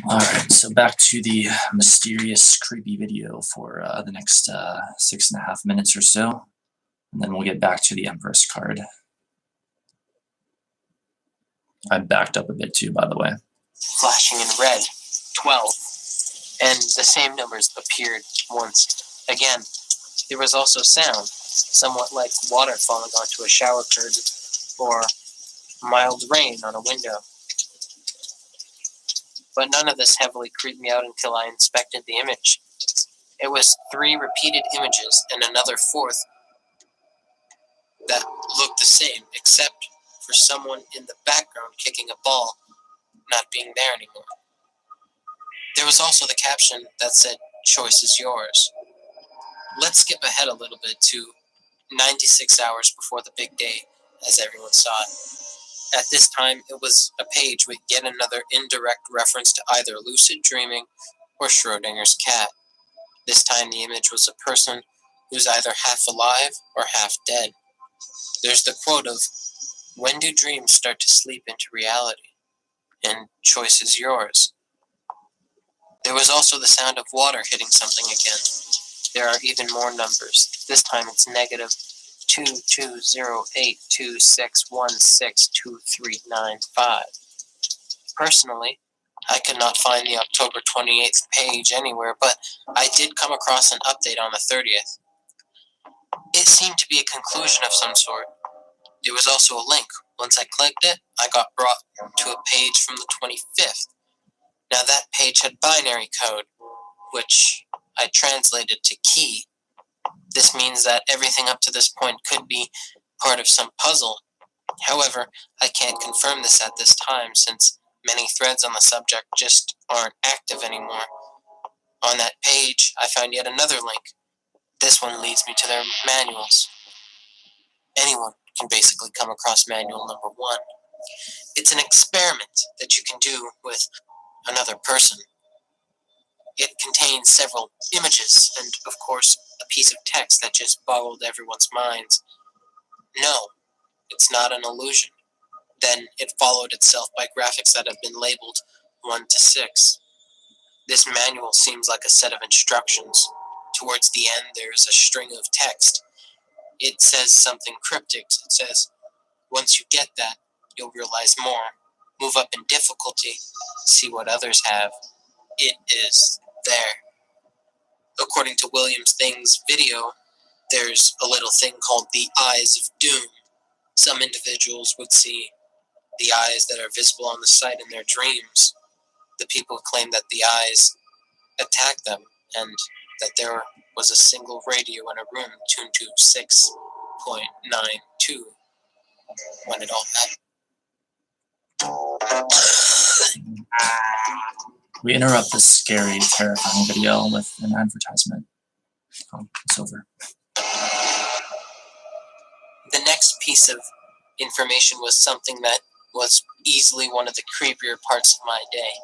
Alright, so back to the mysterious, creepy video for the next 6.5 minutes or so, and then we'll get back to the Empress card. I backed up a bit too, by the way. Flashing in red, 12, and the same numbers appeared once again. There was also sound, somewhat like water falling onto a shower curtain, or mild rain on a window. But none of this heavily creeped me out until I inspected the image. It was 3 repeated images and another 4th that looked the same, except for someone in the background kicking a ball not being there anymore. There was also the caption that said, "Choice is yours." Let's skip ahead a little bit to 96 hours before the big day, as everyone saw it. At this time, it was a page with yet another indirect reference to either lucid dreaming or Schrodinger's cat. This time the image was a person who's either half alive or half dead. There's the quote of, "When do dreams start to sleep into reality?" And choice is yours. There was also the sound of water hitting something again. There are even more numbers. This time it's -22082616239.5. Personally, I could not find the October 28th page anywhere, but I did come across an update on the 30th. It seemed to be a conclusion of some sort. There was also a link Once I clicked it, I got brought to a page from the 25th. Now that page had binary code, which I translated to key. This means that everything up to this point could be part of some puzzle. However, I can't confirm this at this time since many threads on the subject just aren't active anymore. On that page, I found yet another link. This one leads me to their manuals. Anyone can basically come across manual number 1. It's an experiment that you can do with another person. It contains several images and, of course, a piece of text that just boggled everyone's minds. No, it's not an illusion. Then it followed itself by graphics that have been labeled 1 to 6. This manual seems like a set of instructions. Towards the end, there is a string of text. It says something cryptic. It says, once you get that, you'll realize more. Move up in difficulty. See what others have. It is there. According to Williams Thing's video, there's a little thing called the Eyes of Doom. Some individuals would see the eyes that are visible on the site in their dreams. The people claim that the eyes attacked them and that there was a single radio in a room tuned to 6.92 when it all happened. We interrupt this scary, terrifying video with an advertisement. Oh, it's over. The next piece of information was something that was easily one of the creepier parts of my day.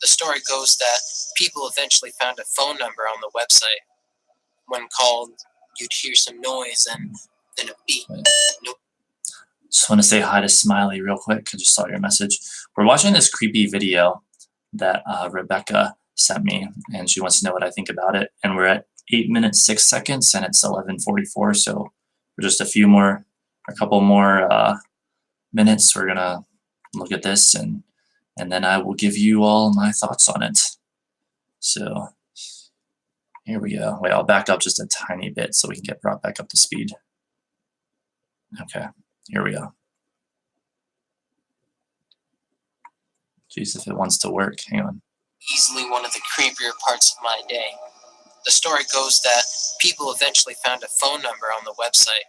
The story goes that people eventually found a phone number on the website. When called, you'd hear some noise and then a beep. Just want to say hi to Smiley real quick. I just saw your message. We're watching this creepy video that Rebecca sent me, and she wants to know what I think about it. And we're at 8 minutes 6 seconds, and it's 11:44. So for just a couple more minutes, we're gonna look at this, and then I will give you all my thoughts on it. So here we go. Wait, I'll back up just a tiny bit so we can get brought back up to speed. Okay, here we go. Jeez, if it wants to work, hang on. Easily one of the creepier parts of my day. The story goes that people eventually found a phone number on the website.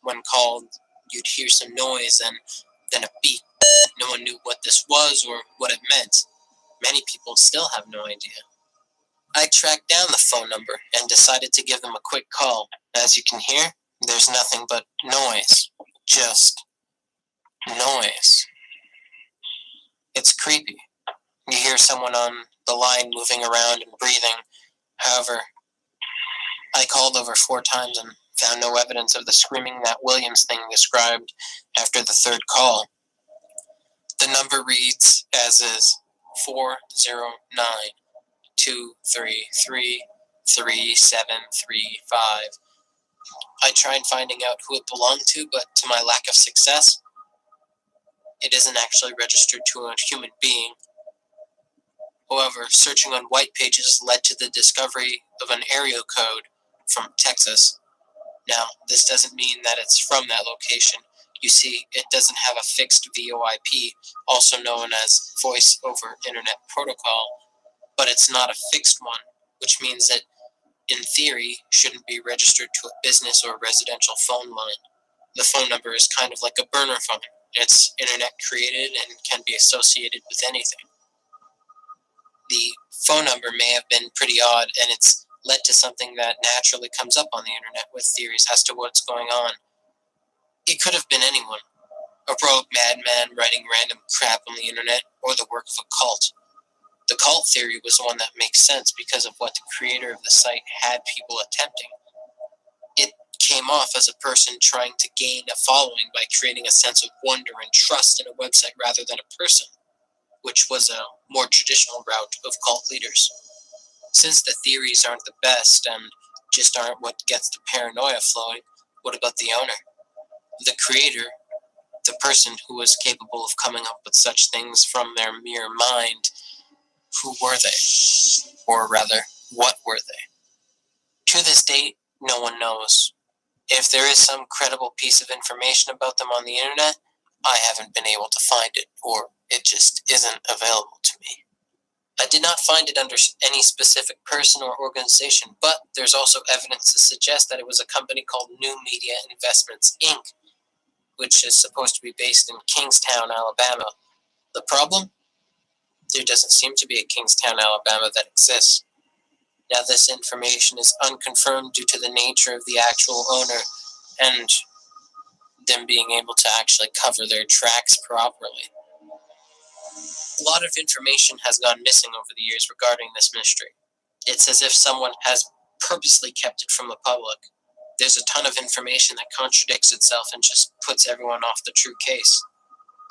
When called, you'd hear some noise and then a beep. No one knew what this was or what it meant. Many people still have no idea. I tracked down the phone number and decided to give them a quick call. As you can hear, there's nothing but noise. Just noise. It's creepy. You hear someone on the line moving around and breathing. However, I called over 4 times and found no evidence of the screaming that Williams Thing described after the 3rd call. The number reads as is 409-233-3735. I tried finding out who it belonged to, but to my lack of success, it isn't actually registered to a human being. However, searching on white pages led to the discovery of an area code from Texas. Now, this doesn't mean that it's from that location. You see, it doesn't have a fixed VoIP, also known as Voice over Internet Protocol, but it's not a fixed one, which means that, in theory, shouldn't be registered to a business or residential phone line. The phone number is kind of like a burner phone. It's internet created and can be associated with anything. The phone number may have been pretty odd, and it's led to something that naturally comes up on the internet with theories as to what's going on. It could have been anyone. A rogue madman writing random crap on the internet, or the work of a cult. The cult theory was one that makes sense because of what the creator of the site had people attempting. It came off as a person trying to gain a following by creating a sense of wonder and trust in a website rather than a person, which was a more traditional route of cult leaders. Since the theories aren't the best and just aren't what gets the paranoia flowing, what about the owner? The creator, the person who was capable of coming up with such things from their mere mind, who were they? Or rather, what were they? To this date, no one knows. If there is some credible piece of information about them on the internet, I haven't been able to find it, or it just isn't available to me. I did not find it under any specific person or organization, but there's also evidence to suggest that it was a company called New Media Investments, Inc., which is supposed to be based in Kingstown, Alabama. The problem? There doesn't seem to be a Kingstown, Alabama that exists. Now, this information is unconfirmed due to the nature of the actual owner and them being able to actually cover their tracks properly. A lot of information has gone missing over the years regarding this mystery. It's as if someone has purposely kept it from the public. There's a ton of information that contradicts itself and just puts everyone off the true case.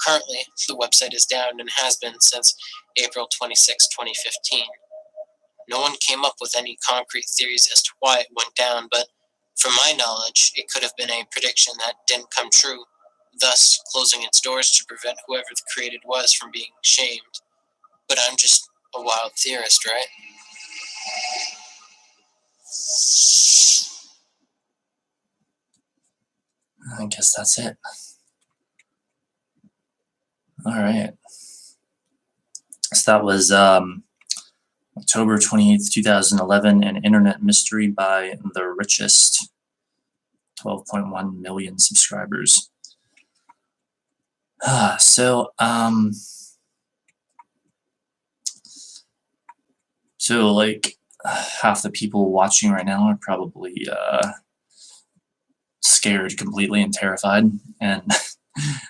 Currently, the website is down and has been since April 26, 2015. No one came up with any concrete theories as to why it went down, but from my knowledge, it could have been a prediction that didn't come true, thus closing its doors to prevent whoever the creator was from being shamed. But I'm just a wild theorist, right? I guess that's it. All right. So that was October 28th, 2011, An Internet Mystery by The Richest. 12.1 million subscribers. So like half the people watching right now are probably scared completely and terrified, and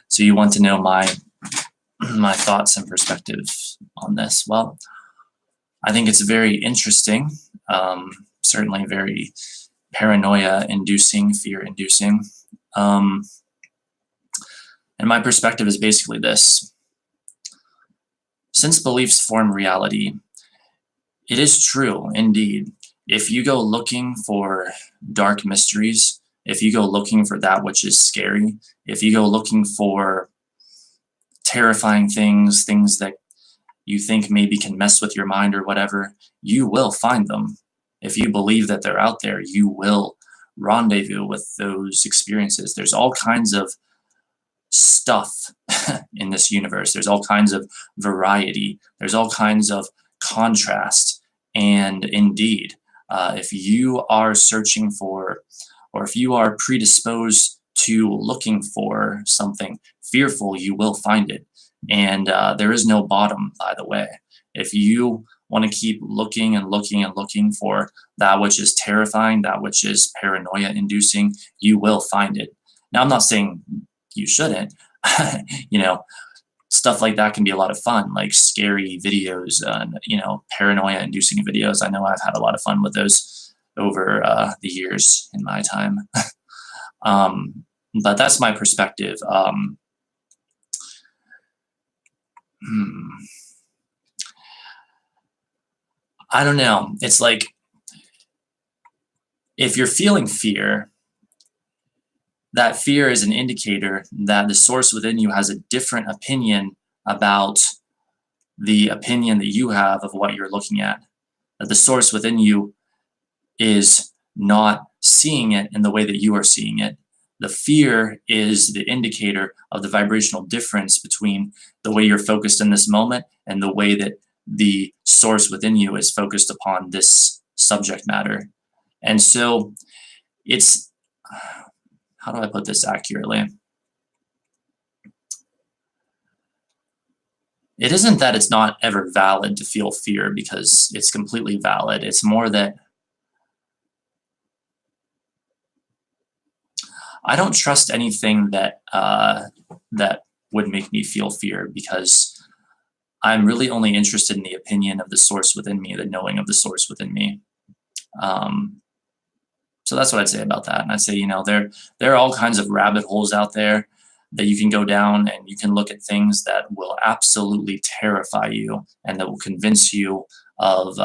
so you want to know my thoughts and perspectives on this. Well, I think it's very interesting, certainly very paranoia-inducing, fear-inducing. And my perspective is basically this. Since beliefs form reality, it is true, indeed. If you go looking for dark mysteries, if you go looking for that which is scary, if you go looking for terrifying things that you think maybe can mess with your mind or whatever, you will find them. If you believe that they're out there, you will rendezvous with those experiences. There's all kinds of stuff in this universe. There's all kinds of variety. There's all kinds of contrast. And indeed, if you are searching for, or if you are predisposed to looking for something fearful, you will find it. And there is no bottom, by the way. If you want to keep looking and looking and looking for that which is terrifying, that which is paranoia-inducing, you will find it. Now, I'm not saying you shouldn't. Stuff like that can be a lot of fun, like scary videos and, paranoia-inducing videos. I know I've had a lot of fun with those over the years in my time. But that's my perspective. I don't know. It's like, if you're feeling fear, that fear is an indicator that the source within you has a different opinion about the opinion that you have of what you're looking at. That the source within you is not seeing it in the way that you are seeing it. The fear is the indicator of the vibrational difference between the way you're focused in this moment and the way that the source within you is focused upon this subject matter. And so it's, how do I put this accurately? It isn't that it's not ever valid to feel fear, because it's completely valid. It's more that I don't trust anything that that would make me feel fear, because I'm really only interested in the opinion of the source within me, the knowing of the source within me. So that's what I'd say about that. And I'd say, there are all kinds of rabbit holes out there that you can go down, and you can look at things that will absolutely terrify you and that will convince you of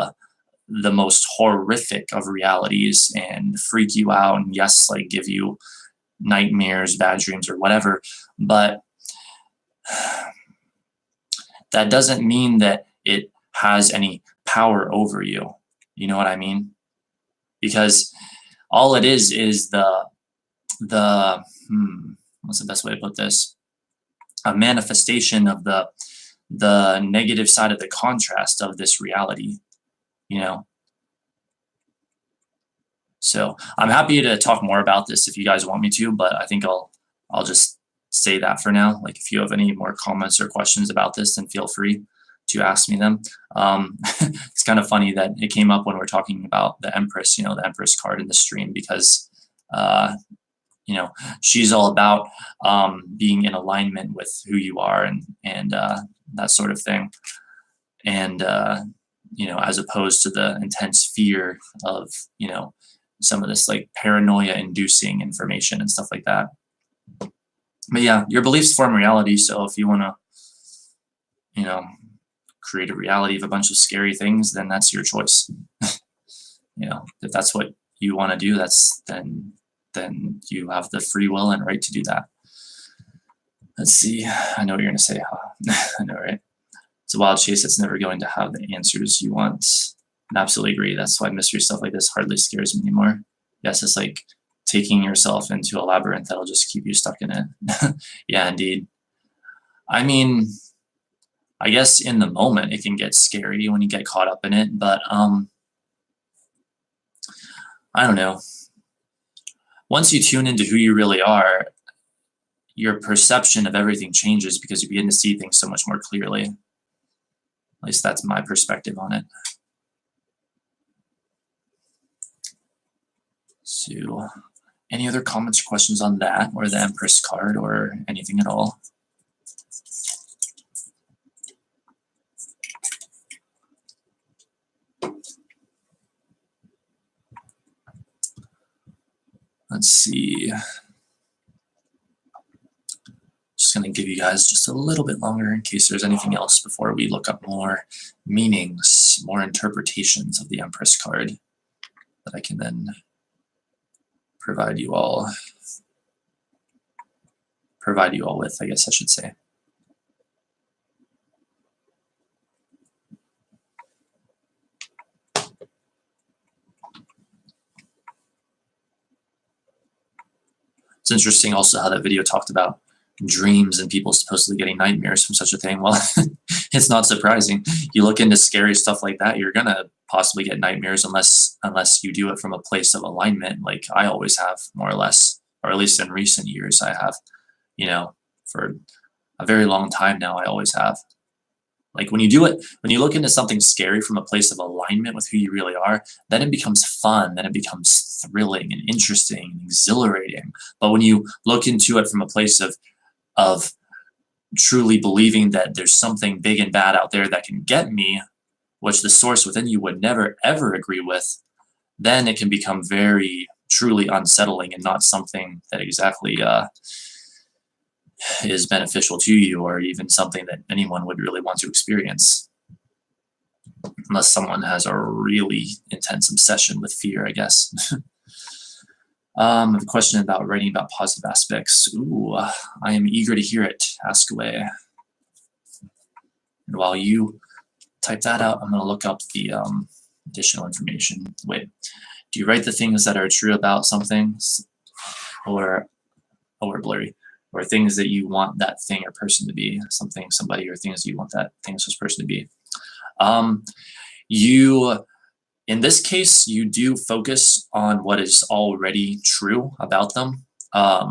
the most horrific of realities and freak you out, and yes, like give you nightmares, bad dreams, or whatever. But that doesn't mean that it has any power over you. You know what I mean? Because all it is the what's the best way to put this? a manifestation of the negative side of the contrast of this reality, you know. So I'm happy to talk more about this if you guys want me to, but I think I'll just say that for now. Like if you have any more comments or questions about this, then feel free to ask me them. It's kind of funny that it came up when we're talking about the Empress, the Empress card in the stream, because she's all about being in alignment with who you are and that sort of thing. And as opposed to the intense fear of some of this like paranoia inducing information and stuff like that. But yeah, your beliefs form reality. So if you want to create a reality of a bunch of scary things, then that's your choice. If that's what you want to do, then you have the free will and right to do that. Let's see. I know what you're going to say, huh? I know, right? It's a wild chase that's never going to have the answers you want. I absolutely agree. That's why mystery stuff like this hardly scares me anymore. Yes, it's like taking yourself into a labyrinth that'll just keep you stuck in it. Yeah, indeed. I mean, I guess in the moment it can get scary when you get caught up in it, but I don't know. Once you tune into who you really are, your perception of everything changes because you begin to see things so much more clearly. At least that's my perspective on it. So, any other comments or questions on that, or the Empress card, or anything at all? Let's see. Just going to give you guys just a little bit longer in case there's anything else before we look up more meanings, more interpretations of the Empress card that I can then provide you all with, I guess I should say. It's interesting also how that video talked about dreams and people supposedly getting nightmares from such a thing. Well, it's not surprising. You look into scary stuff like that, you're gonna possibly get nightmares unless you do it from a place of alignment, like I always have, more or less, or at least in recent years I have. For a very long time now, I always have. Like when you do it, when you look into something scary from a place of alignment with who you really are, then it becomes fun, then it becomes thrilling and interesting and exhilarating. But when you look into it from a place of truly believing that there's something big and bad out there that can get me, which the source within you would never ever agree with, then it can become very truly unsettling and not something that exactly is beneficial to you, or even something that anyone would really want to experience, unless someone has a really intense obsession with fear, I guess. I have a question about writing about positive aspects. Ooh, I am eager to hear it. Ask away. And while you type that out, I'm going to look up the additional information. Wait, do you write the things that are true about something, or blurry, or things that you want that thing or person to be, something, somebody, or things you want that thing or person to be? In this case, you do focus on what is already true about them. I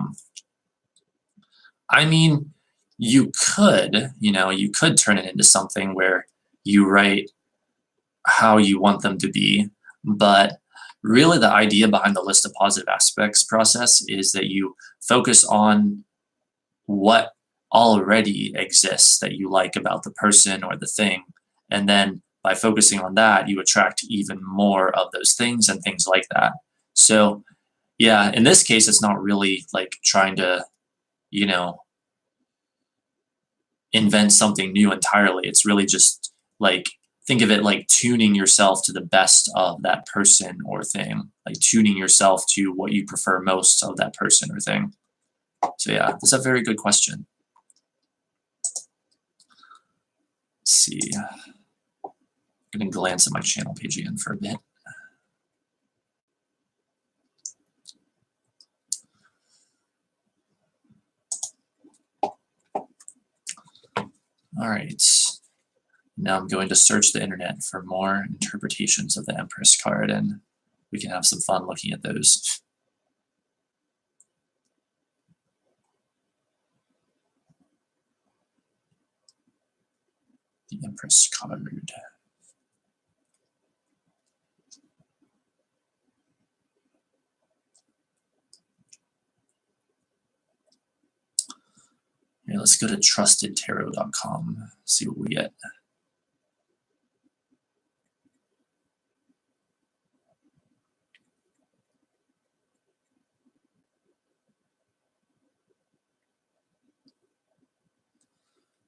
mean, you could turn it into something where you write how you want them to be, but really the idea behind the list of positive aspects process is that you focus on what already exists that you like about the person or the thing, and then by focusing on that, you attract even more of those things and things like that. So yeah, in this case, it's not really like trying to, invent something new entirely. It's really just like, think of it like tuning yourself to the best of that person or thing, like tuning yourself to what you prefer most of that person or thing. So yeah, that's a very good question. Let's see. I'm going to glance at my channel page again for a bit. All right. Now I'm going to search the internet for more interpretations of the Empress card, and we can have some fun looking at those. The Empress card. Here, let's go to trustedtarot.com, see what we get.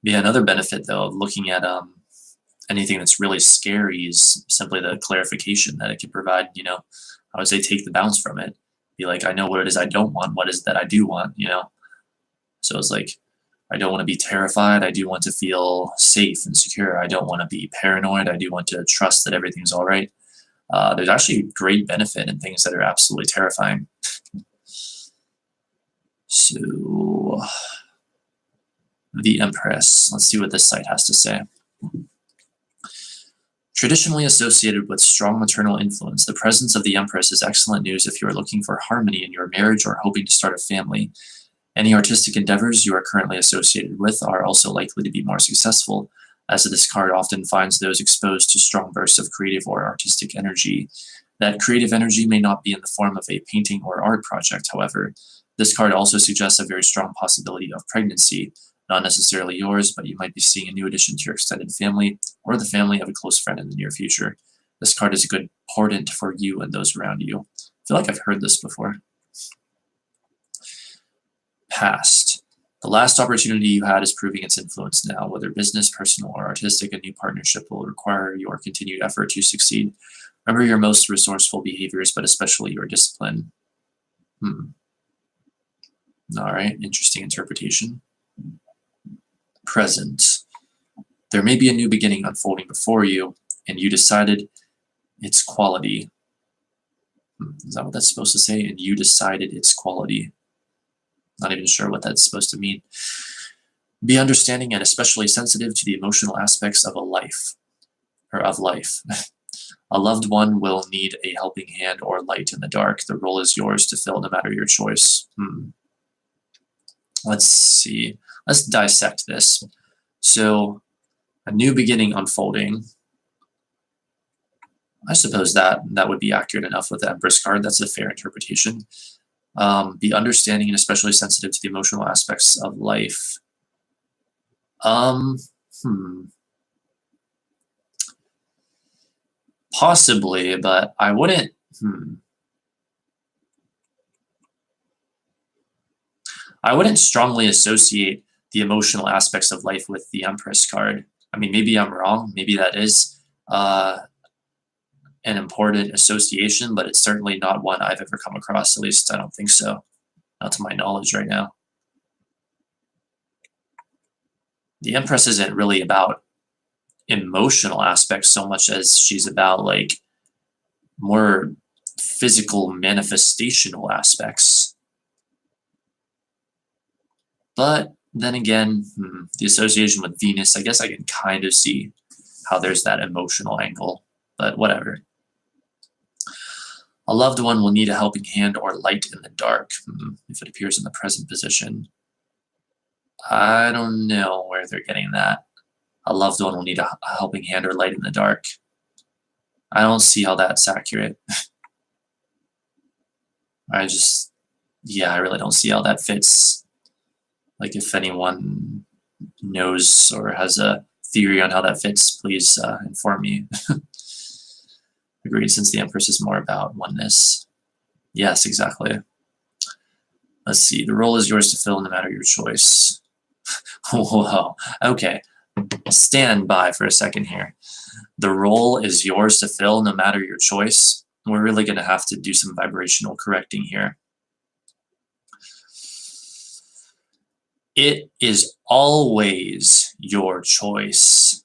Yeah, another benefit though of looking at anything that's really scary is simply the clarification that it can provide. I would say take the bounce from it. Be like, I know what it is I don't want. What is it that I do want? So it's like, I don't want to be terrified. I do want to feel safe and secure. I don't want to be paranoid. I do want to trust that everything's all right. There's actually great benefit in things that are absolutely terrifying. So, the Empress. Let's see what this site has to say. Traditionally associated with strong maternal influence, the presence of the Empress is excellent news if you are looking for harmony in your marriage or hoping to start a family. Any artistic endeavors you are currently associated with are also likely to be more successful, as this card often finds those exposed to strong bursts of creative or artistic energy. That creative energy may not be in the form of a painting or art project, however. This card also suggests a very strong possibility of pregnancy, not necessarily yours, but you might be seeing a new addition to your extended family or the family of a close friend in the near future. This card is a good portent for you and those around you. I feel like I've heard this before. Past. The last opportunity you had is proving its influence now. Whether business, personal, or artistic, a new partnership will require your continued effort to succeed. Remember your most resourceful behaviors, but especially your discipline. All right, interesting interpretation. Present. There may be a new beginning unfolding before you, and you decided its quality. Is that what that's supposed to say? And you decided its quality. Not even sure what that's supposed to mean. Be understanding and especially sensitive to the emotional aspects of life. A loved one will need a helping hand or light in the dark. The role is yours to fill, no matter your choice. Let's see. Let's dissect this. So, a new beginning unfolding. I suppose that would be accurate enough with the Empress card. That's a fair interpretation. Be understanding and especially sensitive to the emotional aspects of life. Possibly, but I wouldn't. I wouldn't strongly associate the emotional aspects of life with the Empress card. I mean, maybe I'm wrong. Maybe that is an important association, but it's certainly not one I've ever come across. At least I don't think so. Not to my knowledge right now. The Empress isn't really about emotional aspects so much as she's about like more physical manifestational aspects. But then again, the association with Venus, I guess I can kind of see how there's that emotional angle, but whatever. A loved one will need a helping hand or light in the dark if it appears in the present position. I don't know where they're getting that. A loved one will need a helping hand or light in the dark. I don't see how that's accurate. I really don't see how that fits. Like, if anyone knows or has a theory on how that fits, please inform me. Agreed, since the Empress is more about oneness. Yes, exactly. Let's see. The role is yours to fill no matter your choice. Whoa. Okay. Stand by for a second here. The role is yours to fill no matter your choice. We're really going to have to do some vibrational correcting here. It is always your choice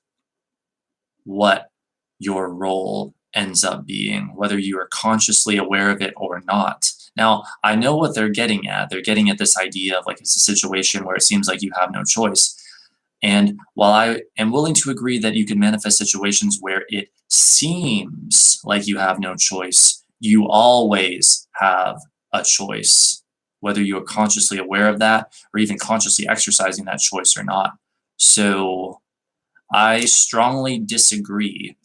what your role ends up being, whether you are consciously aware of it or not. Now, I know what they're getting at. They're getting at this idea of like it's a situation where it seems like you have no choice. And while I am willing to agree that you can manifest situations where it seems like you have no choice, you always have a choice, whether you are consciously aware of that or even consciously exercising that choice or not. So I strongly disagree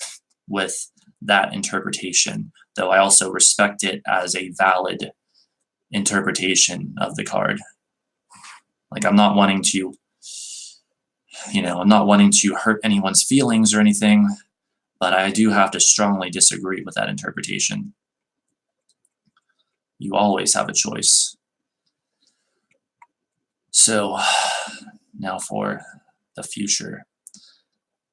with that interpretation, though I also respect it as a valid interpretation of the card. Like, I'm not wanting to, I'm not wanting to hurt anyone's feelings or anything, but I do have to strongly disagree with that interpretation. You always have a choice. So, now for the future.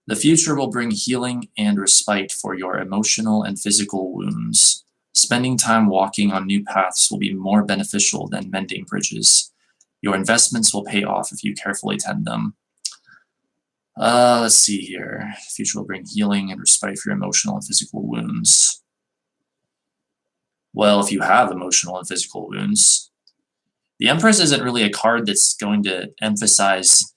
The future will bring healing and respite for your emotional and physical wounds. Spending time walking on new paths will be more beneficial than mending bridges. Your investments will pay off if you carefully tend them. Let's see here. The future will bring healing and respite for your emotional and physical wounds. Well, if you have emotional and physical wounds, the Empress isn't really a card that's going to emphasize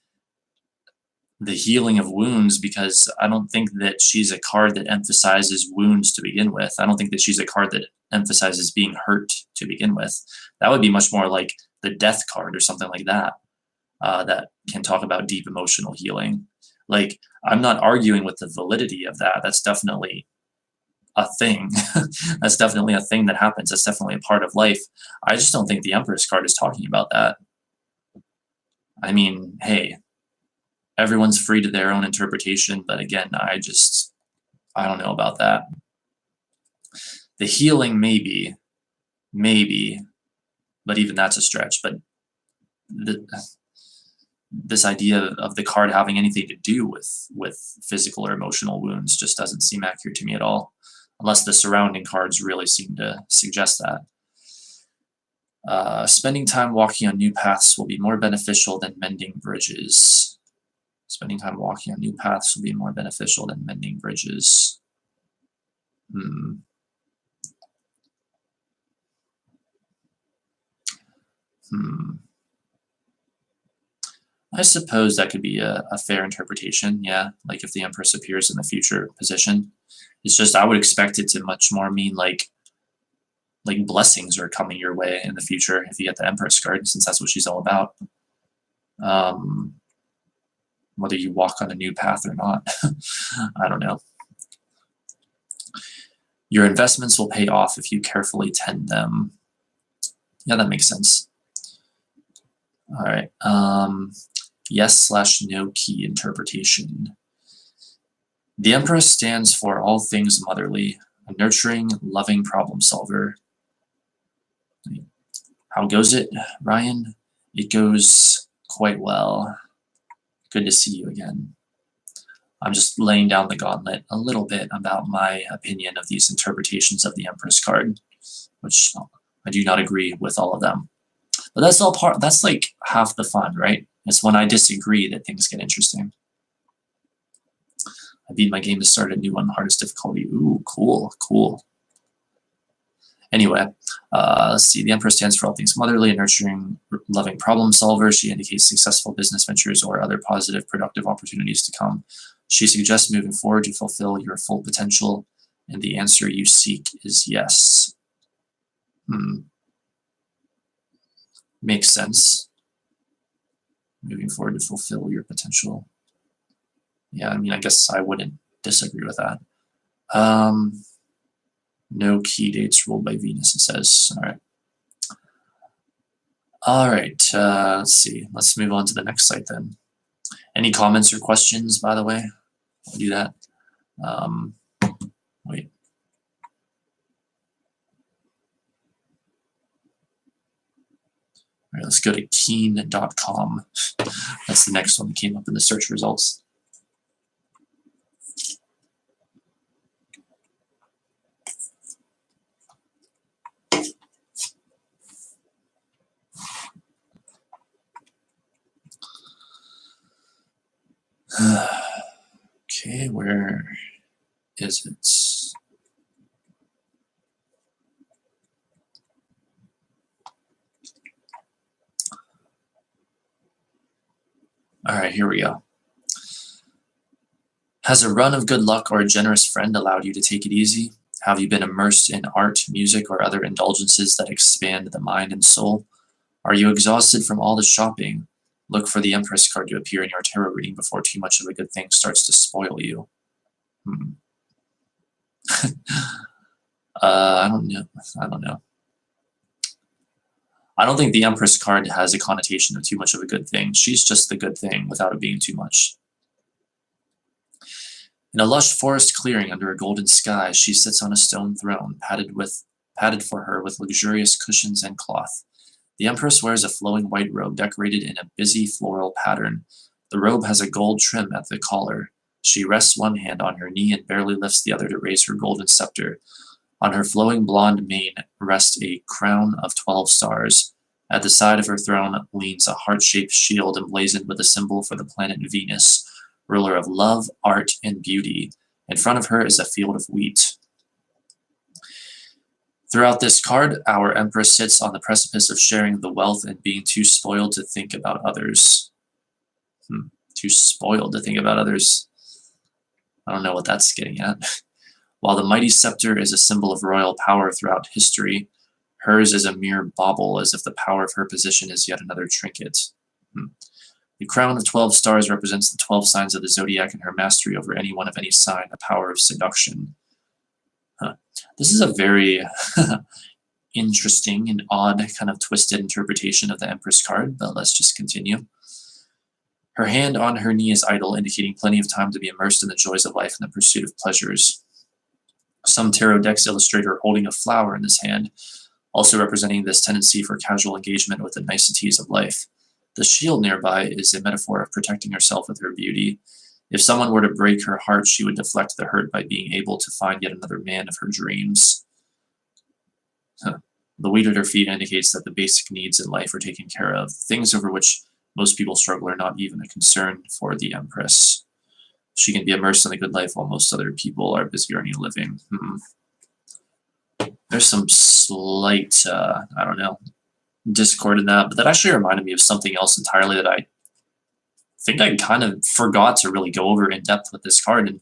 the healing of wounds, because I don't think that she's a card that emphasizes wounds to begin with. I don't think that she's a card that emphasizes being hurt to begin with. That would be much more like the Death card or something like that, that can talk about deep emotional healing. Like, I'm not arguing with the validity of that. That's definitely a thing. That's definitely a thing that happens. That's definitely a part of life. I just don't think the Empress card is talking about that. I mean, hey, everyone's free to their own interpretation, but again, I don't know about that. The healing, maybe, but even that's a stretch. But this idea of the card having anything to do with physical or emotional wounds just doesn't seem accurate to me at all, unless the surrounding cards really seem to suggest that. Spending time walking on new paths will be more beneficial than mending bridges. Spending time walking on new paths will be more beneficial than mending bridges. I suppose that could be a fair interpretation, yeah. Like, if the Empress appears in the future position. It's just, I would expect it to much more mean like blessings are coming your way in the future if you get the Empress card, since that's what she's all about. Whether you walk on a new path or not. I don't know. Your investments will pay off if you carefully tend them. Yeah, that makes sense. All right. Yes/no key interpretation. The Empress stands for all things motherly, a nurturing, loving problem solver. How goes it, Ryan? It goes quite well. Good to see you again. I'm just laying down the gauntlet a little bit about my opinion of these interpretations of the Empress card, which I do not agree with all of them. But that's all that's like half the fun, right? It's when I disagree that things get interesting. I beat my game to start a new one, hardest difficulty. Ooh, cool. Anyway, let's see. The Empress stands for all things motherly, a nurturing, loving problem solver. She indicates successful business ventures or other positive, productive opportunities to come. She suggests moving forward to fulfill your full potential, and the answer you seek is yes. Makes sense. Moving forward to fulfill your potential. Yeah, I mean, I guess I wouldn't disagree with that. No key dates ruled by Venus, it says. All right. Let's see. Let's move on to the next site then. Any comments or questions, by the way? I'll do that. Wait. All right, let's go to keen.com. That's the next one that came up in the search results. Okay, where is it? All right, here we go. Has a run of good luck or a generous friend allowed you to take it easy? Have you been immersed in art, music, or other indulgences that expand the mind and soul? Are you exhausted from all the shopping? Look for the Empress card to appear in your tarot reading before too much of a good thing starts to spoil you. I don't know. I don't know. I don't think the Empress card has a connotation of too much of a good thing. She's just the good thing without it being too much. In a lush forest clearing under a golden sky, she sits on a stone throne, padded for her with luxurious cushions and cloth. The Empress wears a flowing white robe decorated in a busy floral pattern. The robe has a gold trim at the collar. She rests one hand on her knee and barely lifts the other to raise her golden scepter. On her flowing blonde mane rests a crown of 12 stars. At the side of her throne leans a heart-shaped shield emblazoned with a symbol for the planet Venus, ruler of love, art, and beauty. In front of her is a field of wheat. Throughout this card, our Empress sits on the precipice of sharing the wealth and being too spoiled to think about others. Too spoiled to think about others. I don't know what that's getting at. While the mighty scepter is a symbol of royal power throughout history, hers is a mere bauble, as if the power of her position is yet another trinket. The crown of 12 stars represents the 12 signs of the zodiac and her mastery over anyone of any sign, a power of seduction. This is a very interesting and odd kind of twisted interpretation of the Empress card, but let's just continue. Her hand on her knee is idle, indicating plenty of time to be immersed in the joys of life and the pursuit of pleasures. Some tarot decks illustrate her holding a flower in this hand, also representing this tendency for casual engagement with the niceties of life. The shield nearby is a metaphor of protecting herself with her beauty. If someone were to break her heart, she would deflect the hurt by being able to find yet another man of her dreams. The wheat at her feet indicates that the basic needs in life are taken care of. Things over which most people struggle are not even a concern for the Empress. She can be immersed in a good life while most other people are busy earning a living. There's some slight, I don't know, discord in that, but that actually reminded me of something else entirely that I think I kind of forgot to really go over in depth with this card. And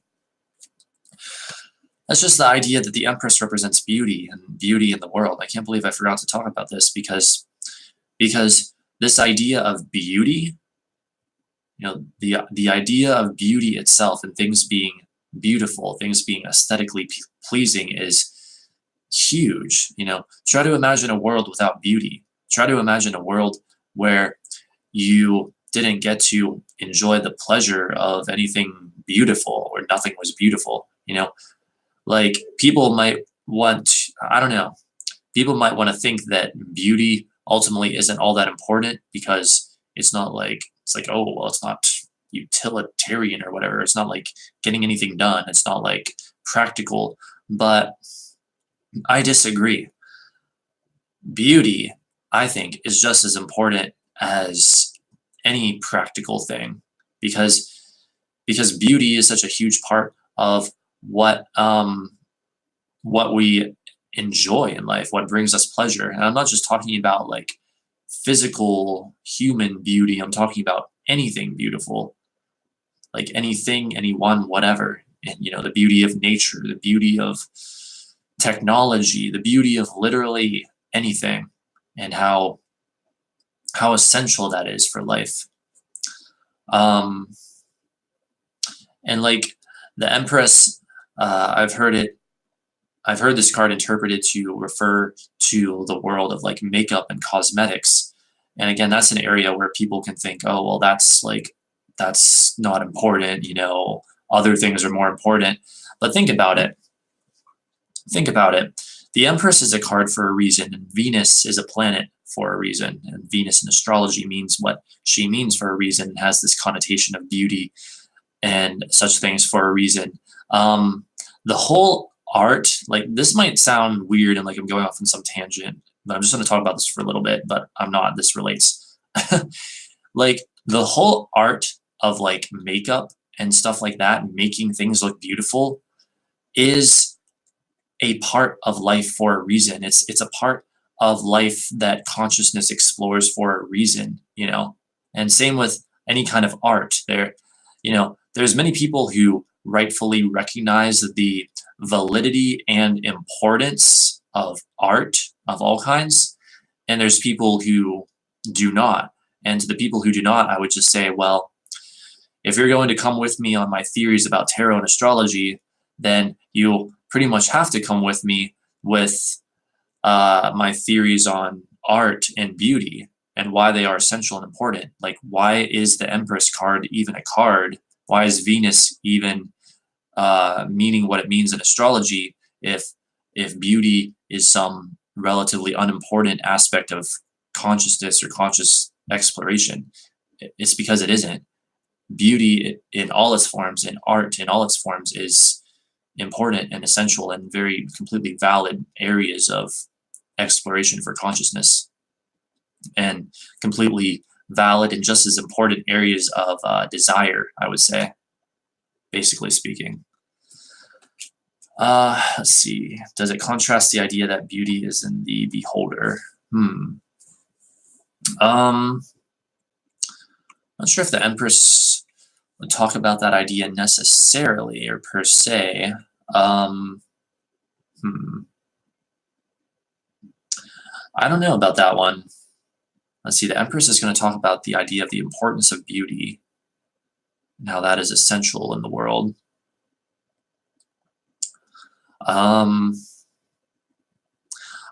that's just the idea that the Empress represents beauty and beauty in the world. I can't believe I forgot to talk about this because this idea of beauty, you know, the idea of beauty itself and things being beautiful, things being aesthetically pleasing is huge. You know, try to imagine a world without beauty. Try to imagine a world where you didn't get to enjoy the pleasure of anything beautiful or nothing was beautiful. You know, like people might want, I don't know, people might want to think that beauty ultimately isn't all that important because it's not like, it's like, oh, well, it's not utilitarian or whatever. It's not like getting anything done. It's not like practical, but I disagree. Beauty, I think, is just as important as any practical thing because beauty is such a huge part of what we enjoy in life, what brings us pleasure. And I'm not just talking about like physical human beauty. I'm talking about anything beautiful, like anything, anyone, whatever. And you know, the beauty of nature, the beauty of technology, the beauty of literally anything, and how essential that is for life. And like the Empress, I've heard this card interpreted to refer to the world of like makeup and cosmetics. And again, that's an area where people can think, oh, well, that's not important, you know, other things are more important. But think about it. The Empress is a card for a reason, and Venus is a planet for a reason. And Venus in astrology means what she means for a reason, and has this connotation of beauty and such things for a reason. The whole art, like this might sound weird and like I'm going off on some tangent, but I'm just going to talk about this for a little bit, but I'm not. This relates. Like the whole art of like makeup and stuff like that, making things look beautiful, is a part of life for a reason. It's a part of life that consciousness explores for a reason, you know. And same with any kind of art. There's many people who rightfully recognize the validity and importance of art of all kinds, and there's people who do not. And to the people who do not, I would just say, well, if you're going to come with me on my theories about tarot and astrology, then you'll pretty much have to come with me with my theories on art and beauty and why they are essential and important. Like, why is the Empress card even a card? Why is Venus even meaning what it means in astrology if beauty is some relatively unimportant aspect of consciousness or conscious exploration? It's because it isn't. Beauty in all its forms and art in all its forms is important and essential and very completely valid areas of exploration for consciousness, and completely valid and just as important areas of desire, I would say, basically speaking. Let's see. Does it contrast the idea that beauty is in the beholder? Not sure if the Empress would talk about that idea necessarily or per se. I don't know about that one. Let's see. The Empress is going to talk about the idea of the importance of beauty and how that is essential in the world.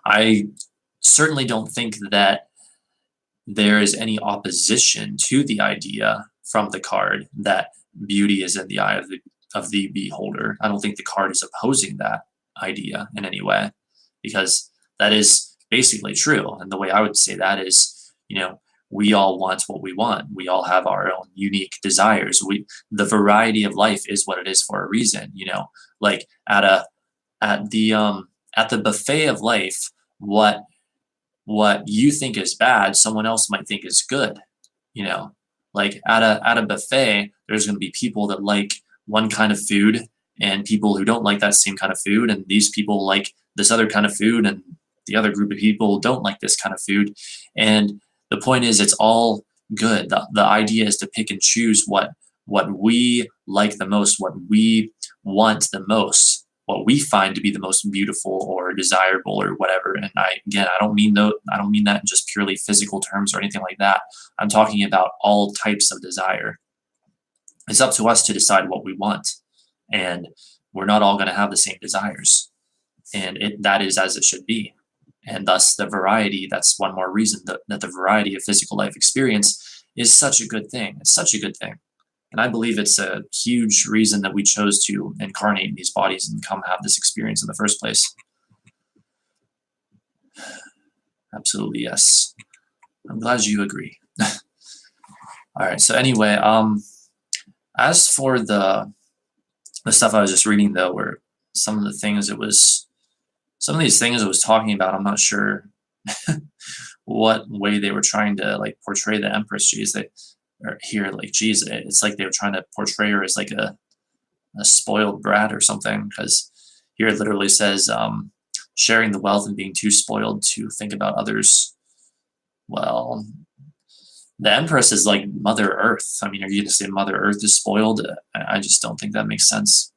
I certainly don't think that there is any opposition to the idea from the card that beauty is in the eye of the beholder. I don't think the card is opposing that idea in any way, because that is basically true. And the way I would say that is, we all want what we want. We all have our own unique desires. The variety of life is what it is for a reason. Like at the buffet of life, what you think is bad, someone else might think is good. Like at a buffet, there's going to be people that like one kind of food and people who don't like that same kind of food, and these people like this other kind of food, and the other group of people don't like this kind of food. And the point is, it's all good. The idea is to pick and choose what we like the most, what we want the most, what we find to be the most beautiful or desirable or whatever. And I don't mean that in just purely physical terms or anything like that. I'm talking about all types of desire. It's up to us to decide what we want, and we're not all going to have the same desires, and that is as it should be. And thus the variety, that's one more reason that the variety of physical life experience is such a good thing. It's such a good thing. And I believe it's a huge reason that we chose to incarnate in these bodies and come have this experience in the first place. Absolutely, yes. I'm glad you agree. All right, so anyway, as for the stuff I was just reading, though, were some of these things it was talking about, I'm not sure what way they were trying to portray the Empress. It's like they were trying to portray her as like a spoiled brat or something, because here it literally says sharing the wealth and being too spoiled to think about others. Well, the Empress is like Mother Earth. I mean, are you going to say Mother Earth is spoiled? I just don't think that makes sense.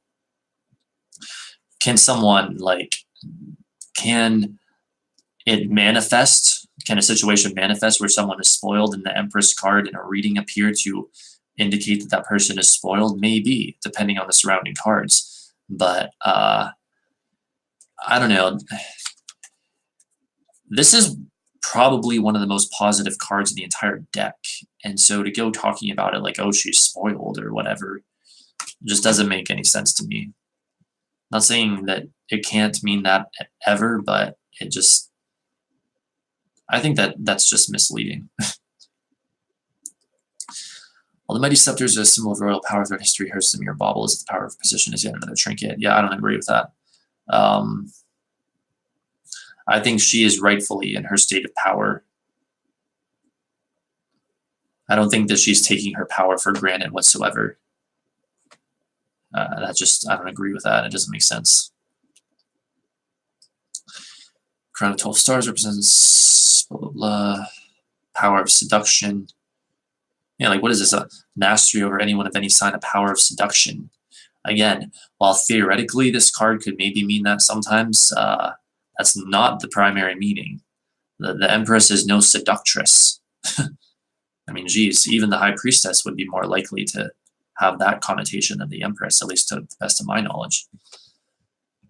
Can someone can it manifest? Can a situation manifest where someone is spoiled and the Empress card in a reading appear to indicate that that person is spoiled? Maybe, depending on the surrounding cards. But I don't know. This is probably one of the most positive cards in the entire deck. And so to go talking about it like, oh, she's spoiled or whatever, just doesn't make any sense to me. Not saying that it can't mean that ever, but I think that's just misleading. While the mighty scepter is a symbol of royal power throughout history, hers is a mere bauble as if the power of position is yet another trinket. Yeah, I don't agree with that. I think she is rightfully in her state of power. I don't think that she's taking her power for granted whatsoever. I don't agree with that. It doesn't make sense. Crown of 12 stars represents blah, blah, blah. Power of seduction. Yeah, what is this? A mastery over anyone of any sign of power of seduction. Again, while theoretically this card could maybe mean that sometimes, that's not the primary meaning. The Empress is no seductress. I mean, geez, even the High Priestess would be more likely to have that connotation than the Empress, at least to the best of my knowledge.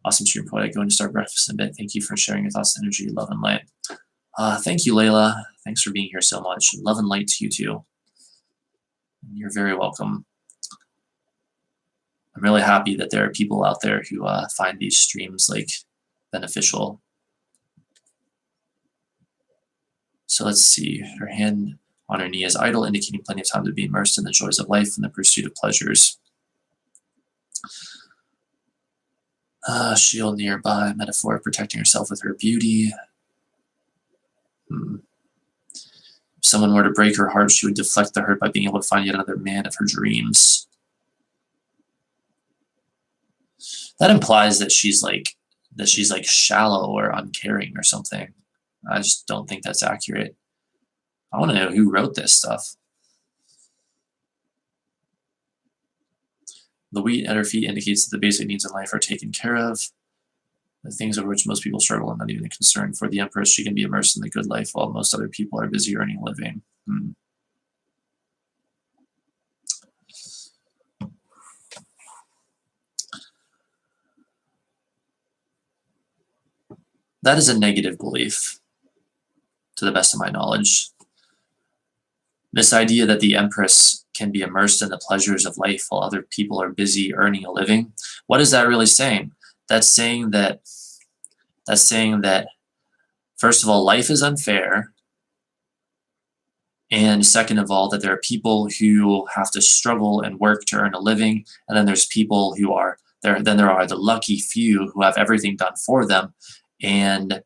Awesome stream, Poetic. Going to start breakfast in a bit. Thank you for sharing your thoughts, energy, love, and light. Thank you, Layla. Thanks for being here so much. Love and light to you too. You're very welcome. I'm really happy that there are people out there who find these streams like beneficial. So let's see. Her hand on her knee is idle, indicating plenty of time to be immersed in the joys of life and the pursuit of pleasures. Shield nearby, metaphor of protecting herself with her beauty. If someone were to break her heart, she would deflect the hurt by being able to find yet another man of her dreams. That implies that she's like shallow or uncaring or something. I just don't think that's accurate. I want to know who wrote this stuff. The wheat at her feet indicates that the basic needs in life are taken care of. The things over which most people struggle are not even a concern. For the Empress, she can be immersed in the good life while most other people are busy earning a living. That is a negative belief, to the best of my knowledge. This idea that the Empress can be immersed in the pleasures of life while other people are busy earning a living. What is that really saying? That's saying that first of all, life is unfair. And second of all, that there are people who have to struggle and work to earn a living. And then there's people who are there. Then there are the lucky few who have everything done for them. And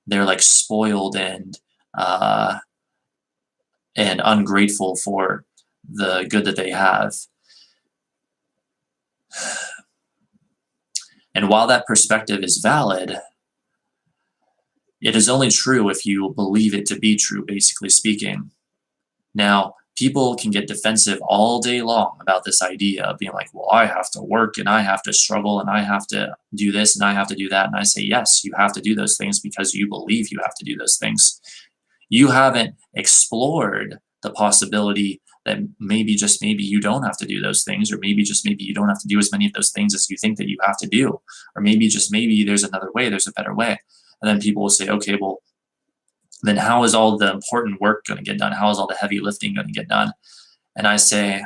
they're like spoiled and ungrateful for the good that they have. And while that perspective is valid, it is only true if you believe it to be true, basically speaking. Now, people can get defensive all day long about this idea of being like, well, I have to work and I have to struggle and I have to do this and I have to do that. And I say, yes, you have to do those things because you believe you have to do those things. You haven't explored the possibility that maybe just maybe you don't have to do those things, or maybe just maybe you don't have to do as many of those things as you think that you have to do, or maybe just maybe there's another way, there's a better way. And then people will say, okay, well, then how is all the important work going to get done? How is all the heavy lifting going to get done? And I say,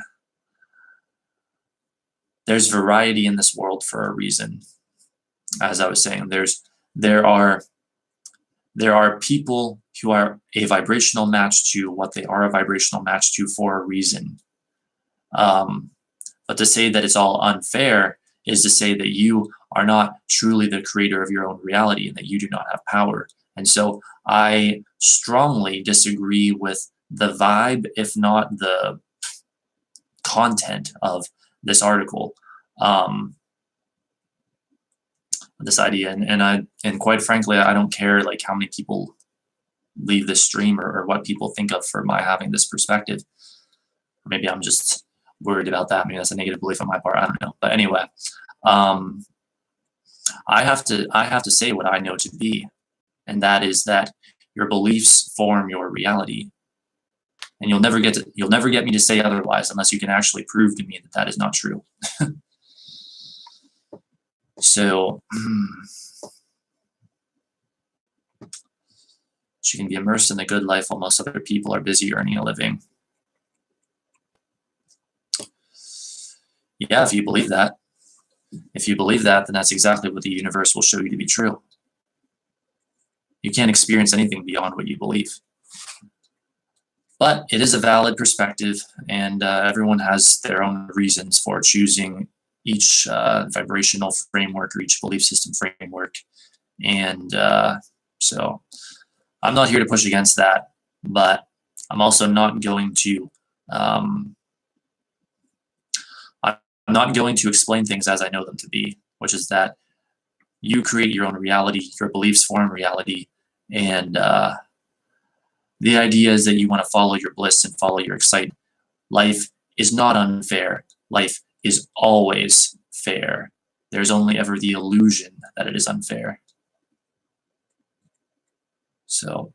there's variety in this world for a reason. As I was saying, there are people who are a vibrational match to what they are a vibrational match to for a reason. But to say that it's all unfair is to say that you are not truly the creator of your own reality and that you do not have power. And so I strongly disagree with the vibe, if not the content of this article. This idea, and quite frankly, I don't care like how many people leave this stream or what people think of for my having this perspective. Or maybe I'm just worried about that. Maybe that's a negative belief on my part. I don't know. But anyway, I have to say what I know to be, and that is that your beliefs form your reality, and you'll never get me to say otherwise unless you can actually prove to me that that is not true. So she can be immersed in the good life while most other people are busy earning a living. Yeah, if you believe that. If you believe that, then that's exactly what the universe will show you to be true. You can't experience anything beyond what you believe. But it is a valid perspective, and everyone has their own reasons for choosing each vibrational framework or each belief system framework. And so I'm not here to push against that, but I'm also not going to I'm not going to explain things as I know them to be, which is that you create your own reality, your beliefs form reality, and the idea is that you want to follow your bliss and follow your excitement. Life is not unfair. Life is always fair. There's only ever the illusion that it is unfair. So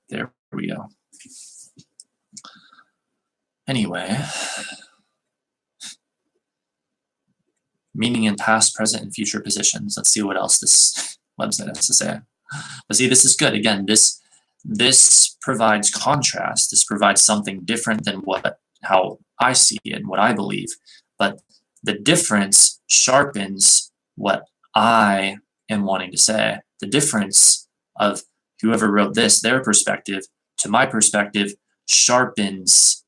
there we go. Anyway, meaning in past, present, and future positions. Let's see what else this website has to say. But see, this is good. Again, this provides contrast. This provides something different than how I see it and what I believe. But the difference sharpens what I am wanting to say. The difference of whoever wrote this, their perspective, to my perspective, sharpens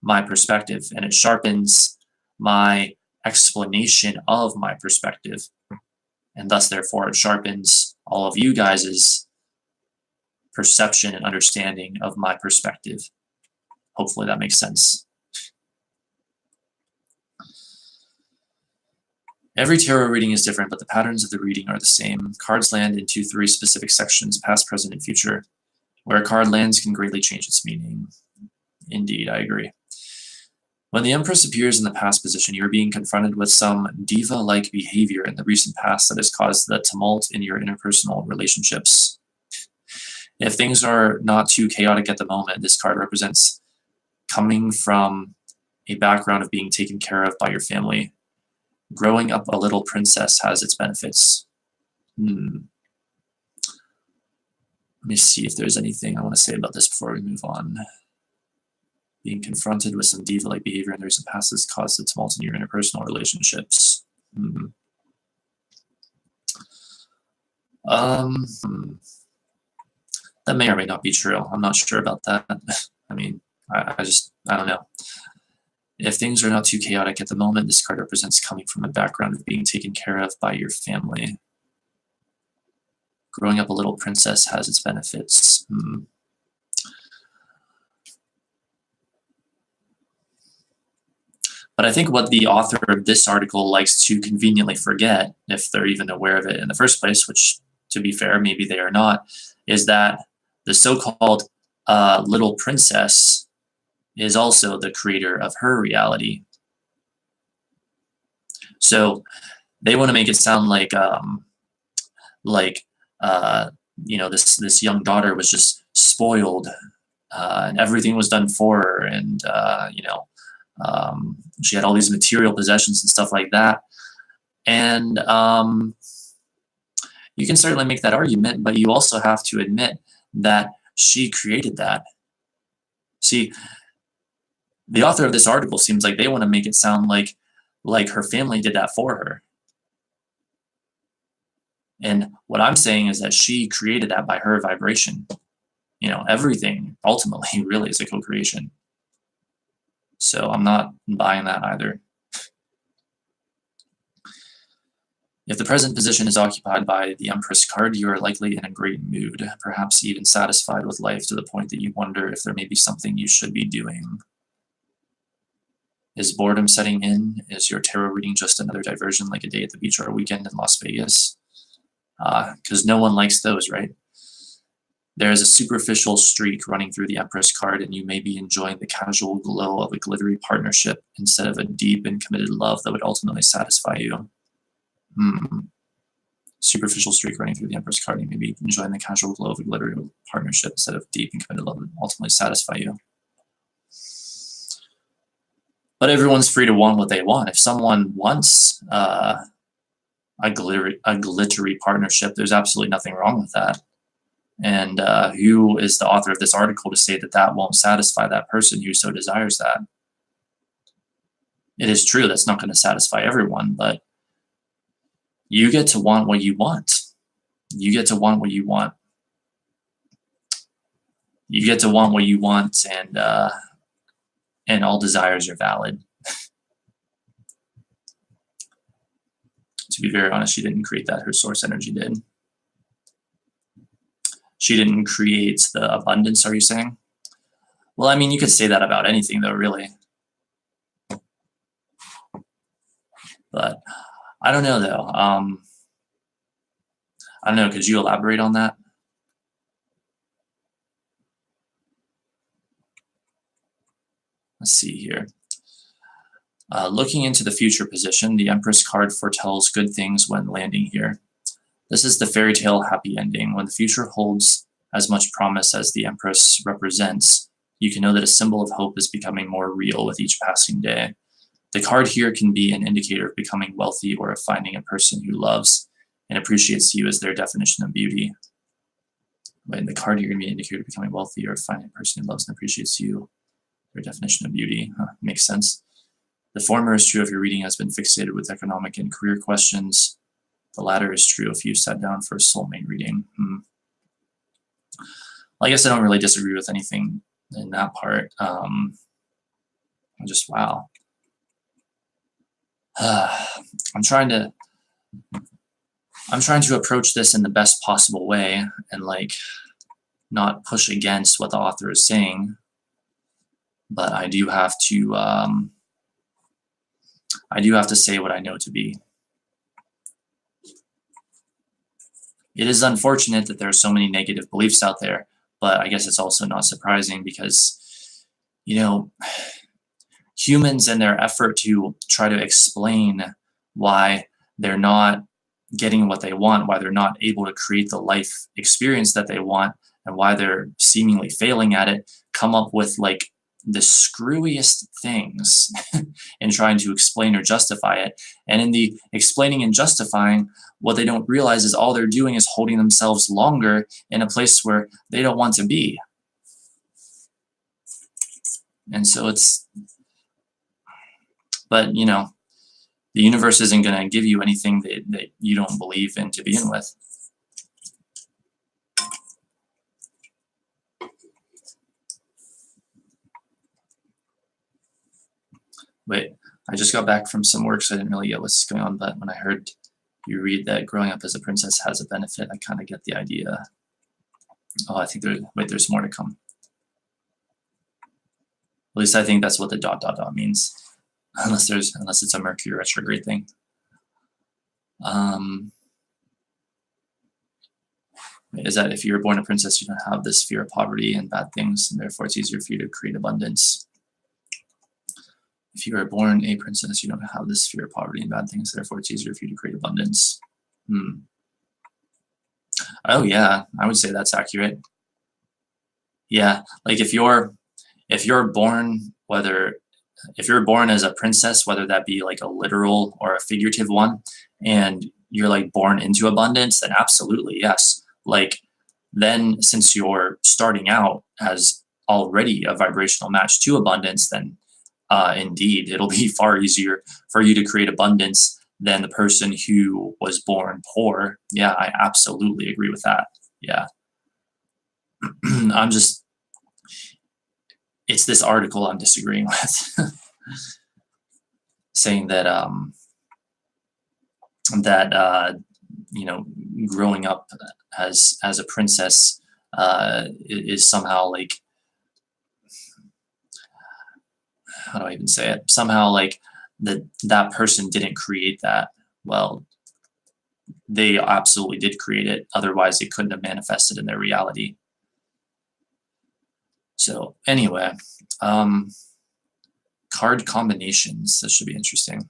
my perspective, and it sharpens my explanation of my perspective. And thus, therefore, it sharpens all of you guys' perception and understanding of my perspective. Hopefully that makes sense. Every tarot reading is different, but the patterns of the reading are the same. Cards land into 3 specific sections, past, present, and future. Where a card lands can greatly change its meaning. Indeed, I agree. When the Empress appears in the past position, you are being confronted with some diva-like behavior in the recent past that has caused the tumult in your interpersonal relationships. If things are not too chaotic at the moment, this card represents coming from a background of being taken care of by your family. Growing up a little princess has its benefits. Let me see if there's anything I want to say about this before we move on. Being confronted with some diva-like behavior in the recent past has caused the tumult in your interpersonal relationships. That may or may not be true. I'm not sure about that. I mean, I don't know. If things are not too chaotic at the moment, this card represents coming from a background of being taken care of by your family. Growing up a little princess has its benefits. But I think what the author of this article likes to conveniently forget, if they're even aware of it in the first place, which, to be fair, maybe they are not, is that the so-called little princess is also the creator of her reality. So they want to make it sound like this young daughter was just spoiled, and everything was done for her, and she had all these material possessions and stuff like that. And you can certainly make that argument, but you also have to admit that she created that. See, the author of this article seems like they want to make it sound like her family did that for her. And what I'm saying is that she created that by her vibration. Everything ultimately really is a co-creation. So I'm not buying that either. If the present position is occupied by the Empress card, you are likely in a great mood, perhaps even satisfied with life to the point that you wonder if there may be something you should be doing. Is boredom setting in? Is your tarot reading just another diversion like a day at the beach or a weekend in Las Vegas? Because no one likes those, right? There is a superficial streak running through the Empress card, and you may be enjoying the casual glow of a glittery partnership instead of a deep and committed love that would ultimately satisfy you. Superficial streak running through the Empress card, and you may be enjoying the casual glow of a glittery partnership instead of deep and committed love that would ultimately satisfy you. But everyone's free to want what they want. If someone wants a glittery partnership, there's absolutely nothing wrong with that. And who is the author of this article to say that that won't satisfy that person who so desires that? It is true that's not going to satisfy everyone, but you get to want what you want. You get to want what you want. You get to want what you want, and all desires are valid. To be very honest, she didn't create that. Her source energy did. She didn't create the abundance, are you saying? Well, I mean, you could say that about anything, though, really. But I don't know, though. I don't know. Could you elaborate on that? Let's see here. Looking into the future position, the Empress card foretells good things when landing here. This is the fairy tale happy ending. When the future holds as much promise as the Empress represents, you can know that a symbol of hope is becoming more real with each passing day. The card here can be an indicator of becoming wealthy or of finding a person who loves and appreciates you as their definition of beauty. But the card here can be an indicator of becoming wealthy or of finding a person who loves and appreciates you, their definition of beauty. Makes sense. The former is true if your reading has been fixated with economic and career questions. The latter is true if you sat down for a soulmate reading. Well, I guess I don't really disagree with anything in that part. Just wow. I'm trying to approach this in the best possible way and like not push against what the author is saying, but I do have to say what I know to be. It is unfortunate that there are so many negative beliefs out there, but I guess it's also not surprising because, you know, humans in their effort to try to explain why they're not getting what they want, why they're not able to create the life experience that they want, and why they're seemingly failing at it, come up with like the screwiest things in trying to explain or justify it. And in the explaining and justifying, what they don't realize is all they're doing is holding themselves longer in a place where they don't want to be. And so it's, but you know, the universe isn't going to give you anything that you don't believe in to begin with. Wait, I just got back from some work, so I didn't really get what's going on, but when I heard you read that growing up as a princess has a benefit, I kind of get the idea. Oh, I think there's more to come. At least I think that's what the ... means. Unless it's a Mercury retrograde thing. Is that if you're born a princess, you don't have this fear of poverty and bad things, and therefore it's easier for you to create abundance. If you are born a princess, you don't have this fear of poverty and bad things, therefore it's easier for you to create abundance. Oh yeah, I would say that's accurate. Yeah, like if you're born as a princess, whether that be like a literal or a figurative one, and you're like born into abundance, then absolutely, yes. Like then since you're starting out as already a vibrational match to abundance, then indeed, it'll be far easier for you to create abundance than the person who was born poor. Yeah, I absolutely agree with that. Yeah. It's this article I'm disagreeing with. Saying that you know, growing up as a princess is somehow like, how do I even say it? Somehow like that person didn't create that. Well, they absolutely did create it. Otherwise, it couldn't have manifested in their reality. So anyway, card combinations. This should be interesting.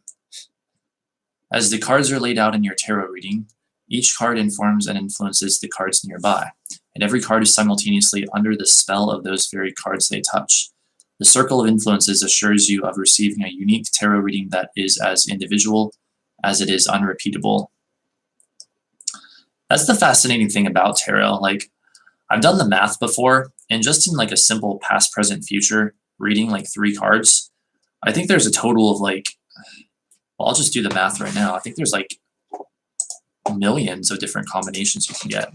As the cards are laid out in your tarot reading, each card informs and influences the cards nearby, and every card is simultaneously under the spell of those very cards they touch. The circle of influences assures you of receiving a unique tarot reading that is as individual as it is unrepeatable. That's the fascinating thing about tarot. Like, I've done the math before, and just in like a simple past, present, future reading, like 3 cards, I think there's a total of like, well, I'll just do the math right now. I think there's like millions of different combinations you can get.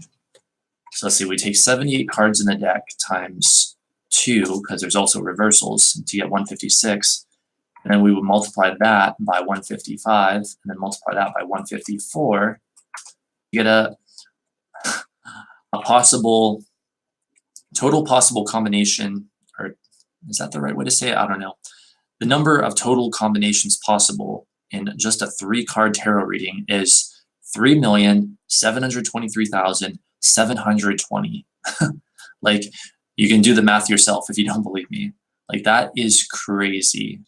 So let's see, we take 78 cards in the deck times 2, because there's also reversals to get 156, and then we would multiply that by 155, and then multiply that by 154. You get a possible total possible combination, or is that the right way to say it? I don't know. The number of total combinations possible in just a 3-card tarot reading is 3,723,720. Like, you can do the math yourself if you don't believe me. Like, that is crazy.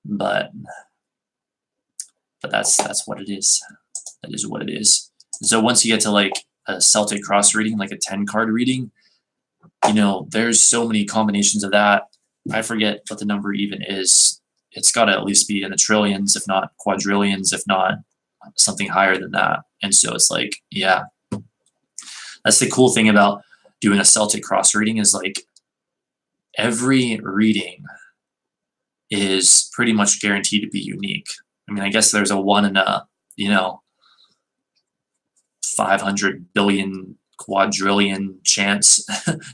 but that's what it is. That is what it is. So once you get to like a Celtic cross reading, like a 10 card reading, you know, there's so many combinations of that. I forget what the number even is. It's got to at least be in the trillions, if not quadrillions, if not something higher than that. And so it's like, yeah, that's the cool thing about doing a Celtic cross reading is like every reading is pretty much guaranteed to be unique. I mean, I guess there's a 1 in a, 500 billion quadrillion chance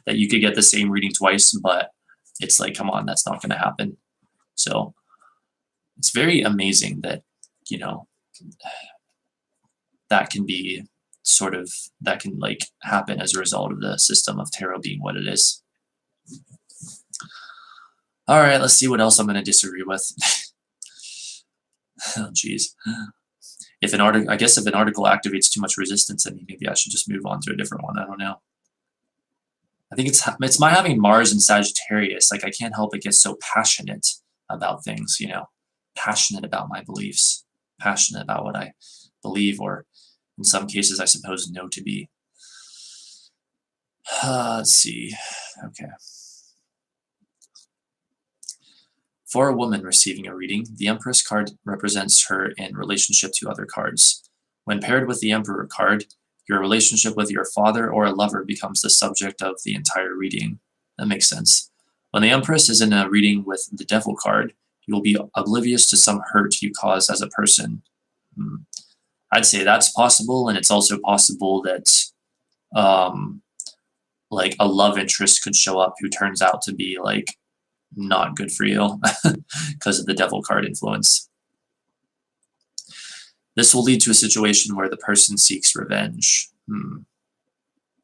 that you could get the same reading twice, but it's like, come on, that's not going to happen. So it's very amazing that, that can be that can like happen as a result of the system of tarot being what it is. All right, let's see what else I'm going to disagree with. Oh, geez. If an article activates too much resistance, then maybe I should just move on to a different one. I don't know. I think it's my having Mars in Sagittarius. Like I can't help but get so passionate about things, passionate about my beliefs, passionate about what I believe, or in some cases, I suppose, know to be. Let's see. Okay. For a woman receiving a reading, the Empress card represents her in relationship to other cards. When paired with the Emperor card, your relationship with your father or a lover becomes the subject of the entire reading. That makes sense. When the Empress is in a reading with the Devil card, you will be oblivious to some hurt you cause as a person. I'd say that's possible, and it's also possible that like a love interest could show up who turns out to be like not good for you because of the Devil card influence. This will lead to a situation where the person seeks revenge.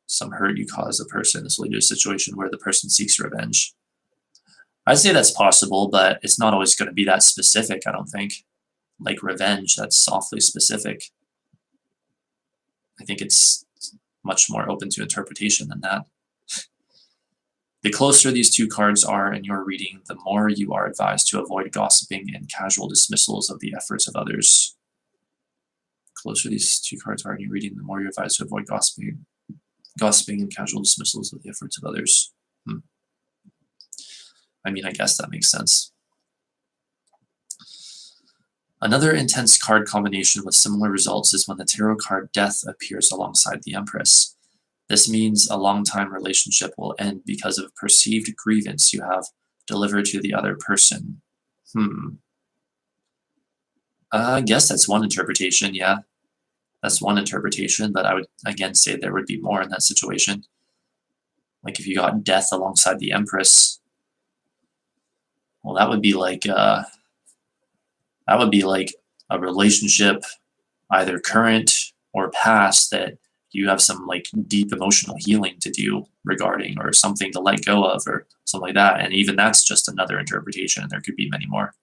Some hurt you cause a person. This will lead to a situation where the person seeks revenge. I'd say that's possible, but it's not always going to be that specific, I don't think. Like revenge, that's awfully specific. I think it's much more open to interpretation than that. The closer these two cards are in your reading, the more you are advised to avoid gossiping and casual dismissals of the efforts of others. The closer these two cards are in your reading, the more you're advised to avoid gossiping and casual dismissals of the efforts of others. I mean, I guess that makes sense. Another intense card combination with similar results is when the tarot card Death appears alongside the Empress. This means a long-time relationship will end because of perceived grievance you have delivered to the other person. I guess that's one interpretation, yeah. That's one interpretation, but I would again say there would be more in that situation. Like if you got Death alongside the Empress, well, that would be like a relationship, either current or past, that you have some like deep emotional healing to do regarding, or something to let go of, or something like that. And even that's just another interpretation, and there could be many more.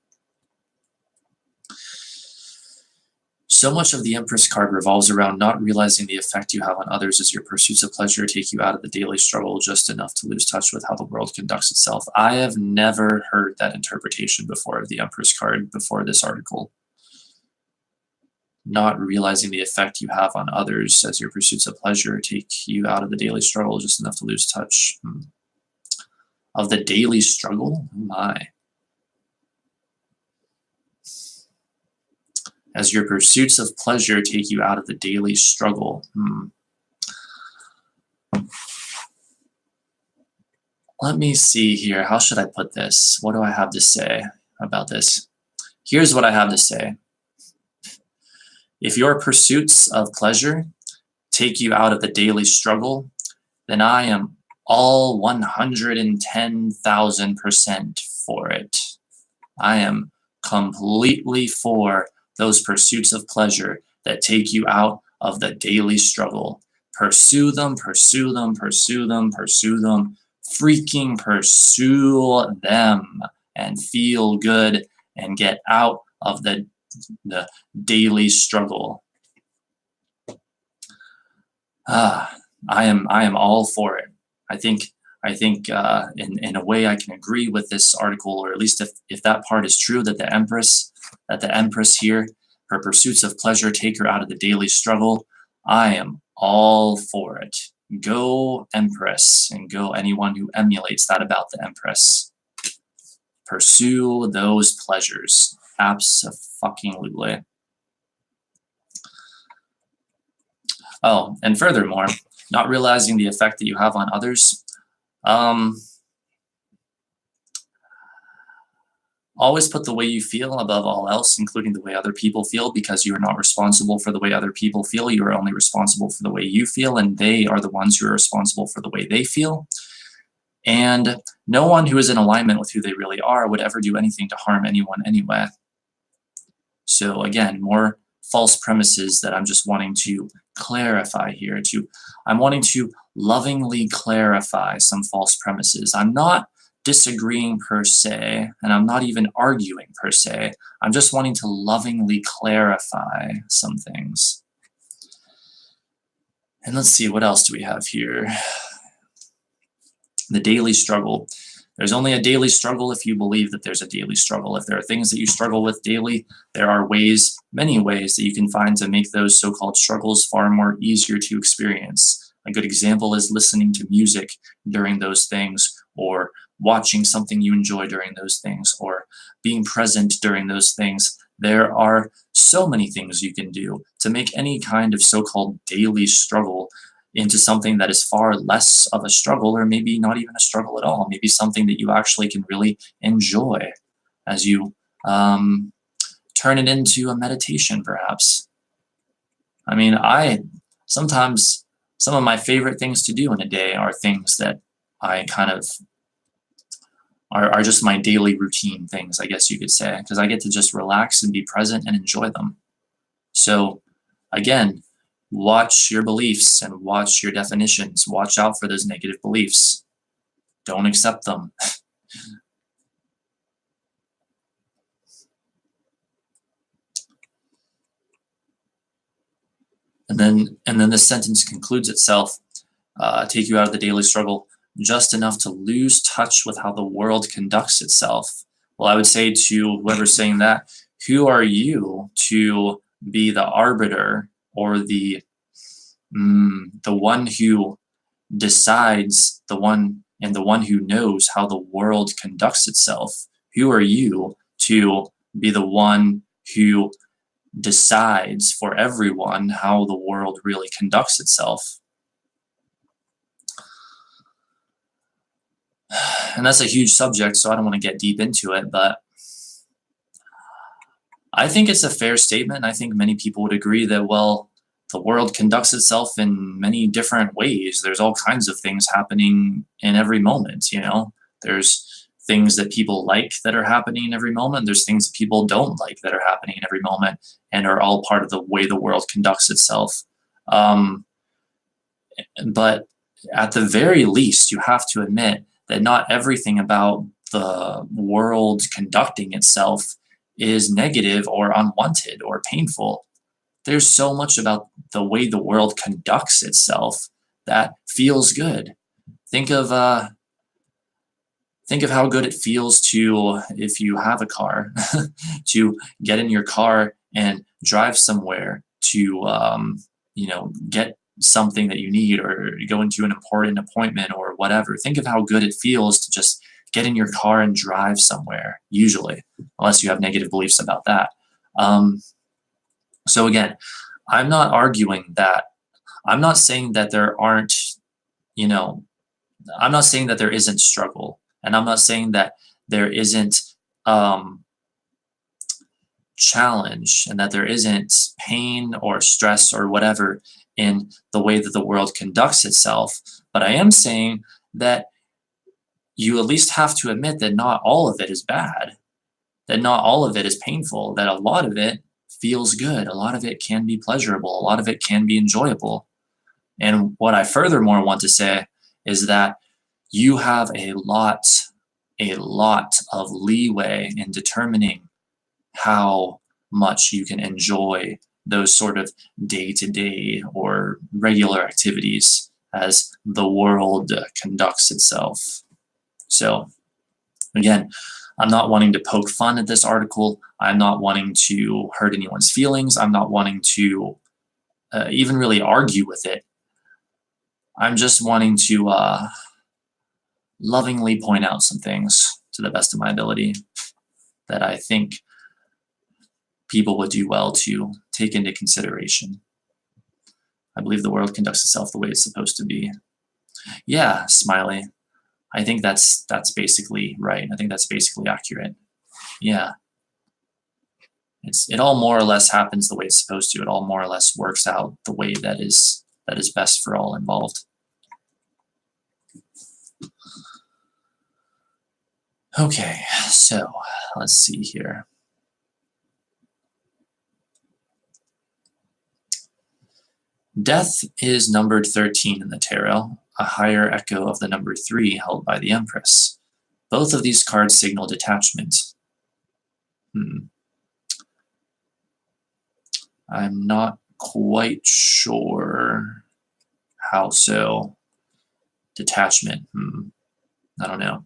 So much of the Empress card revolves around not realizing the effect you have on others as your pursuits of pleasure take you out of the daily struggle just enough to lose touch with how the world conducts itself. I have never heard that interpretation before of the Empress card before this article. Not realizing the effect you have on others as your pursuits of pleasure take you out of the daily struggle just enough to lose touch. Of the daily struggle? My. As your pursuits of pleasure take you out of the daily struggle. Let me see here. How should I put this? What do I have to say about this? Here's what I have to say. If your pursuits of pleasure take you out of the daily struggle, then I am all 110,000% for it. I am completely for those pursuits of pleasure that take you out of the daily struggle. Pursue them, pursue them, pursue them, pursue them. Freaking pursue them and feel good and get out of the daily struggle. I am all for it. I think I think in a way I can agree with this article, or at least if that part is true, that the Empress here, her pursuits of pleasure take her out of the daily struggle. I am all for it. Go Empress, and go anyone who emulates that about the Empress. Pursue those pleasures. Abso-fucking-lutely. Oh, and furthermore, not realizing the effect that you have on others. Always put the way you feel above all else, including the way other people feel, because you are not responsible for the way other people feel. You are only responsible for the way you feel, and they are the ones who are responsible for the way they feel. And no one who is in alignment with who they really are would ever do anything to harm anyone anyway. So again, more false premises that I'm just wanting to clarify here. I'm wanting to lovingly clarify some false premises. I'm not disagreeing per se, and I'm not even arguing per se. I'm just wanting to lovingly clarify some things. And let's see, what else do we have here? The daily struggle. There's only a daily struggle if you believe that there's a daily struggle. If there are things that you struggle with daily, there are ways, many ways, that you can find to make those so-called struggles far more easier to experience. A good example is listening to music during those things, or watching something you enjoy during those things, or being present during those things. There are so many things you can do to make any kind of so-called daily struggle into something that is far less of a struggle, or maybe not even a struggle at all. Maybe something that you actually can really enjoy as you turn it into a meditation, perhaps. I mean, sometimes some of my favorite things to do in a day are things that I kind of are just my daily routine things, I guess you could say, because I get to just relax and be present and enjoy them. So again, watch your beliefs and watch your definitions. Watch out for those negative beliefs. Don't accept them. And then this sentence concludes itself. Take you out of the daily struggle just enough to lose touch with how the world conducts itself. Well, I would say to whoever's saying that, who are you to be the arbiter, or the one who decides, the one who knows how the world conducts itself? Who are you to be the one who decides for everyone how the world really conducts itself? And that's a huge subject, so I don't want to get deep into it, but I think it's a fair statement. I think many people would agree that, well, the world conducts itself in many different ways. There's all kinds of things happening in every moment, you know? There's things that people like that are happening in every moment. There's things that people don't like that are happening in every moment, and are all part of the way the world conducts itself. But at the very least, you have to admit that not everything about the world conducting itself is negative or unwanted or painful. There's so much about the way the world conducts itself that feels good. Think of how good it feels to, if you have a car, to get in your car and drive somewhere to, get something that you need, or go into an important appointment or whatever. Think of how good it feels to just get in your car and drive somewhere, usually, unless you have negative beliefs about that. So again, I'm not arguing that. I'm not saying that there aren't, I'm not saying that there isn't struggle, and I'm not saying that there isn't challenge, and that there isn't pain or stress or whatever in the way that the world conducts itself. But I am saying that you at least have to admit that not all of it is bad, that not all of it is painful, that a lot of it feels good, a lot of it can be pleasurable, a lot of it can be enjoyable. And what I furthermore want to say is that you have a lot of leeway in determining how much you can enjoy those sort of day-to-day or regular activities. as the world conducts itself. So again, I'm not wanting to poke fun at this article. I'm not wanting to hurt anyone's feelings. I'm not wanting to even really argue with it. I'm just wanting to lovingly point out some things to the best of my ability that I think people would do well to take into consideration. I believe the world conducts itself the way it's supposed to be. Yeah, Smiley. I think that's basically right. I think that's basically accurate. Yeah. It all more or less happens the way it's supposed to. It all more or less works out the way that is best for all involved. Okay, so let's see here. Death is numbered 13 in the tarot, a higher echo of the number 3 held by the Empress. Both of these cards signal detachment. I'm not quite sure how so. Detachment, I don't know.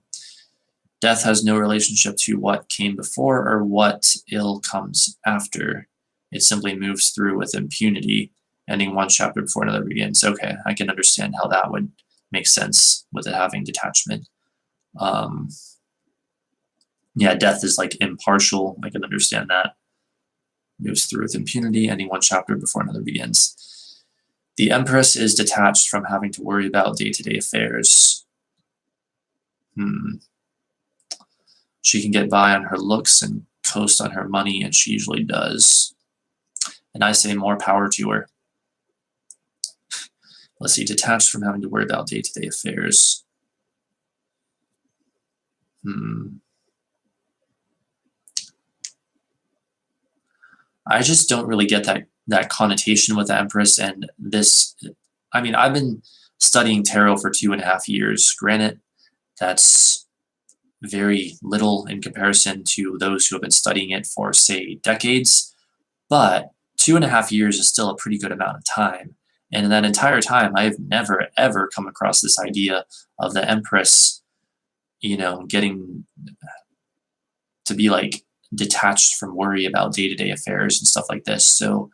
Death has no relationship to what came before or what ill comes after. It simply moves through with impunity, ending one chapter before another begins. Okay, I can understand how that would make sense with it having detachment. Yeah, death is like impartial. I can understand that. Moves through with impunity, ending one chapter before another begins. The Empress is detached from having to worry about day-to-day affairs. She can get by on her looks and coast on her money, and she usually does. And I say more power to her. Let's see, detached from having to worry about day-to-day affairs. I just don't really get that connotation with the Empress and this. I mean, I've been studying tarot for 2.5 years. Granted, that's very little in comparison to those who have been studying it for, say, decades. But 2.5 years is still a pretty good amount of time. And in that entire time, I've never, ever come across this idea of the Empress, getting to be like detached from worry about day-to-day affairs and stuff like this. So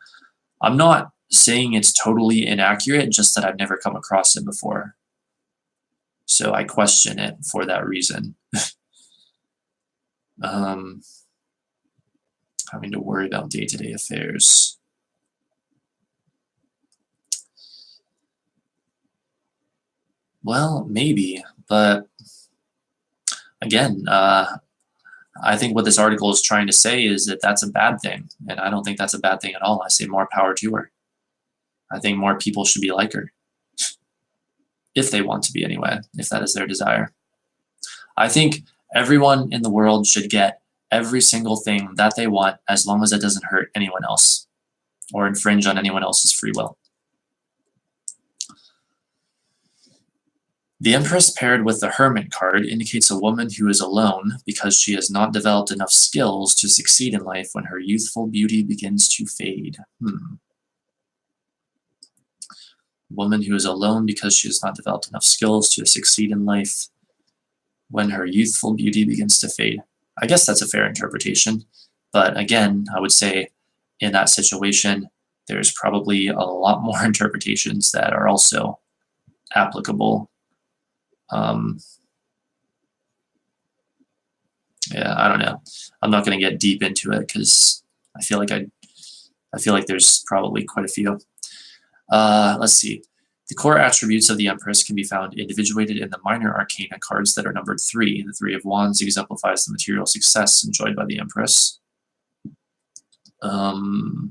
I'm not saying it's totally inaccurate, just that I've never come across it before. So I question it for that reason. Having to worry about day-to-day affairs. Well, maybe, but again, I think what this article is trying to say is that that's a bad thing, and I don't think that's a bad thing at all. I say more power to her. I think more people should be like her, if they want to be anyway, if that is their desire. I think everyone in the world should get every single thing that they want as long as it doesn't hurt anyone else or infringe on anyone else's free will. The Empress paired with the Hermit card indicates a woman who is alone because she has not developed enough skills to succeed in life when her youthful beauty begins to fade. Woman who is alone because she has not developed enough skills to succeed in life when her youthful beauty begins to fade. I guess that's a fair interpretation, but again, I would say in that situation, there's probably a lot more interpretations that are also applicable. Yeah, I don't know. I'm not going to get deep into it because I feel like there's probably quite a few. Let's see. The core attributes of the Empress can be found individuated in the minor arcana cards that are numbered 3. The 3 of Wands exemplifies the material success enjoyed by the Empress. I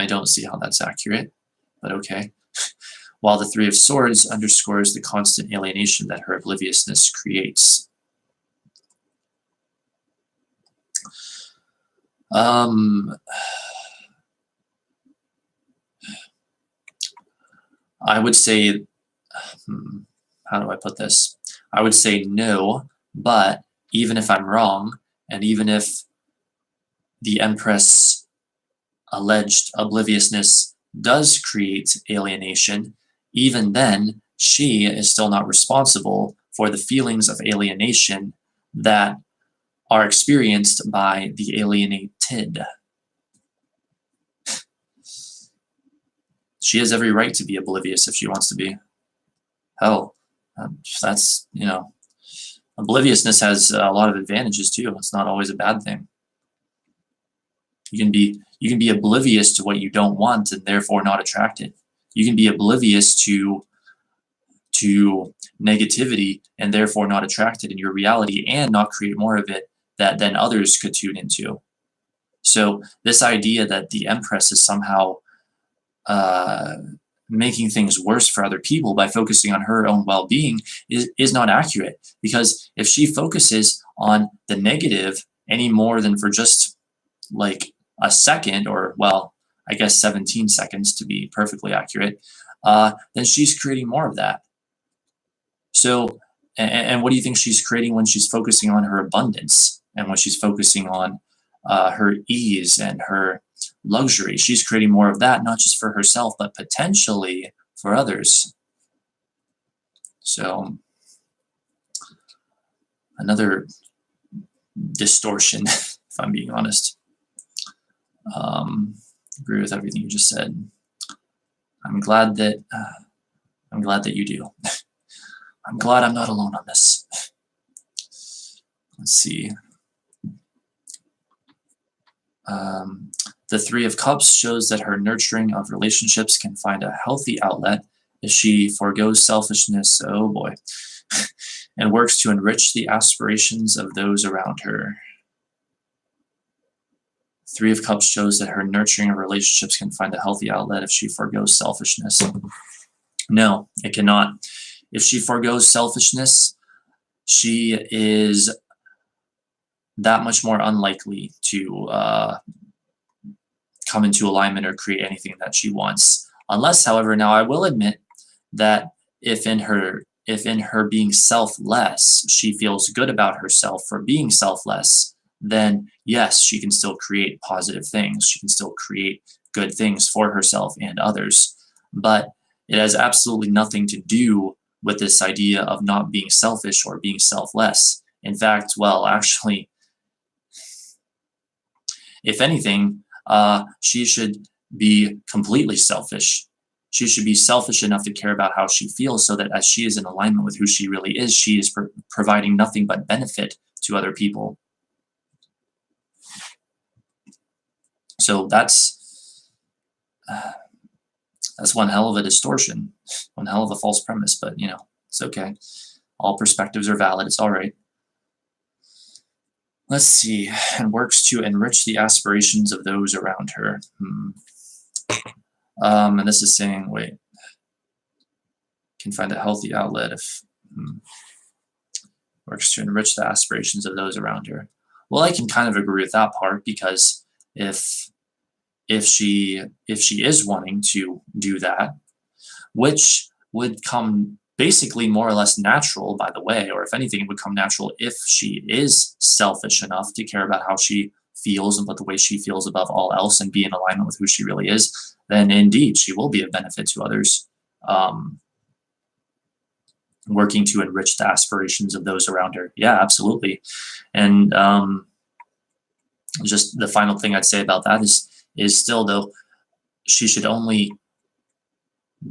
don't see how that's accurate, but okay. While the 3 of Swords underscores the constant alienation that her obliviousness creates. I would say, how do I put this? I would say no, but even if I'm wrong, and even if the Empress alleged obliviousness does create alienation, even then, she is still not responsible for the feelings of alienation that are experienced by the alienated. She has every right to be oblivious if she wants to be. Hell, that's, obliviousness has a lot of advantages too. It's not always a bad thing. You can be oblivious to what you don't want and therefore not attracted. You can be oblivious to negativity and therefore not attracted in your reality and not create more of it that then others could tune into. So this idea that the Empress is somehow making things worse for other people by focusing on her own well-being is not accurate, because if she focuses on the negative any more than for just like a second, or well, I guess 17 seconds to be perfectly accurate, then she's creating more of that. So, and what do you think she's creating when she's focusing on her abundance and when she's focusing on her ease and her luxury? She's creating more of that, not just for herself, but potentially for others. So, another distortion, if I'm being honest. Agree with everything you just said. I'm glad that you do. I'm glad I'm not alone on this. Let's see. The Three of Cups shows that her nurturing of relationships can find a healthy outlet if she forgoes selfishness, oh boy, and works to enrich the aspirations of those around her. Three of Cups shows that her nurturing of relationships can find a healthy outlet if she forgoes selfishness. No, it cannot. If she forgoes selfishness, she is that much more unlikely to come into alignment or create anything that she wants. Unless, however, now I will admit that if in her being selfless, she feels good about herself for being selfless, then yes, she can still create positive things. She can still create good things for herself and others. But it has absolutely nothing to do with this idea of not being selfish or being selfless. In fact, well, actually, if anything, she should be completely selfish. She should be selfish enough to care about how she feels, so that as she is in alignment with who she really is, she is providing nothing but benefit to other people. So that's one hell of a distortion, one hell of a false premise, but it's okay. All perspectives are valid. It's all right. Let's see. And works to enrich the aspirations of those around her. And this is saying, wait, can find a healthy outlet if works to enrich the aspirations of those around her. Well, I can kind of agree with that part, because if she is wanting to do that, which would come basically more or less natural, by the way, or if anything, it would come natural if she is selfish enough to care about how she feels and put the way she feels above all else and be in alignment with who she really is, then indeed she will be of benefit to others, working to enrich the aspirations of those around her. Yeah, absolutely. And just the final thing I'd say about that is still, though, she should only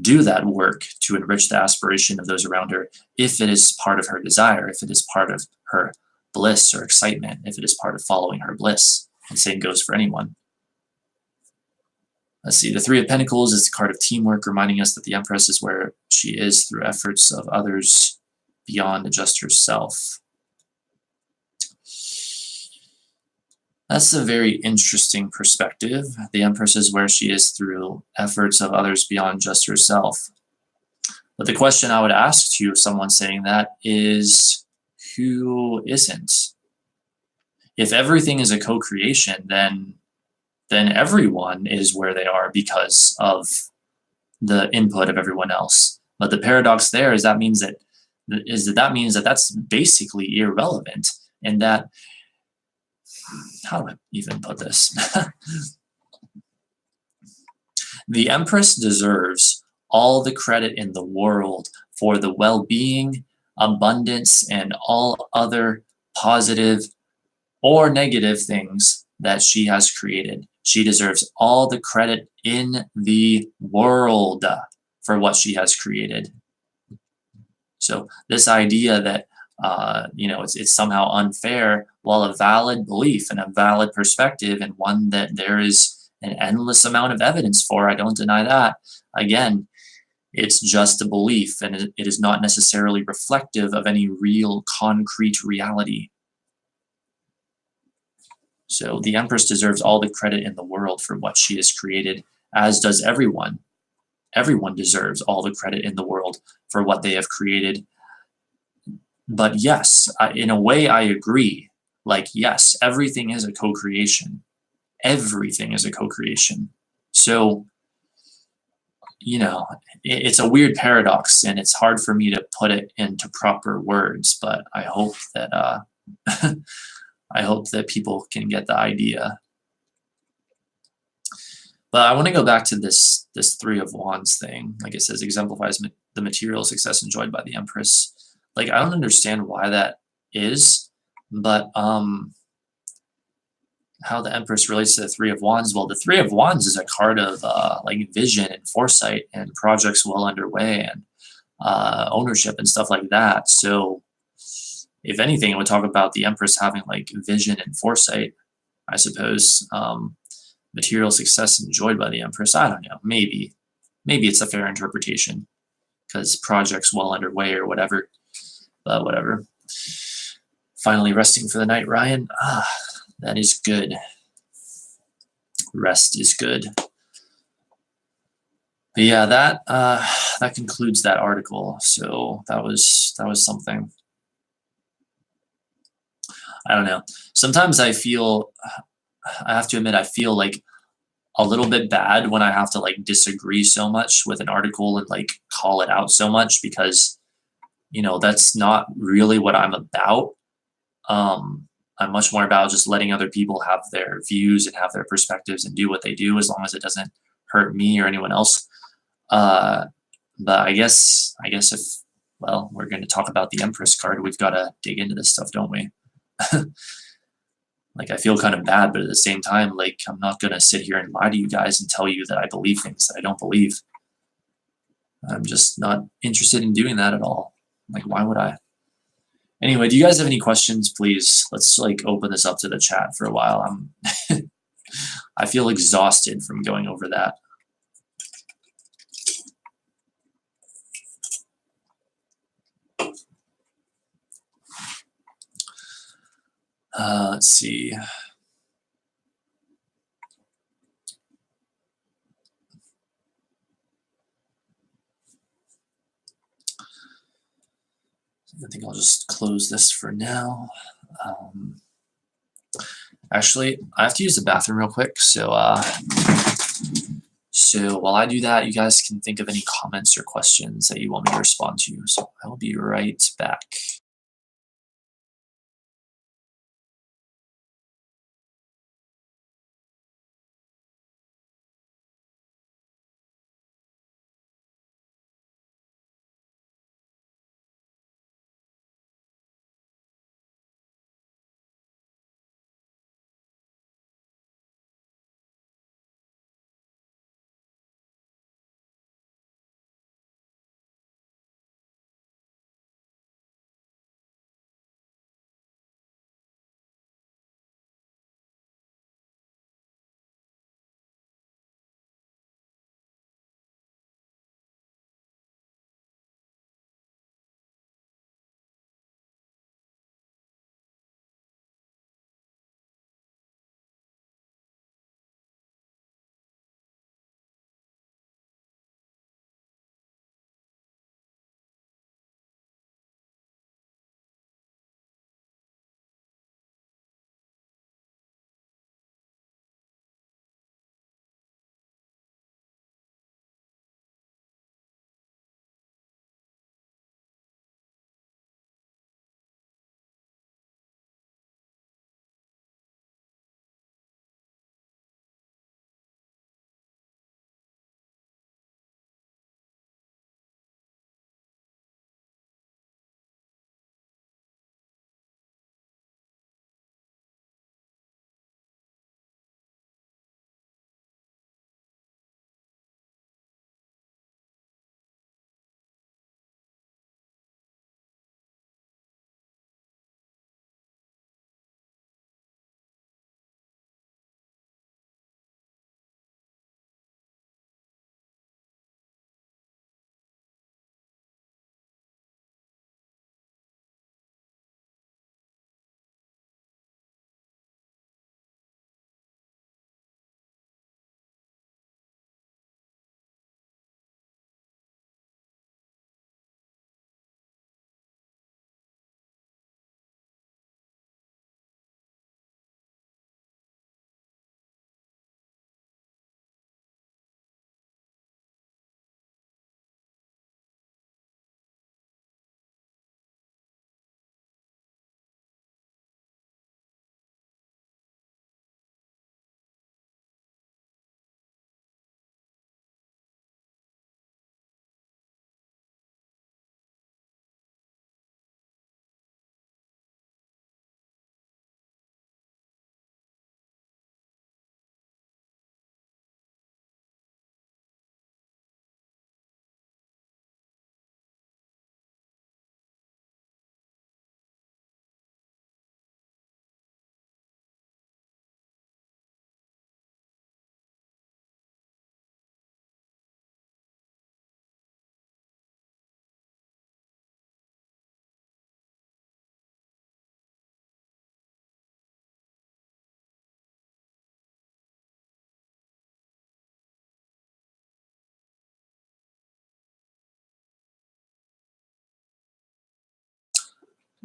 do that work to enrich the aspiration of those around her if it is part of her desire, if it is part of her bliss or excitement, if it is part of following her bliss. And same goes for anyone. Let's see, the Three of Pentacles is the card of teamwork, reminding us that the Empress is where she is through efforts of others beyond just herself. That's a very interesting perspective. The Empress is where she is through efforts of others beyond just herself. But the question I would ask to you, if someone's saying that, is who isn't? If everything is a co-creation, then everyone is where they are because of the input of everyone else. But the paradox there is that means that that's basically irrelevant, and that, how do I even put this? The Empress deserves all the credit in the world for the well-being, abundance, and all other positive or negative things that she has created. She deserves all the credit in the world for what she has created. So this idea that it's somehow unfair, while a valid belief and a valid perspective, and one that there is an endless amount of evidence for, I don't deny that. Again, it's just a belief, and it is not necessarily reflective of any real concrete reality. So the Empress deserves all the credit in the world for what she has created, as does everyone. Everyone deserves all the credit in the world for what they have created. But yes, in a way, I agree. Like, yes, everything is a co-creation. Everything is a co-creation. So, it's a weird paradox, and it's hard for me to put it into proper words. But I hope that I hope that people can get the idea. But I want to go back to this Three of Wands thing. Like it says, exemplifies the material success enjoyed by the Empress. Like, I don't understand why that is, but how the Empress relates to the Three of Wands. Well, the Three of Wands is a card of like vision and foresight and projects well underway and ownership and stuff like that. So if anything, it would talk about the Empress having like vision and foresight, I suppose. Material success enjoyed by the Empress. I don't know. Maybe it's a fair interpretation because projects well underway or whatever. But whatever. Finally resting for the night, Ryan. That is good. Rest is good. But yeah, that concludes that article. So that was something. I don't know. Sometimes I have to admit, I feel like a little bit bad when I have to like disagree so much with an article and like call it out so much because, that's not really what I'm about. I'm much more about just letting other people have their views and have their perspectives and do what they do as long as it doesn't hurt me or anyone else. But I guess if, well, we're going to talk about the Empress card, we've got to dig into this stuff, don't we? Like, I feel kind of bad, but at the same time, like, I'm not going to sit here and lie to you guys and tell you that I believe things that I don't believe. I'm just not interested in doing that at all. Like, why would I? Anyway, do you guys have any questions? Please, let's like open this up to the chat for a while. I feel exhausted from going over that. Let's see. I think I'll just close this for now. Actually, I have to use the bathroom real quick, so while I do that, you guys can think of any comments or questions that you want me to respond to. So I will be right back.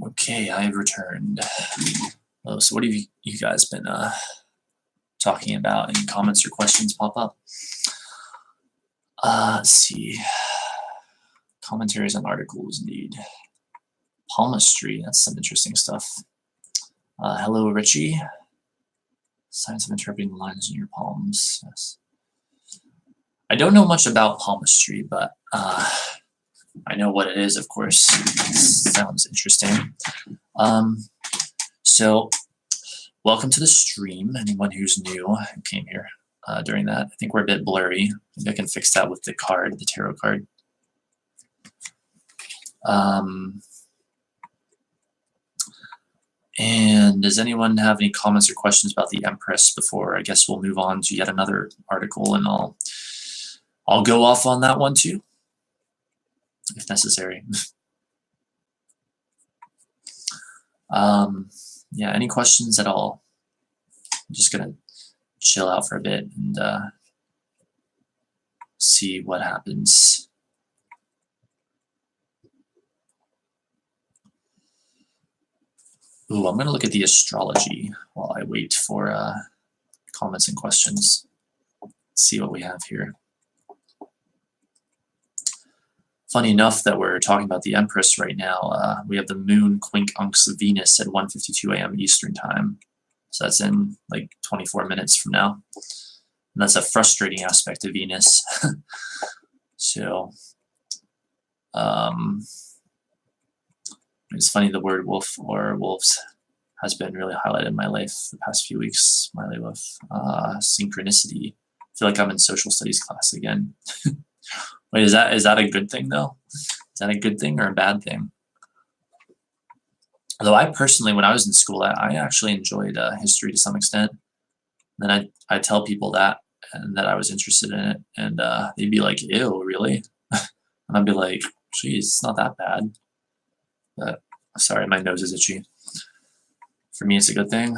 Okay, I have returned. Oh, so what have you guys been talking about? Any comments or questions pop up? Let's see. Commentaries on articles, indeed. Palmistry, that's some interesting stuff. Hello, Richie. Science of interpreting the lines in your palms. Yes. I don't know much about palmistry, but I know what it is, of course. Sounds interesting. So, welcome to the stream. Anyone who's new who came here during that. I think we're a bit blurry. Maybe I can fix that with the card, the tarot card. And does anyone have any comments or questions about the Empress before I guess we'll move on to yet another article, and I'll go off on that one too, if necessary. Yeah, any questions at all? I'm just gonna chill out for a bit and see what happens. Ooh, I'm gonna look at the astrology while I wait for comments and questions. Let's see what we have here. Funny enough that we're talking about the Empress right now. We have the moon quincunx Venus at 1:52 a.m. Eastern time. So that's in like 24 minutes from now. And that's a frustrating aspect of Venus. So it's funny, the word wolf or wolves has been really highlighted in my life the past few weeks. Smiley wolf. Synchronicity. I feel like I'm in social studies class again. Wait, is that a good thing though? Is that a good thing or a bad thing? Although I personally, when I was in school, I actually enjoyed history to some extent. Then I tell people that and that I was interested in it, and they'd be like, "Ew, really?" And I'd be like, "Geez, it's not that bad." But sorry, my nose is itchy. For me, it's a good thing.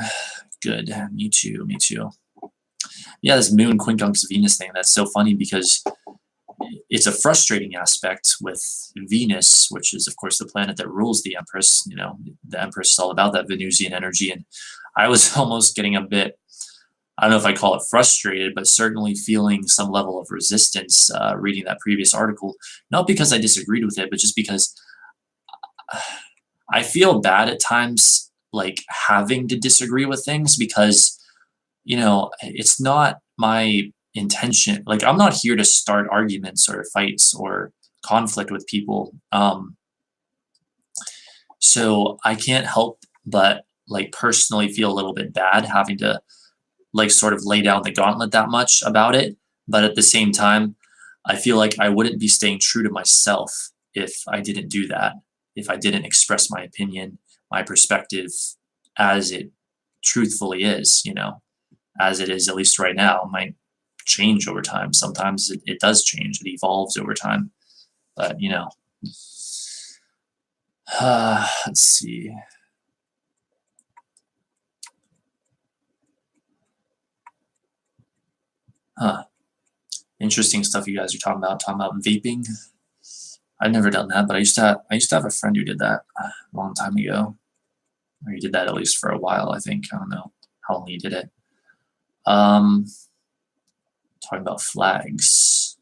Good. Me too. Me too. Yeah, this moon quincunx Venus thing, that's so funny because it's a frustrating aspect with Venus, which is, of course, the planet that rules the Empress. You know, the Empress is all about that Venusian energy. And I was almost getting a bit, I don't know if I call it frustrated, but certainly feeling some level of resistance reading that previous article. Not because I disagreed with it, but just because I feel bad at times, like having to disagree with things because, you know, it's not my intention. Like, I'm not here to start arguments or fights or conflict with people. So I can't help but like personally feel a little bit bad having to like sort of lay down the gauntlet that much about it. But at the same time, I feel like I wouldn't be staying true to myself if I didn't do that, if I didn't express my opinion, my perspective as it truthfully is, you know, as it is, at least right now. It might change over time. Sometimes it does change, it evolves over time. But, you know, let's see. Huh. Interesting stuff you guys are talking about vaping. I've never done that, but I used to have a friend who did that a long time ago. Or he did that at least for a while, I think. I don't know how long he did it. Talking about flags.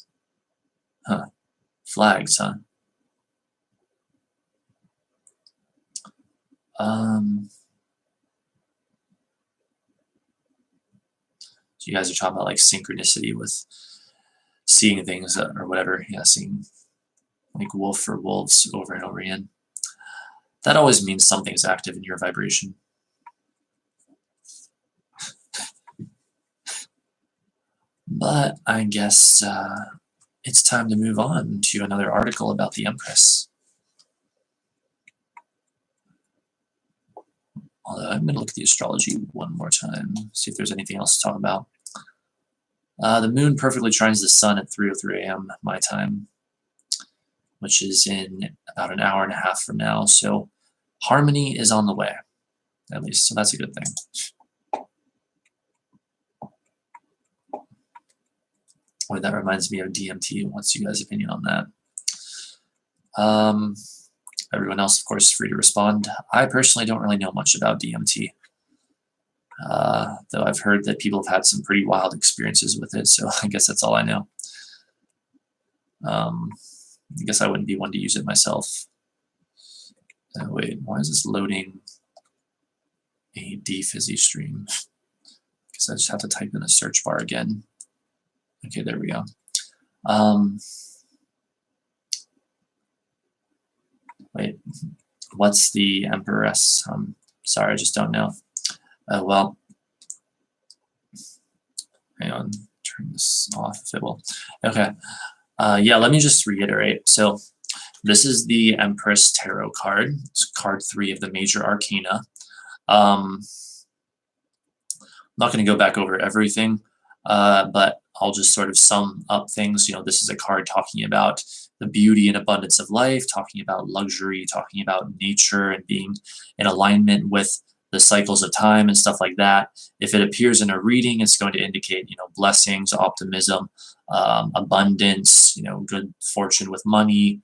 Huh. Flags, huh? So you guys are talking about like synchronicity with seeing things or whatever. Yeah, seeing like wolf or wolves over and over again. That always means something's active in your vibration. But I guess it's time to move on to another article about the Empress. Although I'm going to look at the astrology one more time, see if there's anything else to talk about. The moon perfectly trines the sun at 3:03 a.m. my time, which is in about an hour and a half from now. So harmony is on the way, at least. So that's a good thing. Boy, that reminds me of DMT. What's you guys' opinion on that? Everyone else, of course, is free to respond. I personally don't really know much about DMT, though I've heard that people have had some pretty wild experiences with it, so I guess that's all I know. I guess I wouldn't be one to use it myself. Wait, why is this loading a defizzy stream? Because I just have to type in a search bar again. Okay, there we go. Wait, what's the Empress? Sorry, I just don't know. Well, hang on, turn this off if it will. Okay, yeah, let me just reiterate. So this is the Empress Tarot card. It's card 3 of the major arcana. I'm not going to go back over everything, but I'll just sort of sum up things. You know, this is a card talking about the beauty and abundance of life, talking about luxury, talking about nature and being in alignment with the cycles of time and stuff like that. If it appears in a reading, it's going to indicate, you know, blessings, optimism, abundance, you know, good fortune with money,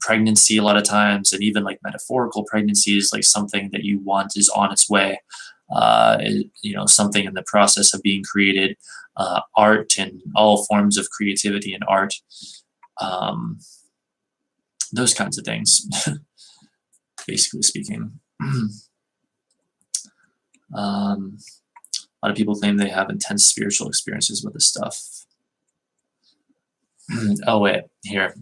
pregnancy a lot of times, and even like metaphorical pregnancies, like something that you want is on its way. You know, something in the process of being created, art and all forms of creativity and art, those kinds of things, basically speaking. A lot of people claim they have intense spiritual experiences with this stuff. Oh wait, here.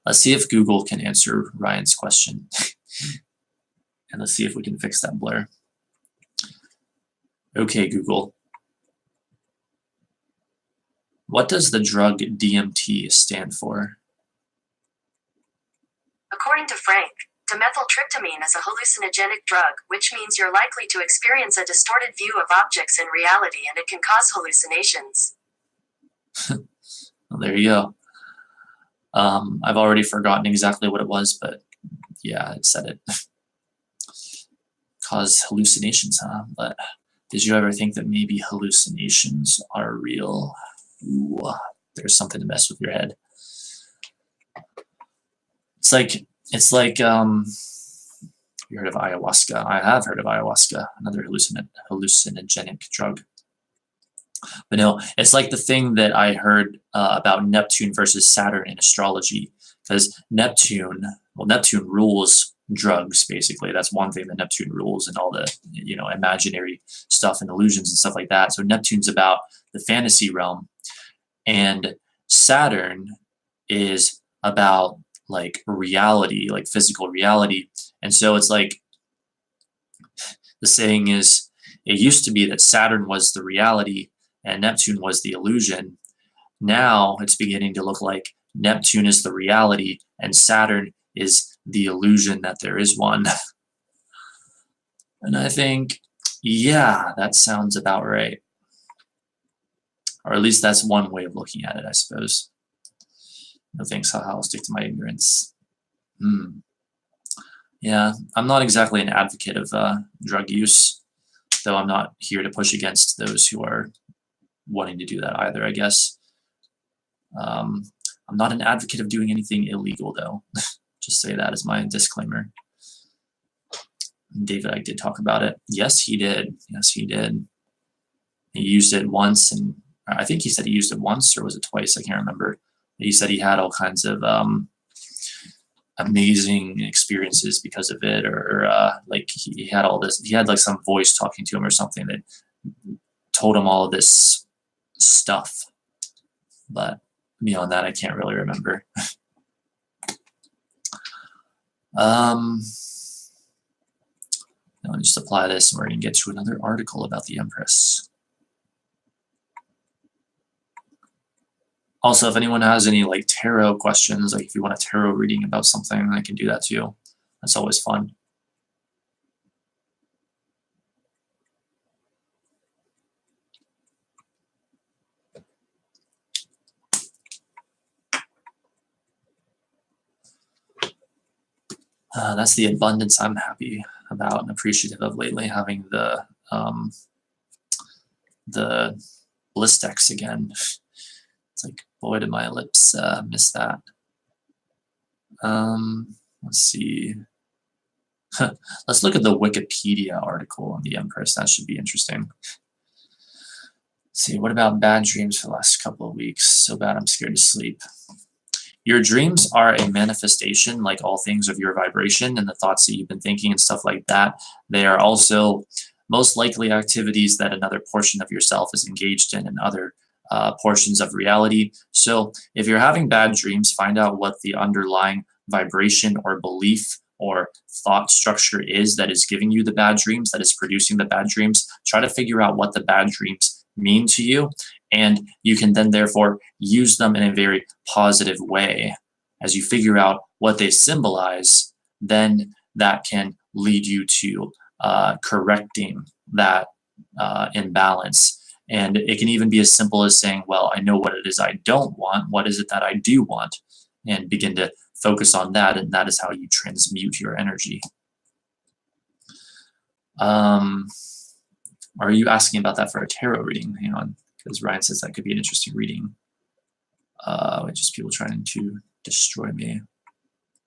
Let's see if Google can answer Ryan's question. And let's see if we can fix that blur. Okay, Google. What does the drug DMT stand for? According to Frank, dimethyltryptamine is a hallucinogenic drug, which means you're likely to experience a distorted view of objects in reality and it can cause hallucinations. Well, there you go. I've already forgotten exactly what it was, but yeah, it said it. Cause hallucinations, huh? But did you ever think that maybe hallucinations are real? Ooh, there's something to mess with your head. It's like you heard of ayahuasca? I have heard of ayahuasca, another hallucinogenic drug. But no, it's like the thing that I heard about Neptune versus Saturn in astrology, because Neptune rules drugs, basically. That's one thing that Neptune rules, and all the, you know, imaginary stuff and illusions and stuff like that. So Neptune's about the fantasy realm, and Saturn is about like reality, like physical reality. And so it's like the saying is, it used to be that Saturn was the reality and Neptune was the illusion. Now it's beginning to look like Neptune is the reality and Saturn is the illusion that there is one. And I think, yeah, that sounds about right. Or at least that's one way of looking at it, I suppose. No thanks, haha, I'll stick to my ignorance. Yeah, I'm not exactly an advocate of drug use, though I'm not here to push against those who are wanting to do that either, I guess. I'm not an advocate of doing anything illegal, though. Just say that as my disclaimer. David Icke did talk about it. Yes, he did. Yes, he did. He used it once, and I think he said he used it once, or was it twice? I can't remember. He said he had all kinds of amazing experiences because of it, or like he had all this. He had like some voice talking to him or something that told him all of this stuff. But beyond that, I can't really remember. Now I'll just apply this, and we're going to get to another article about the Empress. Also, if anyone has any like tarot questions, like if you want a tarot reading about something, I can do that too. That's always fun. That's the abundance I'm happy about and appreciative of lately, having the Blistex again. It's like, boy, did my lips miss that. Let's see. Let's look at the Wikipedia article on the Empress. That should be interesting. Let's see, what about bad dreams for the last couple of weeks? So bad I'm scared to sleep. Your dreams are a manifestation, like all things, of your vibration and the thoughts that you've been thinking and stuff like that. They are also most likely activities that another portion of yourself is engaged in other portions of reality. So if you're having bad dreams, find out what the underlying vibration or belief or thought structure is that is giving you the bad dreams, that is producing the bad dreams. Try to figure out what the bad dreams mean to you, and you can then therefore use them in a very positive way. As you figure out what they symbolize, then that can lead you to correcting that imbalance. And it can even be as simple as saying, well, I know what it is I don't want. What is it that I do want? And begin to focus on that, and that is how you transmute your energy. Are you asking about that for a tarot reading? Hang on, because Ryan says that could be an interesting reading. Just people trying to destroy me.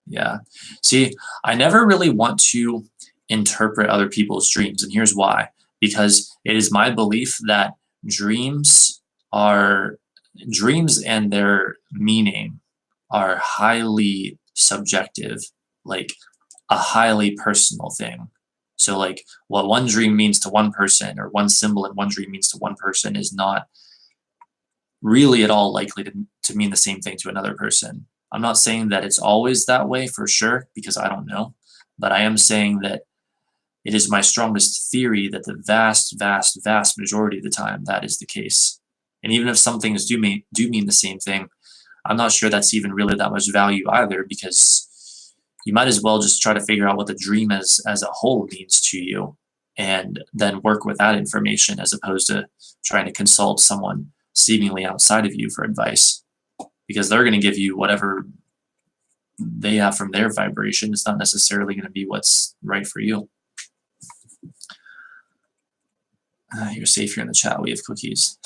Yeah. See, I never really want to interpret other people's dreams, and here's why. Because it is my belief that dreams and their meaning are highly subjective, like a highly personal thing. So like what one dream means to one person, or one symbol in one dream means to one person, is not really at all likely to mean the same thing to another person. I'm not saying that it's always that way for sure, because I don't know, but I am saying that it is my strongest theory that the vast, vast, vast majority of the time that is the case. And even if some things do mean the same thing, I'm not sure that's even really that much value either, because you might as well just try to figure out what the dream as a whole means to you, and then work with that information, as opposed to trying to consult someone seemingly outside of you for advice, because they're going to give you whatever they have from their vibration. It's not necessarily going to be what's right for you. You're safe here in the chat. We have cookies.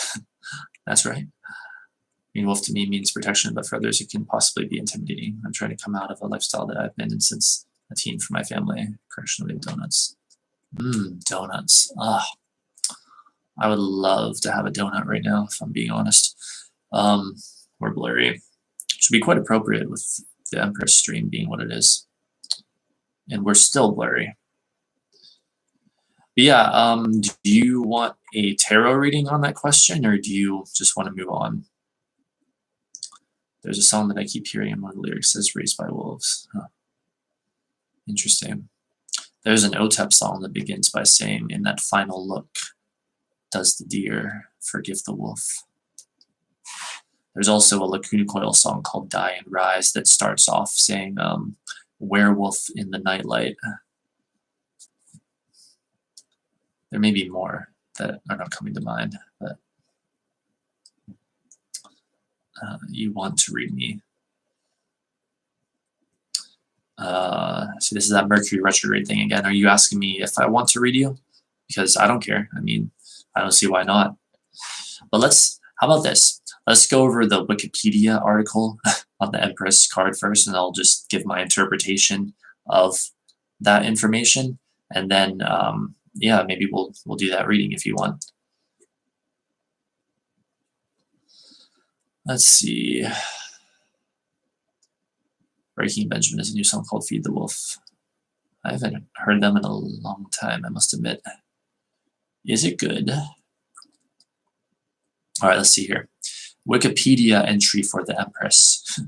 That's right. Green wolf to me means protection, but for others it can possibly be intimidating. I'm trying to come out of a lifestyle that I've been in since a teen for my family. Correctionally, donuts. Donuts. I would love to have a donut right now, if I'm being honest. We're blurry. Should be quite appropriate with the Empress stream being what it is. And we're still blurry. But yeah, do you want a tarot reading on that question, or do you just want to move on? There's a song that I keep hearing, and one of the lyrics says "Raised by Wolves." Huh. Interesting. There's an OTEP song that begins by saying, "In that final look, does the deer forgive the wolf?" There's also a Lacuna Coil song called "Die and Rise" that starts off saying, "Werewolf in the nightlight." There may be more that are not coming to mind, but you want to read me. So this is that Mercury retrograde thing again. Are you asking me if I want to read you? Because I don't care. I mean, I don't see why not. But how about this? Let's go over the Wikipedia article on the Empress card first, and I'll just give my interpretation of that information, and then yeah, maybe we'll do that reading if you want. Let's see. Breaking Benjamin is a new song called "Feed the Wolf." I haven't heard them in a long time, I must admit. Is it good? All right, let's see here. Wikipedia entry for the Empress.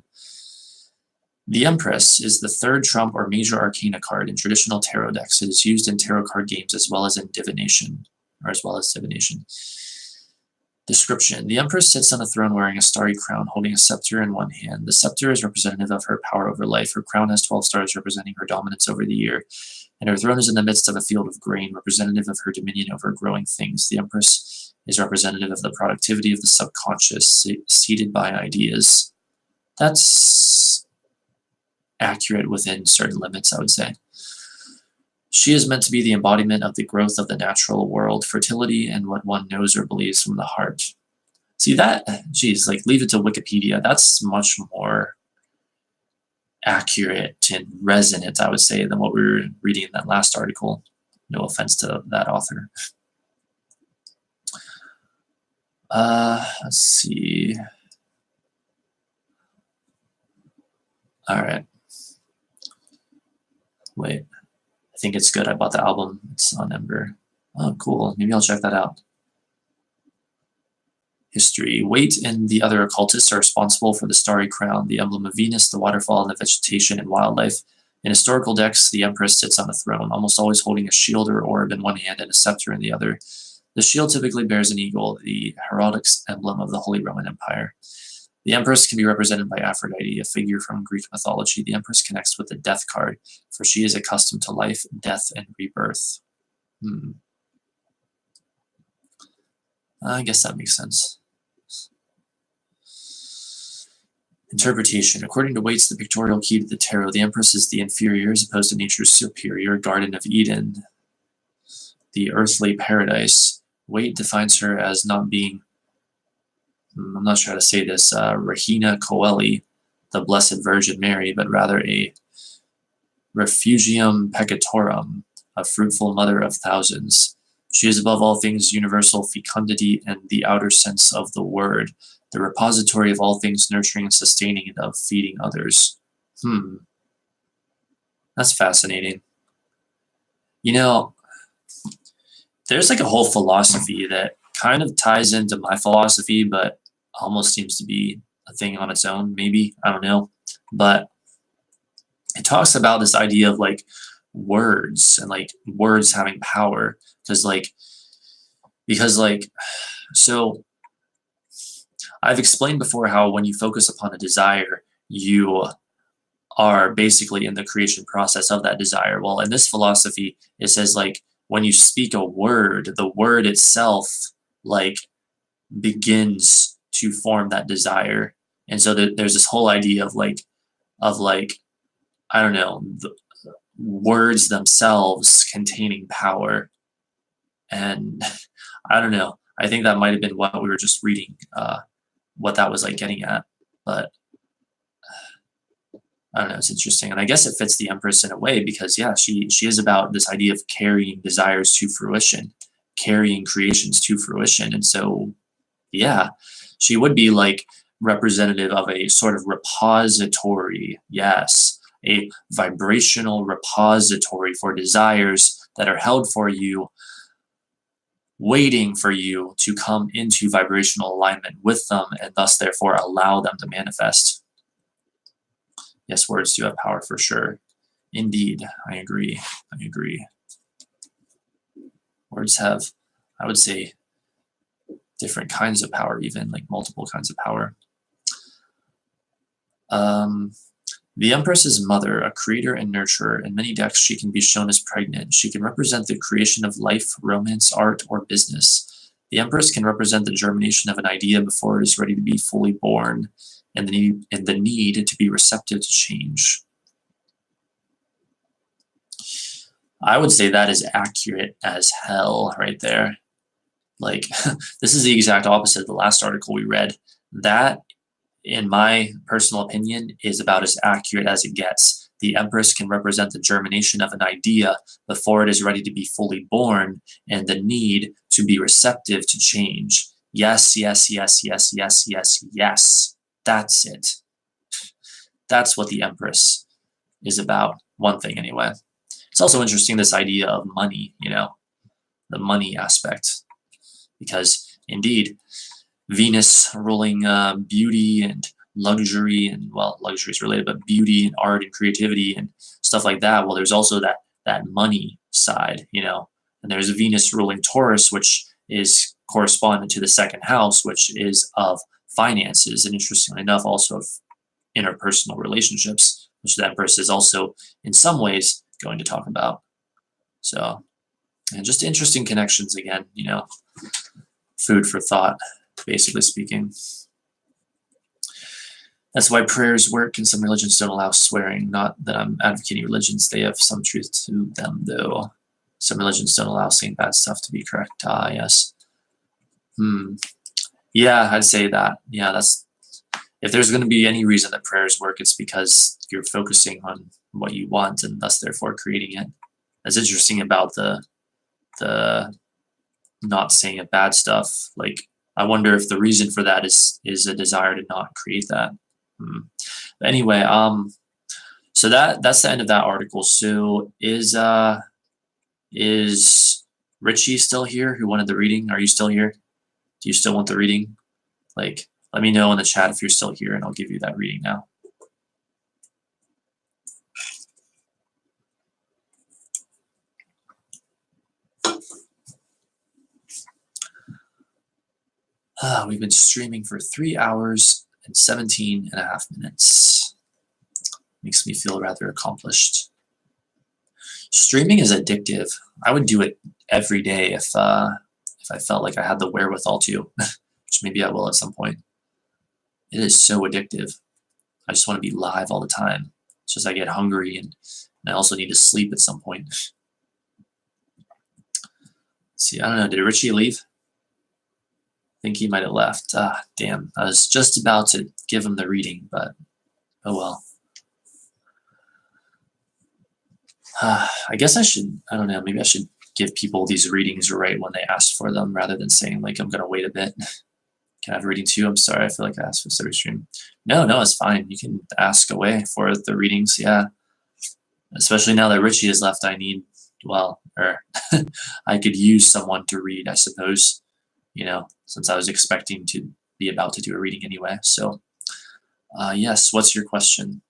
The Empress is the third trump or major arcana card in traditional tarot decks. It is used in tarot card games as well as divination. Description. The Empress sits on a throne wearing a starry crown, holding a scepter in one hand. The scepter is representative of her power over life. Her crown has 12 stars representing her dominance over the year, and her throne is in the midst of a field of grain, representative of her dominion over growing things. The Empress is representative of the productivity of the subconscious, seated by ideas. That's accurate within certain limits, I would say. She is meant to be the embodiment of the growth of the natural world, fertility, and what one knows or believes from the heart. See that? Geez, like leave it to Wikipedia. That's much more accurate and resonant, I would say, than what we were reading in that last article. No offense to that author. Let's see. All right. Wait, I think it's good. I bought the album. It's on Ember. Oh, cool. Maybe I'll check that out. History. Waite and the other occultists are responsible for the starry crown, the emblem of Venus, the waterfall, and the vegetation and wildlife. In historical decks, the Empress sits on a throne, almost always holding a shield or orb in one hand and a scepter in the other. The shield typically bears an eagle, the heraldic emblem of the Holy Roman Empire. The Empress can be represented by Aphrodite, a figure from Greek mythology. The Empress connects with the Death card, for she is accustomed to life, death, and rebirth. I guess that makes sense. Interpretation. According to Waite's The Pictorial Key to the Tarot, the Empress is the inferior as opposed to nature's superior Garden of Eden, the earthly paradise. Waite defines her as not being, I'm not sure how to say this, Regina Coeli, the Blessed Virgin Mary, but rather a refugium peccatorum, a fruitful mother of thousands. She is above all things universal fecundity and the outer sense of the word, the repository of all things nurturing and sustaining and of feeding others. That's fascinating. You know, there's like a whole philosophy that kind of ties into my philosophy, but almost seems to be a thing on its own, maybe. I don't know. But it talks about this idea of like words and like words having power. So I've explained before how when you focus upon a desire, you are basically in the creation process of that desire. Well, in this philosophy, it says like when you speak a word, the word itself like begins to form that desire. And so there's this whole idea of like, I don't know, the words themselves containing power. And I don't know, I think that might have been what we were just reading, what that was like getting at, but I don't know, it's interesting. And I guess it fits the Empress in a way because yeah, she is about this idea of carrying desires to fruition, carrying creations to fruition. And so yeah, she would be like representative of a sort of repository, yes, a vibrational repository for desires that are held for you, waiting for you to come into vibrational alignment with them and thus therefore allow them to manifest. Yes, words do have power for sure. Indeed, I agree. Words have, I would say, different kinds of power, even like multiple kinds of power. The Empress's mother, a creator and nurturer. In many decks, she can be shown as pregnant. She can represent the creation of life, romance, art, or business. The Empress can represent the germination of an idea before it is ready to be fully born, and the need to be receptive to change. I would say that is accurate as hell right there. Like, this is the exact opposite of the last article we read. That, in my personal opinion, is about as accurate as it gets. The Empress can represent the germination of an idea before it is ready to be fully born, and the need to be receptive to change. Yes, yes, yes, yes, yes, yes, yes. That's it. That's what the Empress is about. One thing, anyway. It's also interesting, this idea of money, you know, the money aspect. Because, indeed, Venus ruling beauty and luxury, and, well, luxury is related, but beauty and art and creativity and stuff like that. Well, there's also that money side, you know. And there's Venus ruling Taurus, which is correspondent to the second house, which is of finances, and interestingly enough, also of interpersonal relationships, which the Empress is also, in some ways, going to talk about. So, and just interesting connections again, you know, food for thought, basically speaking. That's why prayers work, and some religions don't allow swearing. Not that I'm advocating religions, they have some truth to them, though. Some religions don't allow saying bad stuff to be correct. Yes. Yeah, I'd say that. Yeah, if there's going to be any reason that prayers work, it's because you're focusing on what you want and thus therefore creating it. That's interesting about the not saying of bad stuff. Like, I wonder if the reason for that is a desire to not create that. But anyway, so that's the end of that article. So is Richie still here, who wanted the reading? Are you still here? Do you still want the reading? Like, let me know in the chat if you're still here, and I'll give you that reading now. We've been streaming for 3 hours and 17.5 minutes. Makes me feel rather accomplished. Streaming is addictive. I would do it every day if I felt like I had the wherewithal to, which maybe I will at some point. It is so addictive. I just want to be live all the time. It's just I get hungry and I also need to sleep at some point. Let's see, I don't know. Did Richie leave? I think he might have left. Damn. I was just about to give him the reading, but oh well. I guess I should, I don't know, maybe I should give people these readings right when they ask for them rather than saying, like, I'm going to wait a bit. Can I have a reading too? I'm sorry, I feel like I asked for every stream. No, it's fine. You can ask away for the readings, yeah. Especially now that Richie has left, I need, well, or I could use someone to read, I suppose, you know, since I was expecting to be about to do a reading anyway. So, yes, what's your question?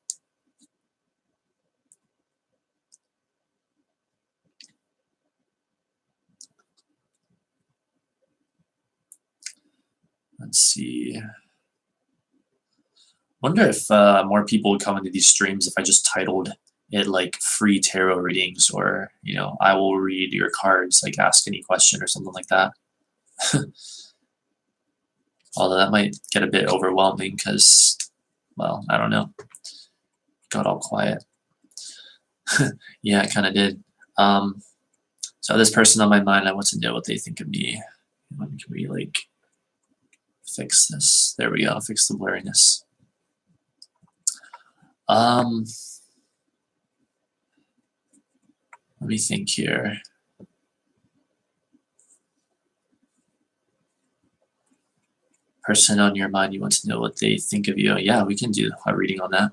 Let's see. Wonder if more people would come into these streams if I just titled it like free tarot readings, or, you know, I will read your cards, like ask any question or something like that. Although that might get a bit overwhelming because, well, I don't know. Got all quiet. Yeah, it kind of did. So this person on my mind, I want to know what they think of me. When can we like fix this? There we go. Fix the blurriness. Let me think here. Person on your mind, you want to know what they think of you. Yeah, we can do a reading on that.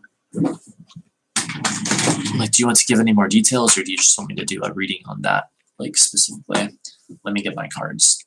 Like, do you want to give any more details, or do you just want me to do a reading on that, like, specifically? Let me get my cards.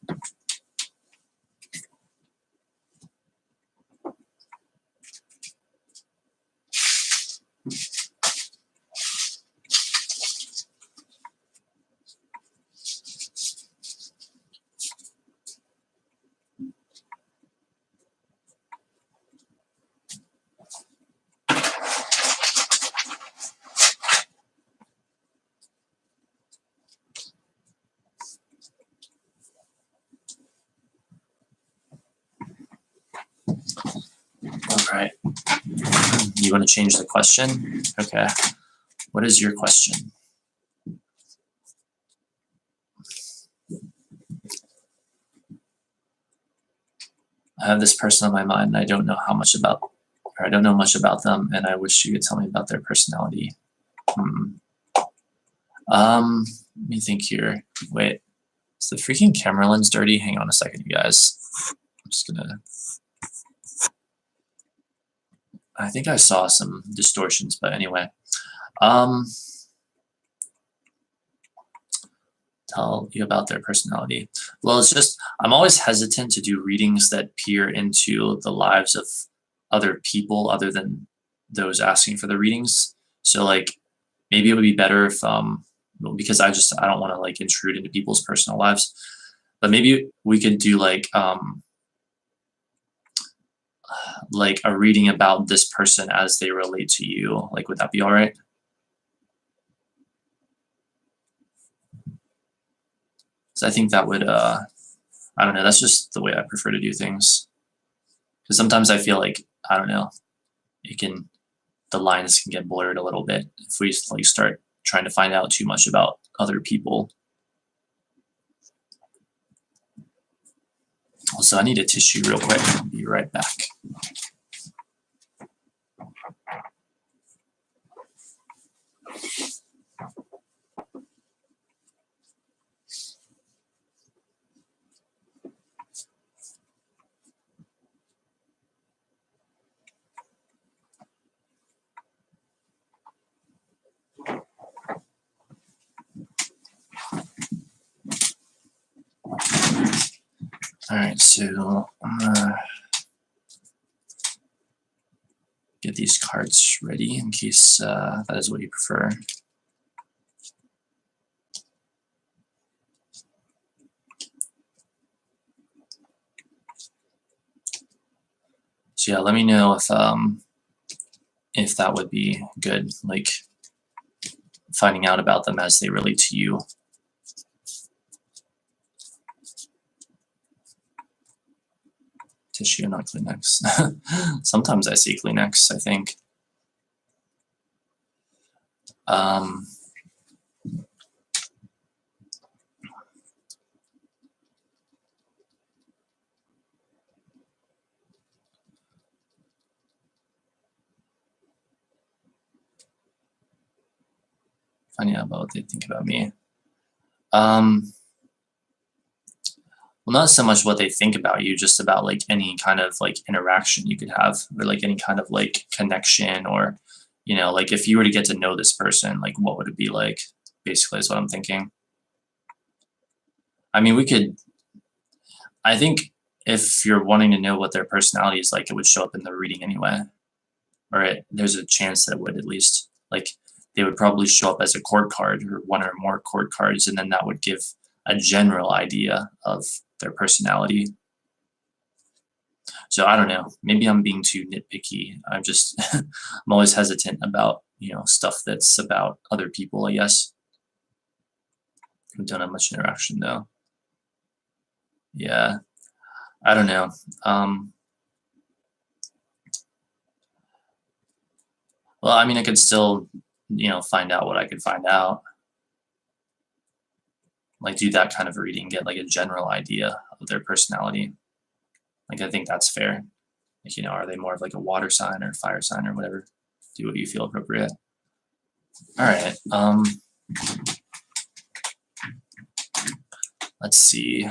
All right. You want to change the question? Okay. What is your question? I have this person on my mind, and I don't know much about them, and I wish you could tell me about their personality. Let me think here. Wait, is the freaking camera lens dirty? Hang on a second, you guys. I'm just gonna. I think I saw some distortions, but anyway. Tell you about their personality. Well, it's just, I'm always hesitant to do readings that peer into the lives of other people other than those asking for the readings. So like, maybe it would be better if, because I don't want to like intrude into people's personal lives, but maybe we could do like a reading about this person as they relate to you. Like, would that be all right? So I think that would, I don't know, that's just the way I prefer to do things. Because sometimes I feel like, I don't know, the lines can get blurred a little bit if we like start trying to find out too much about other people. Also, I need a tissue real quick. I'll be right back. All right, so I'm gonna get these cards ready in case that is what you prefer. So yeah, let me know if that would be good, like finding out about them as they relate to you. Tissue, not Kleenex. Sometimes I see Kleenex, I think. Finding out about what they think about me. Well, not so much what they think about you, just about like any kind of like interaction you could have, or like any kind of like connection, or like if you were to get to know this person, like what would it be like? Basically, is what I'm thinking. I mean, I think if you're wanting to know what their personality is like, it would show up in the reading anyway, or there's a chance that it would, at least. Like they would probably show up as a court card or one or more court cards, and then that would give a general idea of their personality. So I don't know, maybe I'm being too nitpicky. I'm always hesitant about, stuff that's about other people, I guess. We don't have much interaction though. Yeah, I don't know. Well, I mean, I could still, find out what I could find out. Like do that kind of reading, get like a general idea of their personality. Like I think that's fair. Like, are they more of like a water sign or fire sign or whatever? Do what you feel appropriate. All right. Let's see.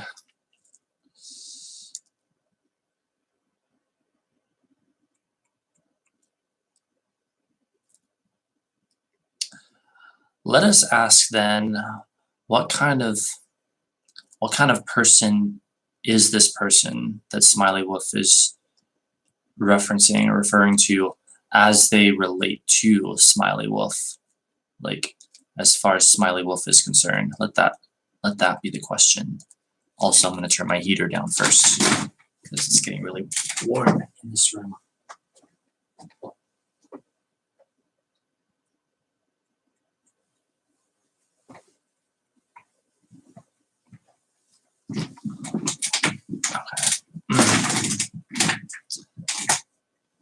Let us ask then, what kind of person is this person that Smiley Wolf is referencing or referring to as they relate to Smiley Wolf? Like as far as Smiley Wolf is concerned, let that be the question. Also, I'm going to turn my heater down first because it's getting really warm in this room. Okay.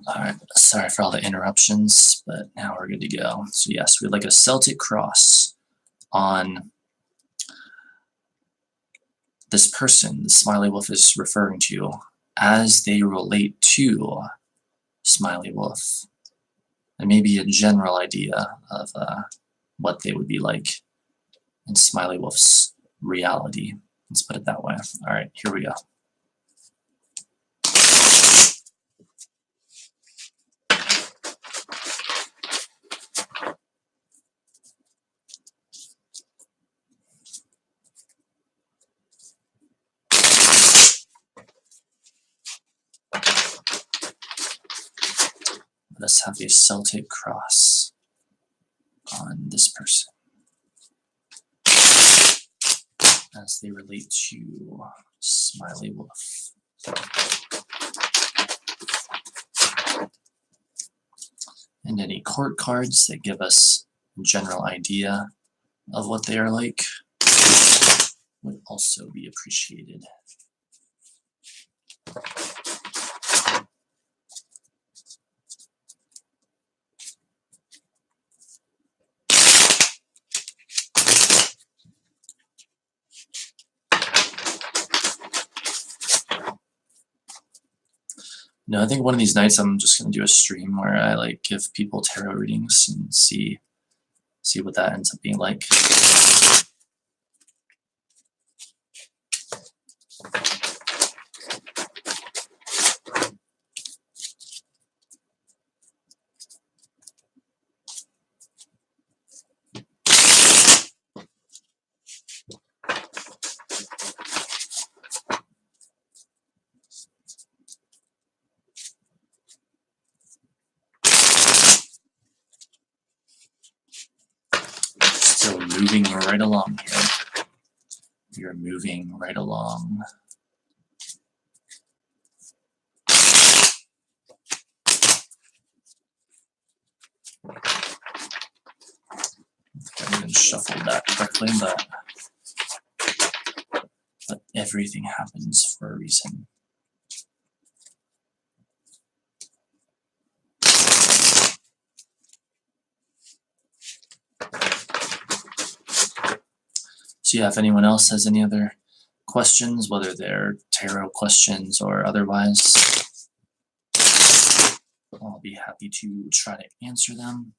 All right, sorry for all the interruptions, but now we're good to go. So yes, we'd like a Celtic cross on this person the Smiley Wolf is referring to as they relate to Smiley Wolf, and maybe a general idea of what they would be like in Smiley Wolf's reality. Let's put it that way. All right, here we go. Let's have a Celtic cross on this person as they relate to Smiley Wolf. And any court cards that give us a general idea of what they are like would also be appreciated. No, I think one of these nights I'm just gonna do a stream where I like give people tarot readings and see See what that ends up being like. Still moving right along here. You're moving right along. I didn't shuffle that correctly, but everything happens for a reason. So yeah, if anyone else has any other questions, whether they're tarot questions or otherwise, I'll be happy to try to answer them.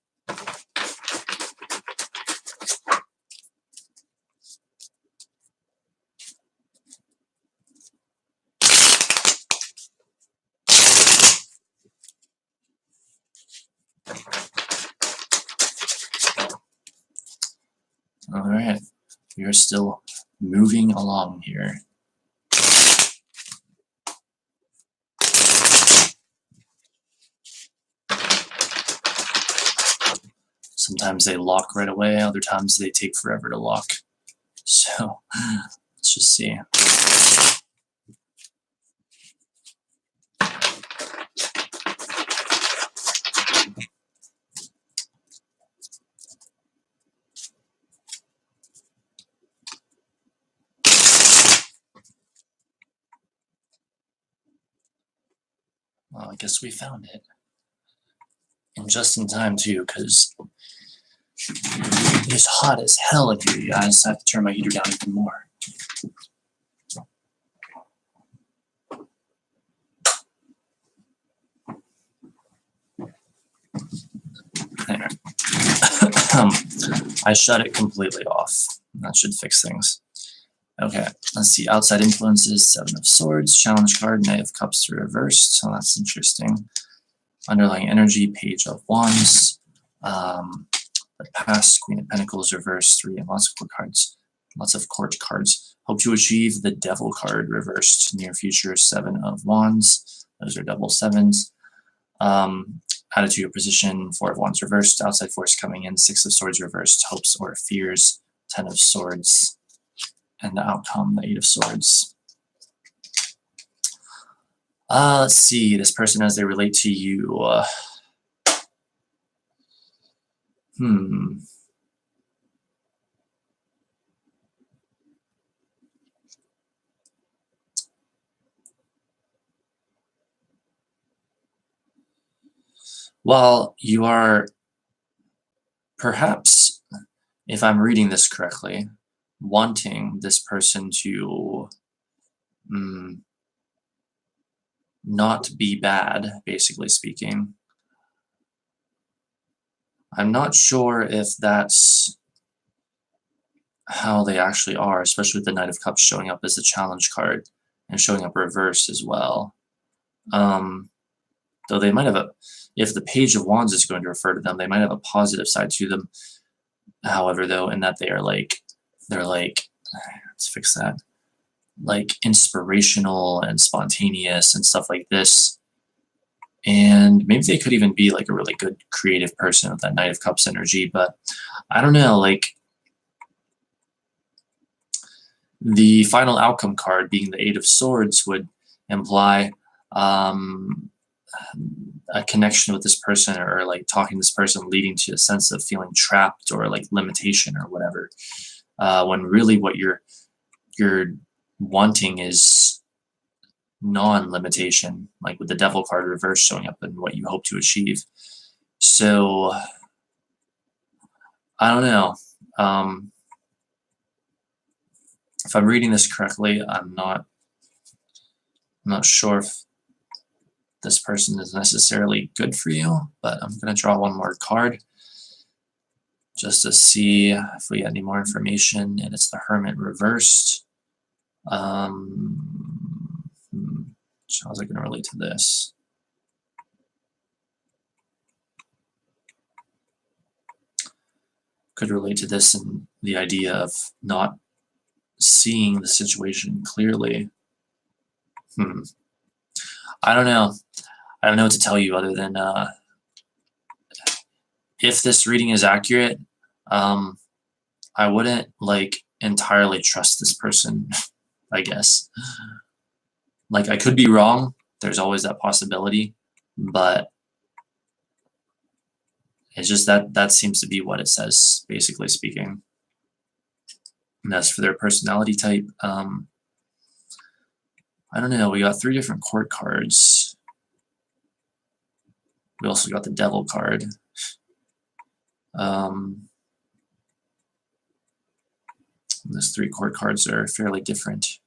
All right, we are still moving along here. Sometimes they lock right away, other times they take forever to lock. So let's just see. Well, I guess we found it. And just in time too, because it's hot as hell in here, you guys. I have to turn my heater down even more. There. I shut it completely off. That should fix things. Okay, let's see. Outside influences, 7 of Swords, challenge card, Knight of Cups reversed. So that's interesting. Underlying energy, Page of Wands. The past, Queen of Pentacles reversed, 3 and lots of court cards. Lots of court cards. Hope to achieve the Devil card reversed. Near future, 7 of Wands. Those are double 7s. Attitude or position, 4 of Wands reversed. Outside force coming in, 6 of Swords reversed. Hopes or fears, 10 of Swords. And the outcome, the 8 of Swords. Let's see, this person as they relate to you. Well, you are perhaps, if I'm reading this correctly, wanting this person to not be bad, basically speaking. I'm not sure if that's how they actually are, especially with the Knight of Cups showing up as a challenge card and showing up reverse as well. Though they might have a, if the Page of Wands is going to refer to them, they might have a positive side to them. However, though, in that they're like, let's fix that, like inspirational and spontaneous and stuff like this. And maybe they could even be like a really good creative person with that Knight of Cups energy, but I don't know, like the final outcome card being the 8 of Swords would imply a connection with this person, or like talking to this person leading to a sense of feeling trapped or like limitation or whatever, when really what you're wanting is non-limitation, like with the Devil card reverse showing up and what you hope to achieve. So I don't know, if I'm reading this correctly. I'm not sure if this person is necessarily good for you, but I'm going to draw one more card. just to see if we get any more information. And it's the Hermit reversed. How's it going to relate to this? Could relate to this in the idea of not seeing the situation clearly. I don't know. I don't know what to tell you other than if this reading is accurate, I wouldn't like entirely trust this person, I guess. Like, I could be wrong. There's always that possibility, but it's just that seems to be what it says, basically speaking. And as for their personality type, I don't know. We got 3 different court cards. We also got the Devil card. Those 3 court cards are fairly different.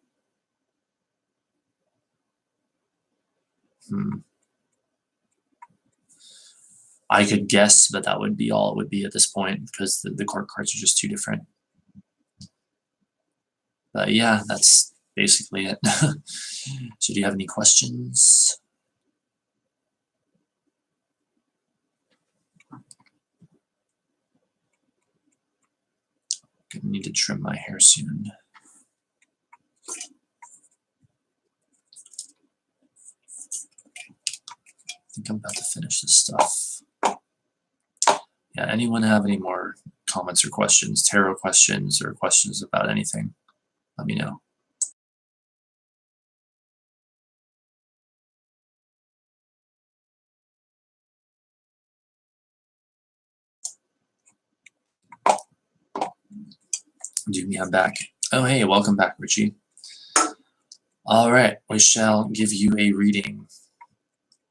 I could guess, but that would be all it would be at this point because the court cards are just too different. But yeah, that's basically it. So do you have any questions? I need to trim my hair soon. I think I'm about to finish this stuff. Yeah, anyone have any more comments or questions, tarot questions or questions about anything? Let me know. I'm back. Oh, hey, welcome back, Richie. All right, we shall give you a reading.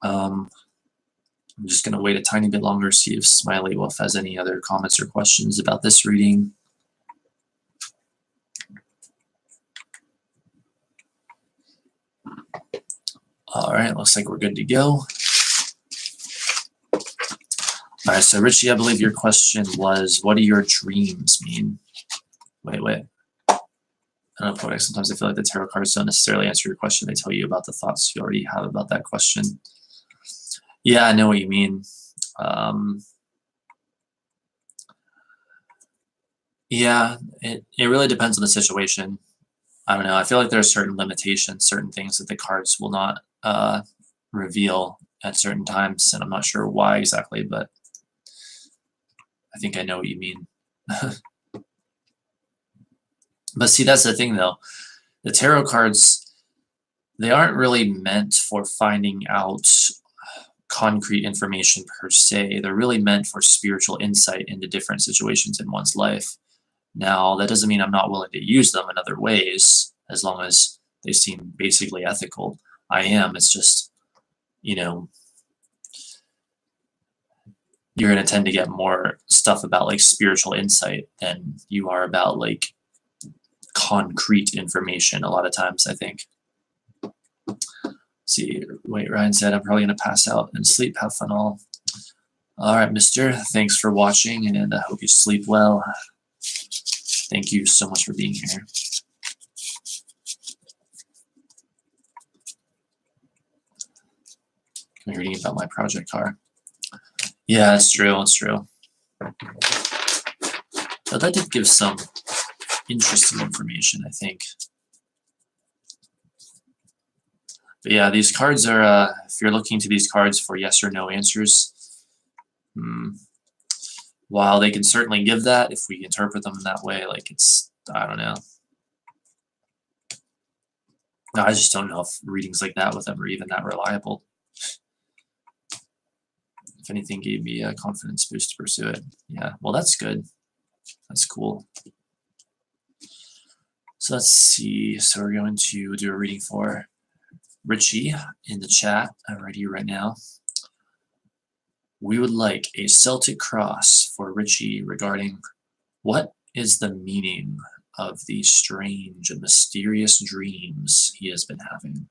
I'm just going to wait a tiny bit longer, see if Smiley Wolf has any other comments or questions about this reading. All right, looks like we're good to go. All right, so Richie, I believe your question was, what do your dreams mean? Wait. I don't know, Poetic, sometimes I feel like the tarot cards don't necessarily answer your question. They tell you about the thoughts you already have about that question. Yeah, I know what you mean. Yeah, it really depends on the situation. I don't know. I feel like there are certain limitations, certain things that the cards will not reveal at certain times, and I'm not sure why exactly, but I think I know what you mean. But see, that's the thing, though. The tarot cards, they aren't really meant for finding out concrete information per se. They're really meant for spiritual insight into different situations in one's life. Now, that doesn't mean I'm not willing to use them in other ways, as long as they seem basically ethical. I am. It's just, you know, you're going to tend to get more stuff about like spiritual insight than you are about like concrete information a lot of times, I think. See, wait, Ryan said I'm probably going to pass out and sleep. Have fun all. All right, mister. Thanks for watching, and I hope you sleep well. Thank you so much for being here. I'm reading about my project car. Yeah, it's true. It's true. But that did give some interesting information, I think. But yeah, these cards are, if you're looking to these cards for yes or no answers, while they can certainly give that, if we interpret them in that way, like it's, I don't know. No, I just don't know if readings like that with them are even that reliable. If anything, gave me a confidence boost to pursue it. Yeah, well, that's good. That's cool. So let's see. So we're going to do a reading for Richie in the chat. I'm ready right now. We would like a Celtic cross for Richie regarding what is the meaning of these strange and mysterious dreams he has been having.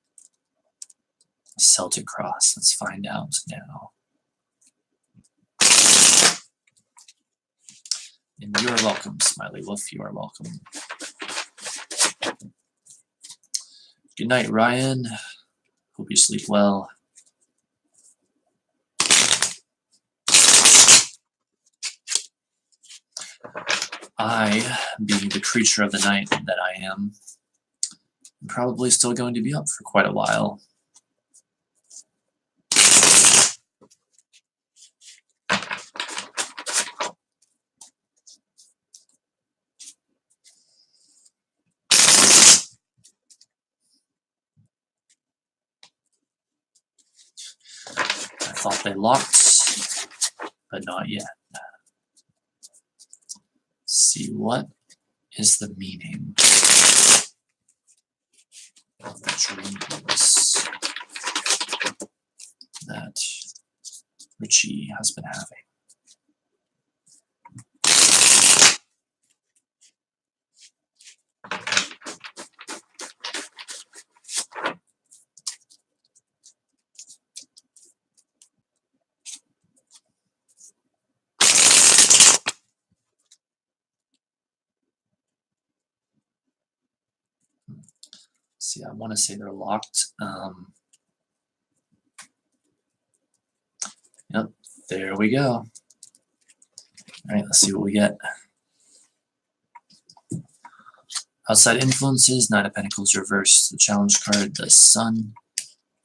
Celtic cross. Let's find out now. And you are welcome, Smiley Wolf. You are welcome. Good night, Ryan. Hope you sleep well. I, being the creature of the night that I am probably still going to be up for quite a while. I thought they locked, but not yet. See, what is the meaning of the dreams that Richie has been having? See, I want to say they're locked. Yep, there we go. All right, let's see what we get. Outside influences, Nine of Pentacles reversed, the challenge card, the Sun,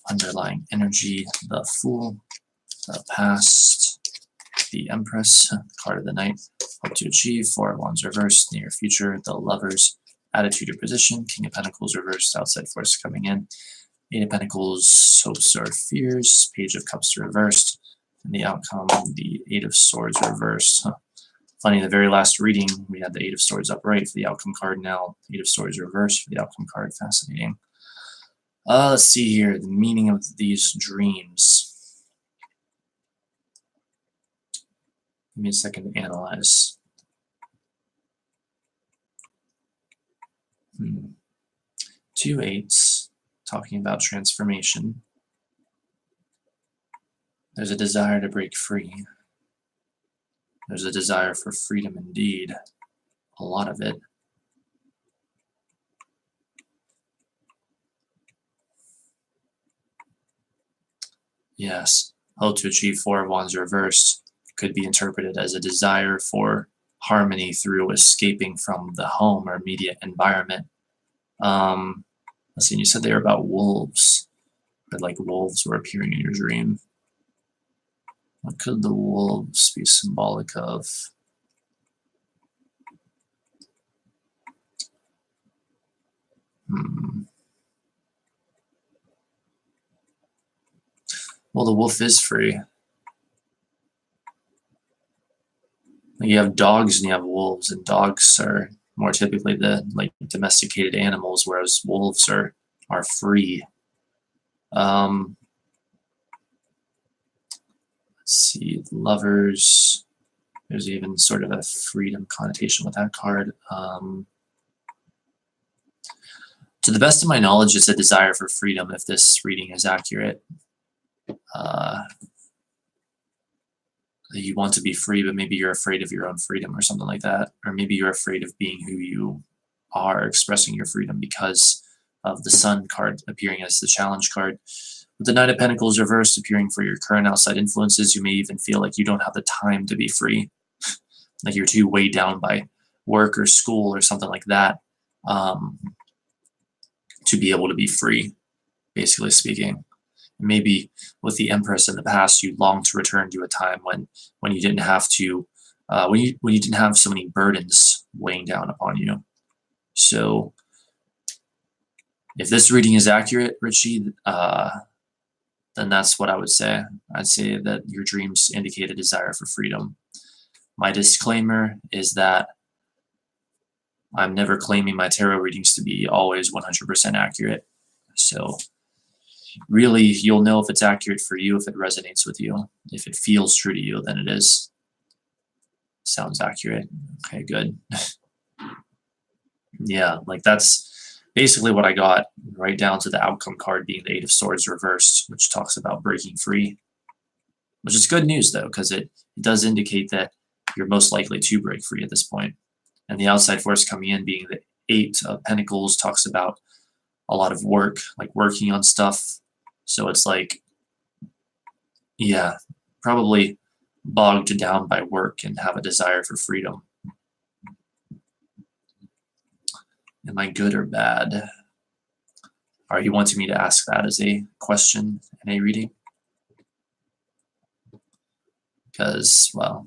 underlying energy, the Fool, the Past, the Empress, card of the Night, hope to achieve, Four of Wands reversed, near future, the Lovers, attitude or position, King of Pentacles reversed, outside force coming in, Eight of Pentacles, hopes or fears, Page of Cups reversed, and the outcome, the Eight of Swords reversed. Funny, the very last reading, we had the Eight of Swords upright for the outcome card. Now, Eight of Swords reversed for the outcome card. Fascinating. Let's see here, the meaning of these dreams. Give me a second to analyze. Two eights, talking about transformation. There's a desire to break free. There's a desire for freedom indeed. A lot of it. Yes, hope to achieve, Four of Wands reversed could be interpreted as a desire for harmony through escaping from the home or immediate environment. Let's see, you said they were about wolves, but like wolves were appearing in your dream. What could the wolves be symbolic of? Well, the wolf is free. You have dogs and you have wolves, and dogs are more typically the domesticated animals, whereas wolves are free. Let's see, Lovers. There's even sort of a freedom connotation with that card. To the best of my knowledge, it's a desire for freedom, if this reading is accurate. You want to be free, but maybe you're afraid of your own freedom or something like that. Or maybe you're afraid of being who you are, expressing your freedom because of the Sun card appearing as the challenge card. With the Knight of Pentacles reversed appearing for your current outside influences, you may even feel like you don't have the time to be free. Like you're too weighed down by work or school or something like that to be able to be free, basically speaking. Maybe with the Empress in the past, you long to return to a time when you didn't have to, when you didn't have so many burdens weighing down upon you. So, if this reading is accurate, Richie, then that's what I would say. I'd say that your dreams indicate a desire for freedom. My disclaimer is that I'm never claiming my tarot readings to be always 100% accurate. So really, you'll know if it's accurate for you, if it resonates with you. If it feels true to you, then it is. Sounds accurate. Okay, good. Yeah, like that's basically what I got, right down to the outcome card being the Eight of Swords reversed, which talks about breaking free. Which is good news, though, because it does indicate that you're most likely to break free at this point. And the outside force coming in being the Eight of Pentacles talks about a lot of work, like working on stuff. So it's like, yeah, probably bogged down by work and have a desire for freedom. Am I good or bad? Are you wanting me to ask that as a question in a reading? Because, well,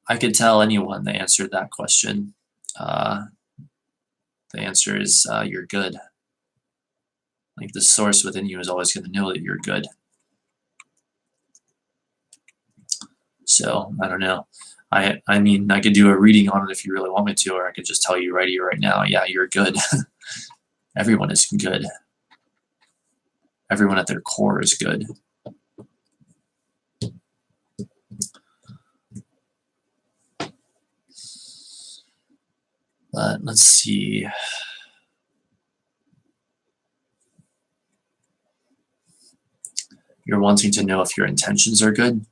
I could tell anyone that answered that question. The answer is you're good. Like the source within you is always going to know that you're good. So I don't know. I mean, I could do a reading on it if you really want me to, or I could just tell you right here, right now, yeah, you're good. Everyone is good. Everyone at their core is good. But let's see. You're wanting to know if your intentions are good.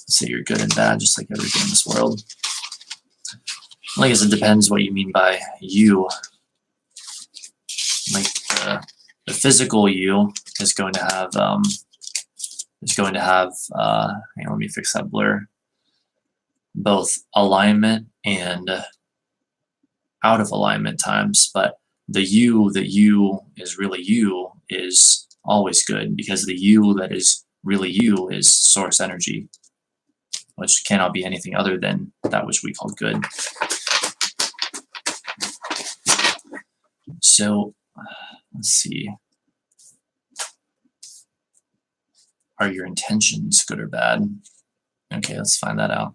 Say you're good and bad, just like everything in this world. I guess it depends what you mean by you. Like the physical you is going to have hang on, let me fix that blur. Both alignment and out of alignment times, but the you that you is really you is always good, because the you that is really you is source energy, which cannot be anything other than that which we call good. So let's see. Are your intentions good or bad? Okay, let's find that out.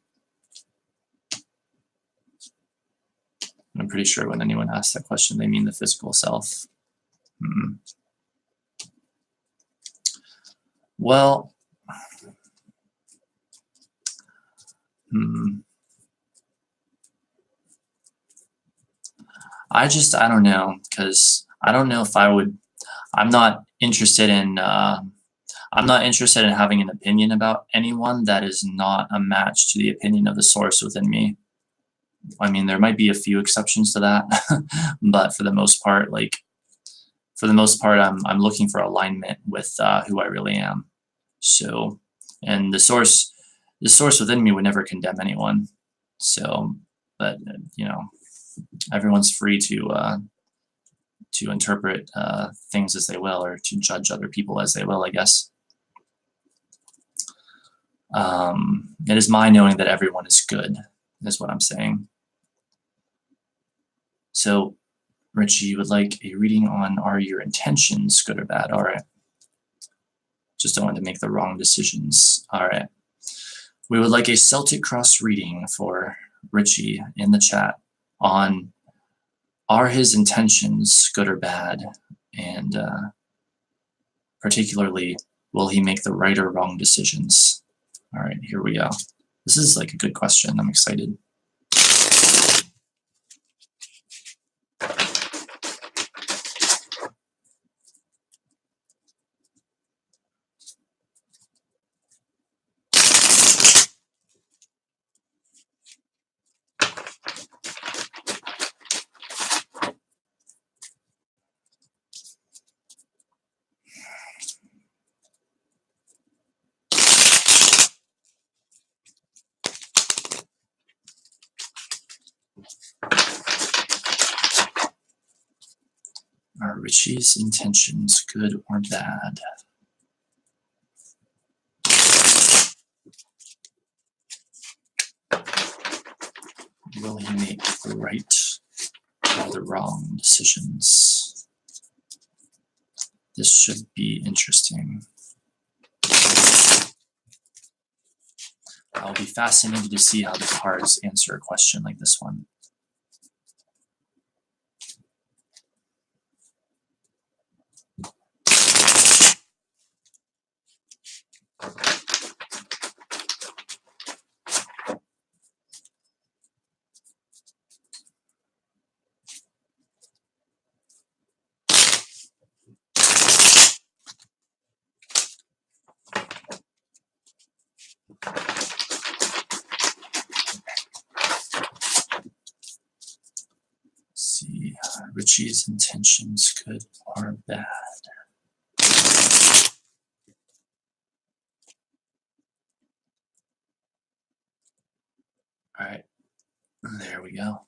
I'm pretty sure when anyone asks that question, they mean the physical self. Well, I don't know, because I don't know if I would. I'm not interested in having an opinion about anyone that is not a match to the opinion of the source within me. I mean, there might be a few exceptions to that, but for the most part, I'm looking for alignment with who I really am. So, and the source within me would never condemn anyone. So, but you know, everyone's free to interpret things as they will, or to judge other people as they will, I guess. It is my knowing that everyone is good, is what I'm saying. So, Richie, you would like a reading on, are your intentions good or bad? All right. Just don't want to make the wrong decisions. All right. We would like a Celtic Cross reading for Richie in the chat on, are his intentions good or bad? And particularly, will he make the right or wrong decisions? All right, here we go. This is like a good question. I'm excited. Are Richie's intentions good or bad? Will he make the right or the wrong decisions? This should be interesting. I'll be fascinated to see how the cards answer a question like this one. Richie's intentions, good or bad? All right, there we go.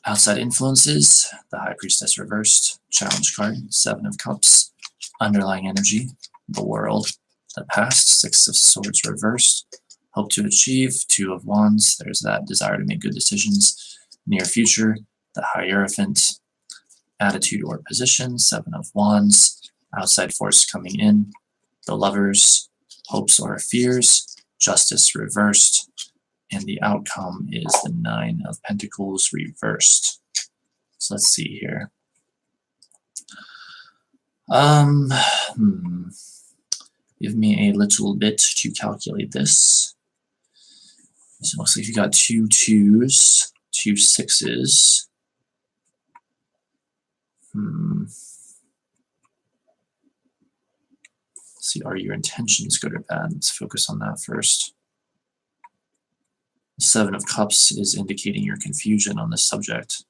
Outside influences, the High Priestess reversed, challenge card, 7 of Cups, underlying energy, the world, the past, 6 of Swords reversed, hope to achieve, 2 of Wands, there's that desire to make good decisions, near future, the Hierophant, attitude or position, 7 of Wands, outside force coming in, the Lovers, hopes or fears, justice reversed, and the outcome is the 9 of Pentacles reversed. So let's see here. Give me a little bit to calculate this. So it looks like you got 2 2s, 2 6s. Let's see, are your intentions good or bad? Let's focus on that first. The 7 of Cups is indicating your confusion on this subject.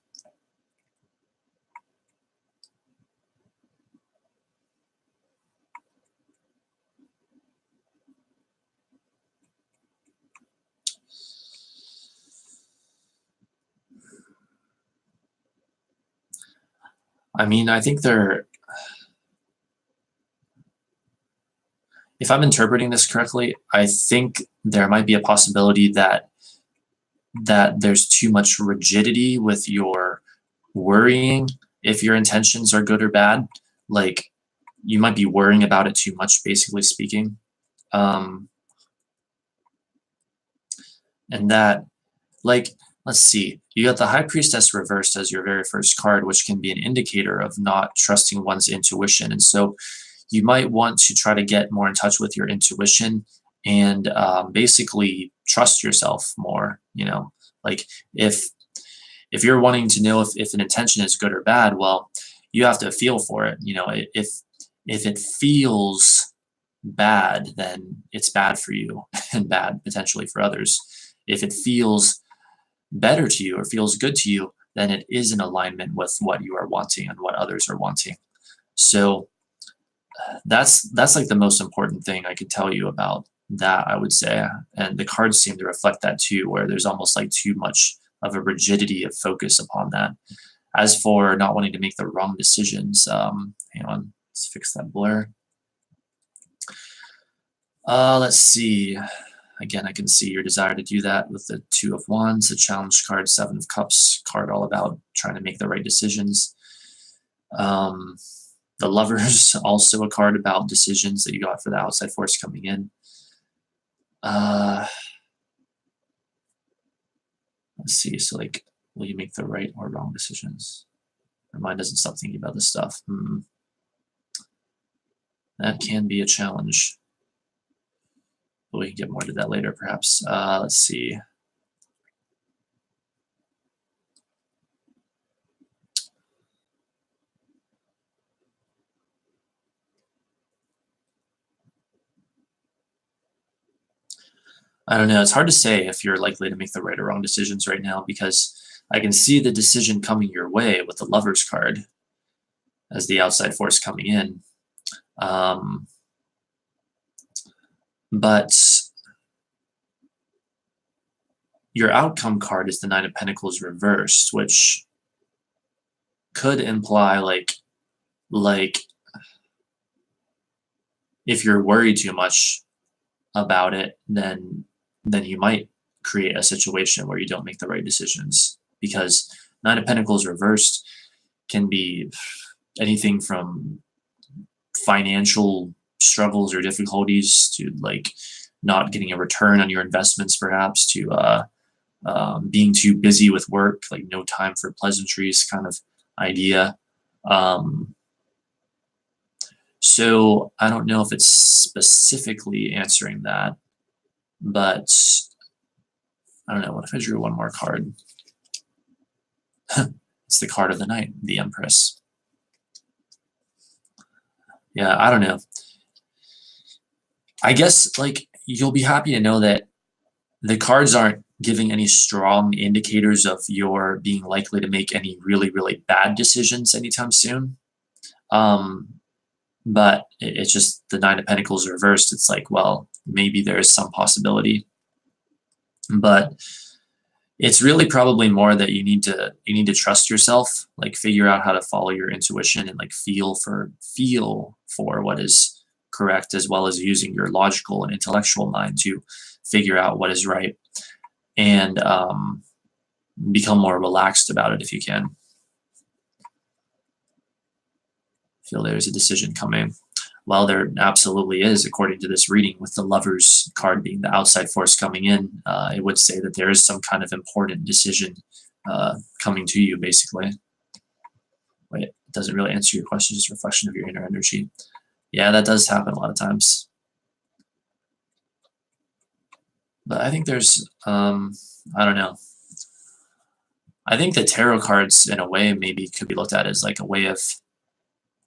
I mean, I think if I'm interpreting this correctly, I think there might be a possibility that there's too much rigidity with your worrying if your intentions are good or bad. Like, you might be worrying about it too much, basically speaking. And that, like, let's see, you got the High Priestess reversed as your very first card, which can be an indicator of not trusting one's intuition. And so you might want to try to get more in touch with your intuition and basically trust yourself more. You know, like if you're wanting to know if an intention is good or bad, well, you have to feel for it. You know, if it feels bad, then it's bad for you and bad potentially for others. If it feels better to you or feels good to you, then it is in alignment with what you are wanting and what others are wanting. So that's like the most important thing I could tell you about that, I would say. And the cards seem to reflect that too, where there's almost like too much of a rigidity of focus upon that. As for not wanting to make the wrong decisions, hang on, let's fix that blur. Let's see. Again, I can see your desire to do that with the 2 of Wands, the challenge card, 7 of Cups, card all about trying to make the right decisions. The Lovers, also a card about decisions that you got for the outside force coming in. Let's see, so like, will you make the right or wrong decisions? My mind doesn't stop thinking about this stuff. That can be a challenge. But we can get more to that later, perhaps. Let's see. I don't know. It's hard to say if you're likely to make the right or wrong decisions right now, because I can see the decision coming your way with the Lovers card as the outside force coming in. But your outcome card is the 9 of Pentacles reversed, which could imply like if you're worried too much about it, then you might create a situation where you don't make the right decisions, because 9 of Pentacles reversed can be anything from financial struggles or difficulties to like not getting a return on your investments, perhaps, to being too busy with work, like no time for pleasantries kind of idea. So I don't know if it's specifically answering that, but I don't know. What if I drew one more card? It's the card of the night, the Empress. Yeah, I don't know. I guess, like, you'll be happy to know that the cards aren't giving any strong indicators of your being likely to make any really, really bad decisions anytime soon. But it's just the Nine of Pentacles reversed. It's like, well, maybe there is some possibility, but it's really probably more that you need to trust yourself, like figure out how to follow your intuition and like feel for what is correct, as well as using your logical and intellectual mind to figure out what is right, and become more relaxed about it if you can. Feel there's a decision coming. Well, there absolutely is, according to this reading, with the Lovers card being the outside force coming in. It would say that there is some kind of important decision coming to you, basically. Wait, it doesn't really answer your question, just reflection of your inner energy. Yeah, that does happen a lot of times. But I think there's, I don't know. I think the tarot cards, in a way, maybe could be looked at as like a way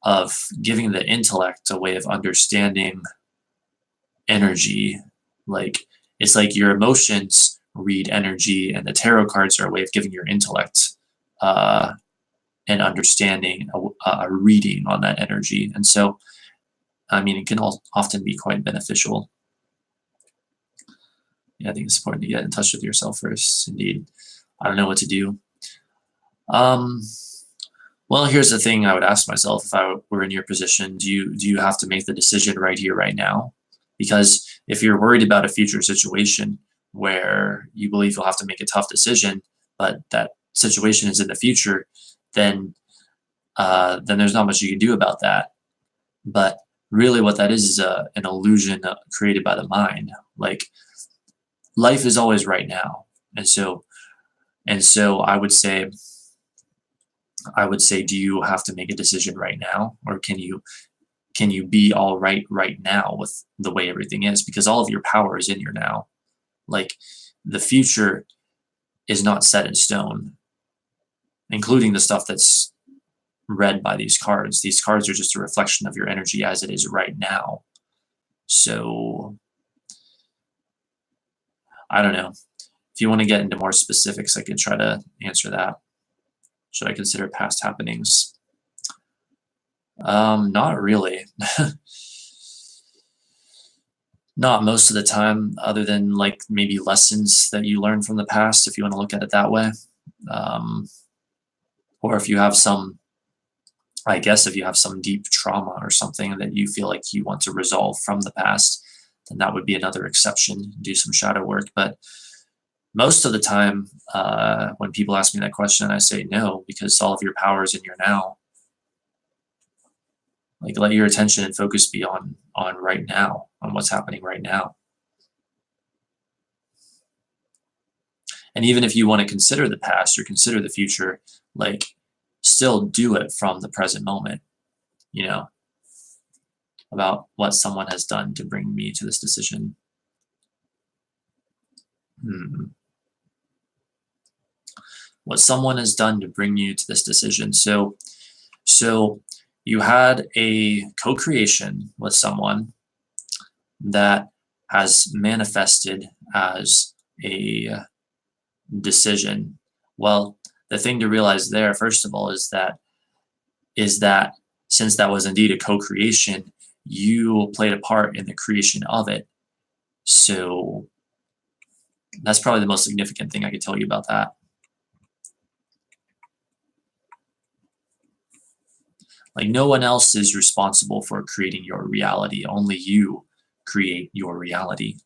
of giving the intellect a way of understanding energy. Like, it's like your emotions read energy, and the tarot cards are a way of giving your intellect an understanding, a reading on that energy. And so, I mean, it can often be quite beneficial. Yeah, I think it's important to get in touch with yourself first. Indeed. I don't know what to do. Well, here's the thing I would ask myself if I were in your position. Do you have to make the decision right here, right now? Because if you're worried about a future situation where you believe you'll have to make a tough decision, but that situation is in the future, then there's not much you can do about that. But really what that is an illusion created by the mind. Like, life is always right now. And so I would say, do you have to make a decision right now, or can you be all right now with the way everything is? Because all of your power is in your now. Like, the future is not set in stone, including the stuff that's read by these cards. These cards are just a reflection of your energy as it is right now. So I don't know. If you want to get into more specifics, I can try to answer that. Should I consider past happenings? Not really. Not most of the time, other than like maybe lessons that you learn from the past, if you want to look at it that way. Or if you have some, I guess if you have some deep trauma or something that you feel like you want to resolve from the past, then that would be another exception. Do some shadow work. But most of the time, when people ask me that question, I say no, because all of your power is in your now. Like, let your attention and focus be on right now, on what's happening right now. And even if you want to consider the past or consider the future, like, still do it from the present moment, you know, about what someone has done to bring me to this decision. What someone has done to bring you to this decision. So you had a co-creation with someone that has manifested as a decision. Well, the thing to realize there, first of all, is that since that was indeed a co-creation, you played a part in the creation of it. So that's probably the most significant thing I could tell you about that. Like, no one else is responsible for creating your reality. Only you create your reality.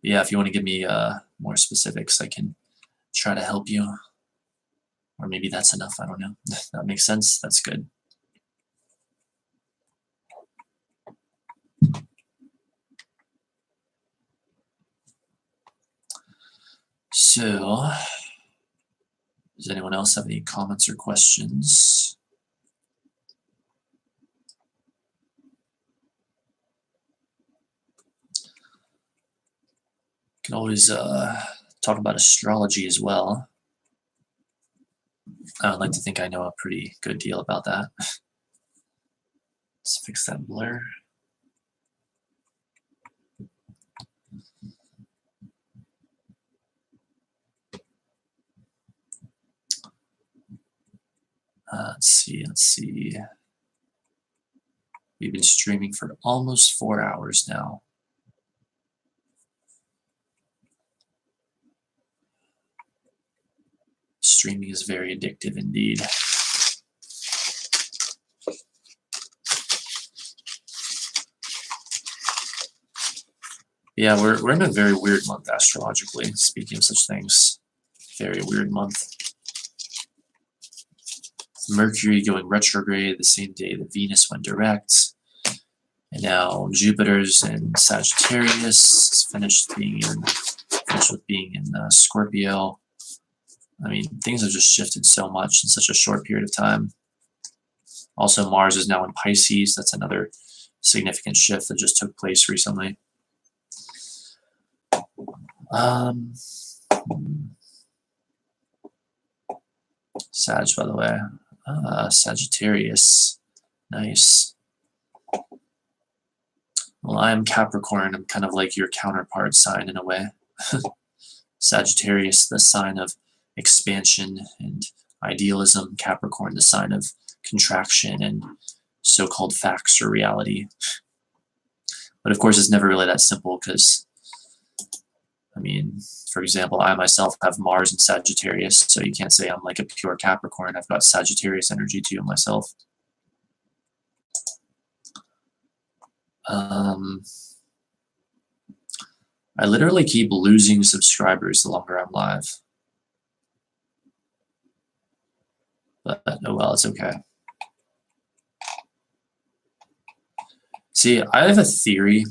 Yeah, if you want to give me more specifics, I can try to help you. Or maybe that's enough. I don't know. That makes sense. That's good. So, does anyone else have any comments or questions? Can always talk about astrology as well. I would like to think I know a pretty good deal about that. Let's fix that blur. Let's see. We've been streaming for almost 4 hours now. Streaming is very addictive indeed. Yeah, we're in a very weird month astrologically, speaking of such things. Very weird month. Mercury going retrograde the same day that Venus went direct. And now Jupiter's in Sagittarius. It's finished with being in Scorpio. I mean, things have just shifted so much in such a short period of time. Also, Mars is now in Pisces. That's another significant shift that just took place recently. Sag, by the way. Sagittarius. Nice. Well, I'm Capricorn. I'm kind of like your counterpart sign in a way. Sagittarius, the sign of expansion and idealism. Capricorn, the sign of contraction and so-called facts or reality. But of course, it's never really that simple because, I mean, for example, I myself have Mars in Sagittarius, so you can't say I'm like a pure Capricorn. I've got Sagittarius energy too myself. I literally keep losing subscribers the longer I'm live. But oh well, it's okay. See, I have a theory.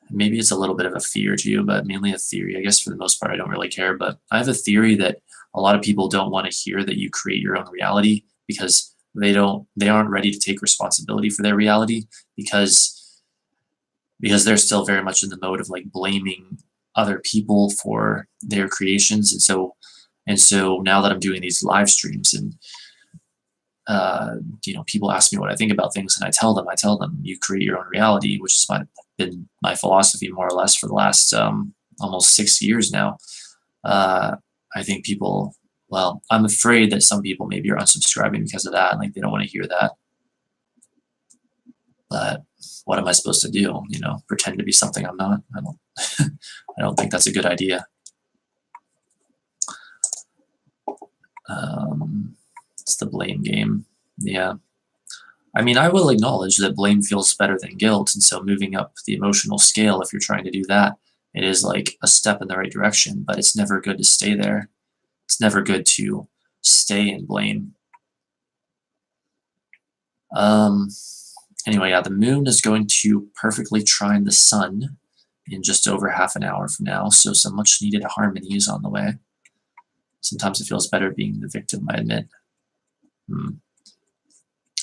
Maybe it's a little bit of a fear to you, but mainly a theory. I guess for the most part, I don't really care. But I have a theory that a lot of people don't want to hear that you create your own reality because they aren't ready to take responsibility for their reality because they're still very much in the mode of like blaming other people for their creations. And so now that I'm doing these live streams and people ask me what I think about things, and I tell them you create your own reality, which has been my philosophy more or less for the last almost 6 years now. I think people, well, I'm afraid that some people maybe are unsubscribing because of that, and like they don't want to hear that. But what am I supposed to do? Pretend to be something I'm not? I don't think that's a good idea. It's the blame game. Yeah. I mean, I will acknowledge that blame feels better than guilt, and so moving up the emotional scale, if you're trying to do that, it is like a step in the right direction, but it's never good to stay there. It's never good to stay in blame. Anyway, yeah, the moon is going to perfectly trine the sun in just over half an hour from now, so some much needed harmony is on the way. Sometimes it feels better being the victim, I admit.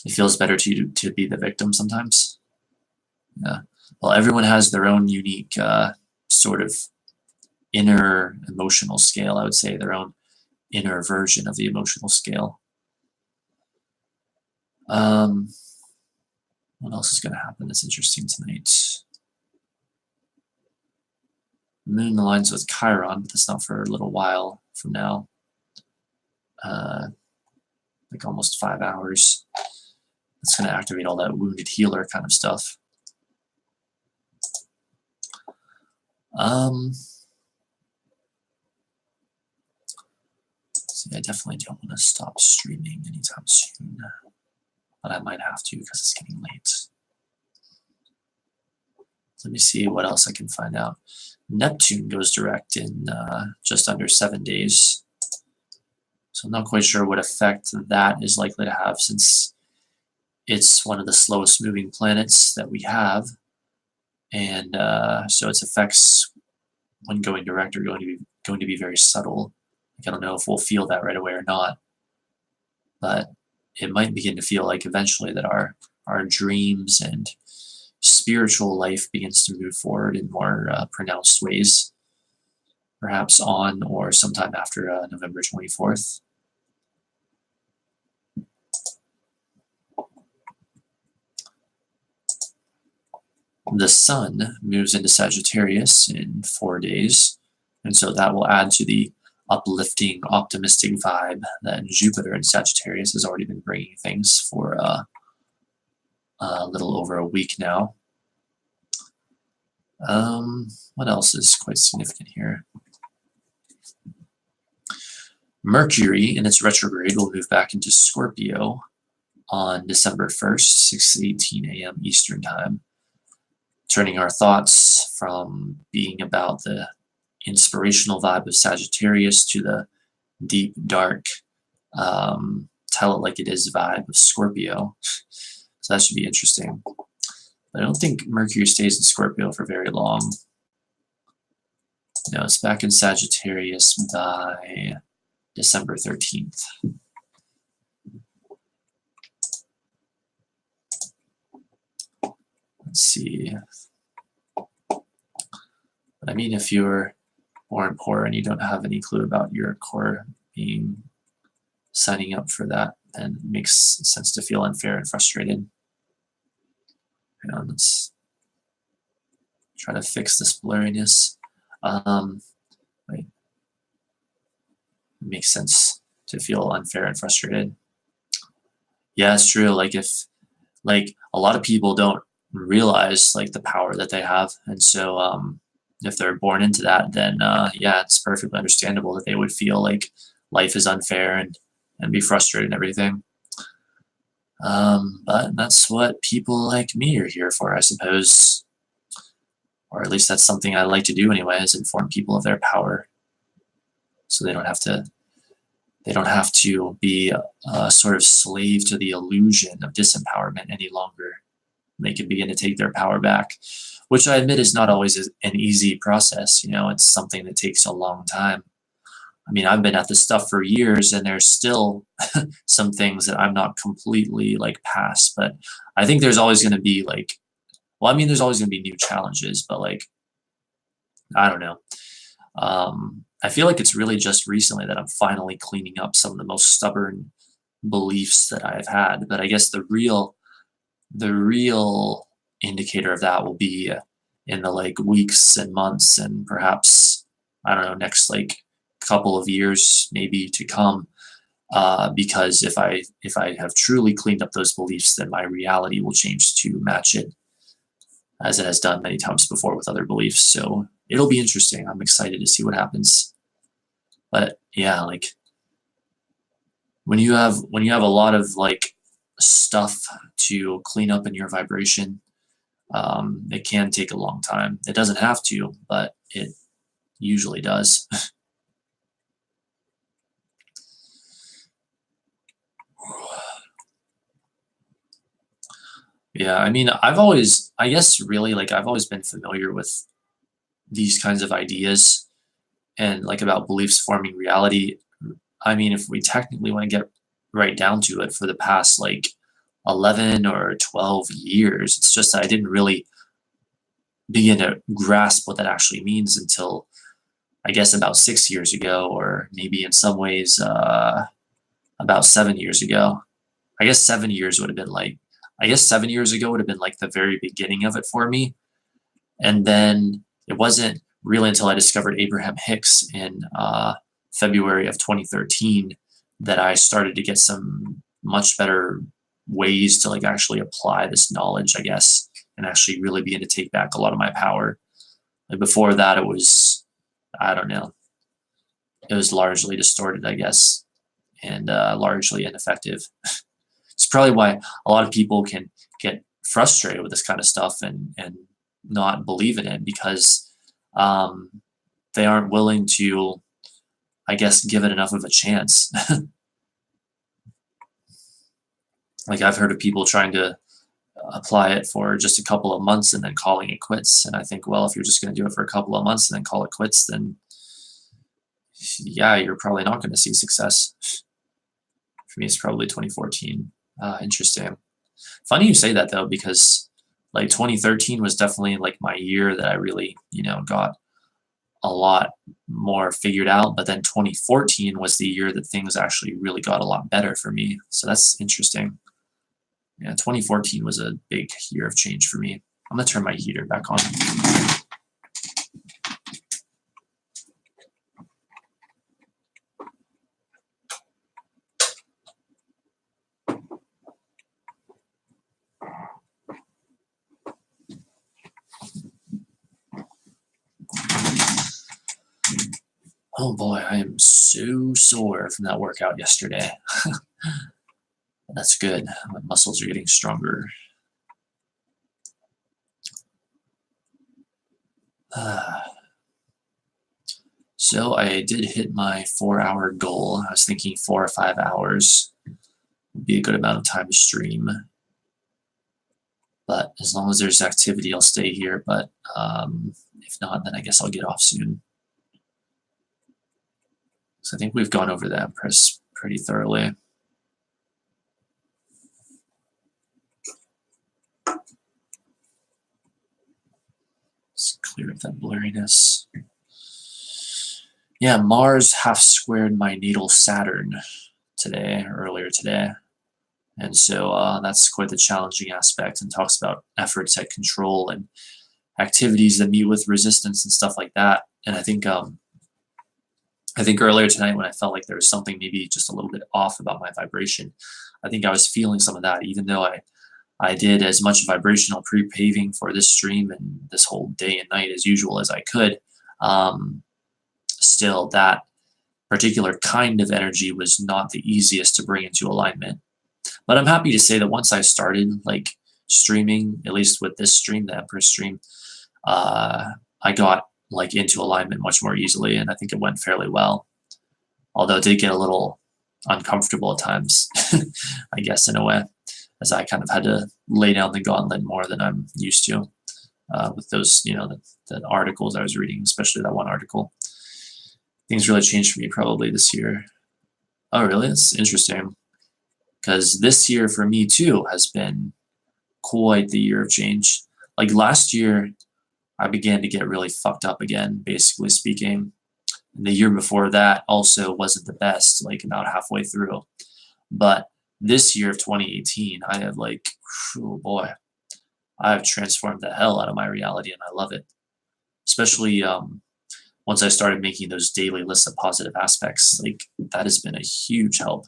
It feels better to be the victim sometimes. Yeah. Well, everyone has their own unique sort of inner emotional scale, I would say, their own inner version of the emotional scale. What else is going to happen that's interesting tonight? The moon aligns with Chiron, but that's not for a little while from now. Like almost 5 hours. It's going to activate all that wounded healer kind of stuff. See, I definitely don't want to stop streaming anytime soon, but I might have to because it's getting late. Let me see what else I can find out. Neptune goes direct in just under 7 days. So I'm not quite sure what effect that is likely to have since it's one of the slowest moving planets that we have. And so its effects when going direct are going to be very subtle. Like, I don't know if we'll feel that right away or not, but it might begin to feel like eventually that our dreams and spiritual life begins to move forward in more pronounced ways. perhaps on or sometime after November 24th. The sun moves into Sagittarius in 4 days, and so that will add to the uplifting, optimistic vibe that Jupiter in Sagittarius has already been bringing things for a little over a week now. What else is quite significant here? Mercury in its retrograde will move back into Scorpio on December 1st, 6:18 a.m. Eastern Time, turning our thoughts from being about the inspirational vibe of Sagittarius to the deep, dark, tell it like it is vibe of Scorpio. So that should be interesting. But I don't think Mercury stays in Scorpio for very long. No, it's back in Sagittarius by December 13th. Let's see. But I mean, if you're born poor and you don't have any clue about your core being signing up for that, then it makes sense to feel unfair and frustrated. Hang on, let's try to fix this blurriness. Wait. It makes sense to feel unfair and frustrated. Yeah, it's true. Like if, like a lot of people don't realize like the power that they have, and so if they're born into that, then yeah, it's perfectly understandable that they would feel like life is unfair and be frustrated and everything. But that's what people like me are here for, I suppose. Or at least that's something I like to do anyway, is inform people of their power, so they don't have to be a sort of slave to the illusion of disempowerment any longer. They can begin to take their power back, which I admit is not always an easy process. You know, it's something that takes a long time. I mean, I've been at this stuff for years, and there's still some things that I'm not completely like past, but I think there's always going to be like, well, I mean, there's always going to be new challenges, but like, I don't know. I feel like it's really just recently that I'm finally cleaning up some of the most stubborn beliefs that I've had. But I guess the real indicator of that will be in the like weeks and months and perhaps, I don't know, next like couple of years maybe to come. Because if I have truly cleaned up those beliefs, then my reality will change to match it, as it has done many times before with other beliefs. So it'll be interesting. I'm excited to see what happens. But yeah, like when you have a lot of like stuff to clean up in your vibration, it can take a long time. It doesn't have to, but it usually does. Yeah, I mean, I've always been familiar with these kinds of ideas and like about beliefs forming reality. I mean, if we technically want to get right down to it, for the past like 11 or 12 years, it's just that I didn't really begin to grasp what that actually means until I guess about 6 years ago, or maybe in some ways about 7 years ago. I guess 7 years would have been like, I guess 7 years ago would have been like the very beginning of it for me. And then it wasn't really until I discovered Abraham Hicks in February of 2013 that I started to get some much better ways to like actually apply this knowledge, I guess, and actually really begin to take back a lot of my power. Like before that, it was, I don't know, it was largely distorted, I guess, and largely ineffective. It's probably why a lot of people can get frustrated with this kind of stuff and not believe in it, because they aren't willing to, I guess, give it enough of a chance. Like I've heard of people trying to apply it for just a couple of months and then calling it quits. And I think, well, if you're just going to do it for a couple of months and then call it quits, then yeah, you're probably not going to see success. For me, it's probably 2014. Interesting. Funny you say that though, because like 2013 was definitely like my year that I really, got a lot more figured out, but then 2014 was the year that things actually really got a lot better for me. So that's interesting. Yeah, 2014 was a big year of change for me. I'm gonna turn my heater back on. Oh boy, I am so sore from that workout yesterday. That's good. My muscles are getting stronger. So I did hit my 4-hour goal. I was thinking 4 or 5 hours would be a good amount of time to stream. But as long as there's activity, I'll stay here. But if not, then I guess I'll get off soon. So I think we've gone over the Empress pretty thoroughly. Let's clear up that blurriness. Yeah, Mars half-squared my natal Saturn earlier today. And so that's quite the challenging aspect, and talks about efforts at control and activities that meet with resistance and stuff like that. And I think earlier tonight when I felt like there was something maybe just a little bit off about my vibration, I think I was feeling some of that, even though I did as much vibrational pre-paving for this stream and this whole day and night as usual as I could. Still, that particular kind of energy was not the easiest to bring into alignment. But I'm happy to say that once I started like streaming, at least with this stream, the Empress stream, I got like into alignment much more easily, and I think it went fairly well. Although it did get a little uncomfortable at times, I guess, in a way, as I kind of had to lay down the gauntlet more than I'm used to with those, the articles I was reading, especially that one article. Things really changed for me probably this year. Oh, really? It's interesting. Because this year for me too has been quite the year of change. Like last year, I began to get really fucked up again, basically speaking. And the year before that also wasn't the best, like about halfway through. But this year of 2018, I have oh boy, I've transformed the hell out of my reality, and I love it. Especially once I started making those daily lists of positive aspects, like that has been a huge help.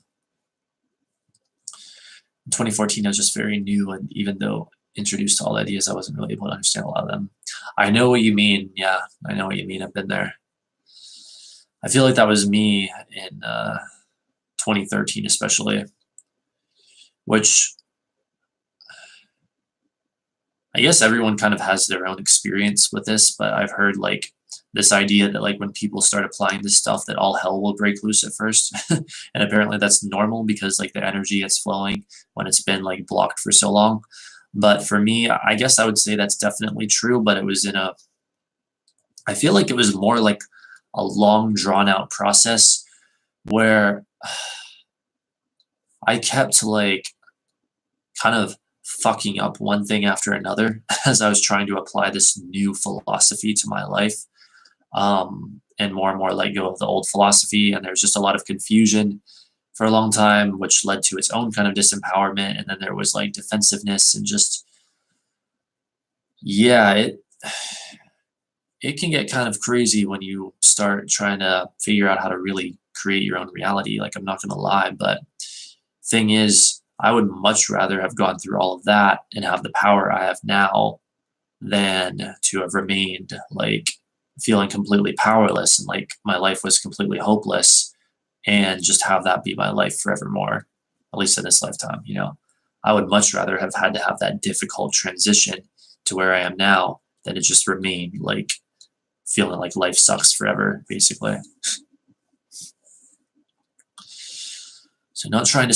In 2014, I was just very new, and even though introduced to all ideas, I wasn't really able to understand a lot of them. I know what you mean. Yeah, I know what you mean. I've been there. I feel like that was me in 2013, especially, which I guess everyone kind of has their own experience with this, but I've heard like this idea that like when people start applying this stuff that all hell will break loose at first. And apparently that's normal because like the energy gets flowing when it's been like blocked for so long. But for me, I guess I would say that's definitely true, but it was I feel like it was more like a long drawn out process where I kept like kind of fucking up one thing after another as I was trying to apply this new philosophy to my life. And more and more let go of the old philosophy, and there's just a lot of confusion for a long time, which led to its own kind of disempowerment. And then there was like defensiveness and just, yeah, it can get kind of crazy when you start trying to figure out how to really create your own reality. Like, I'm not gonna lie, but thing is, I would much rather have gone through all of that and have the power I have now than to have remained like feeling completely powerless and like my life was completely hopeless and just have that be my life forevermore, at least in this lifetime. I would much rather have had to have that difficult transition to where I am now than to just remain like feeling like life sucks forever, basically. So not trying to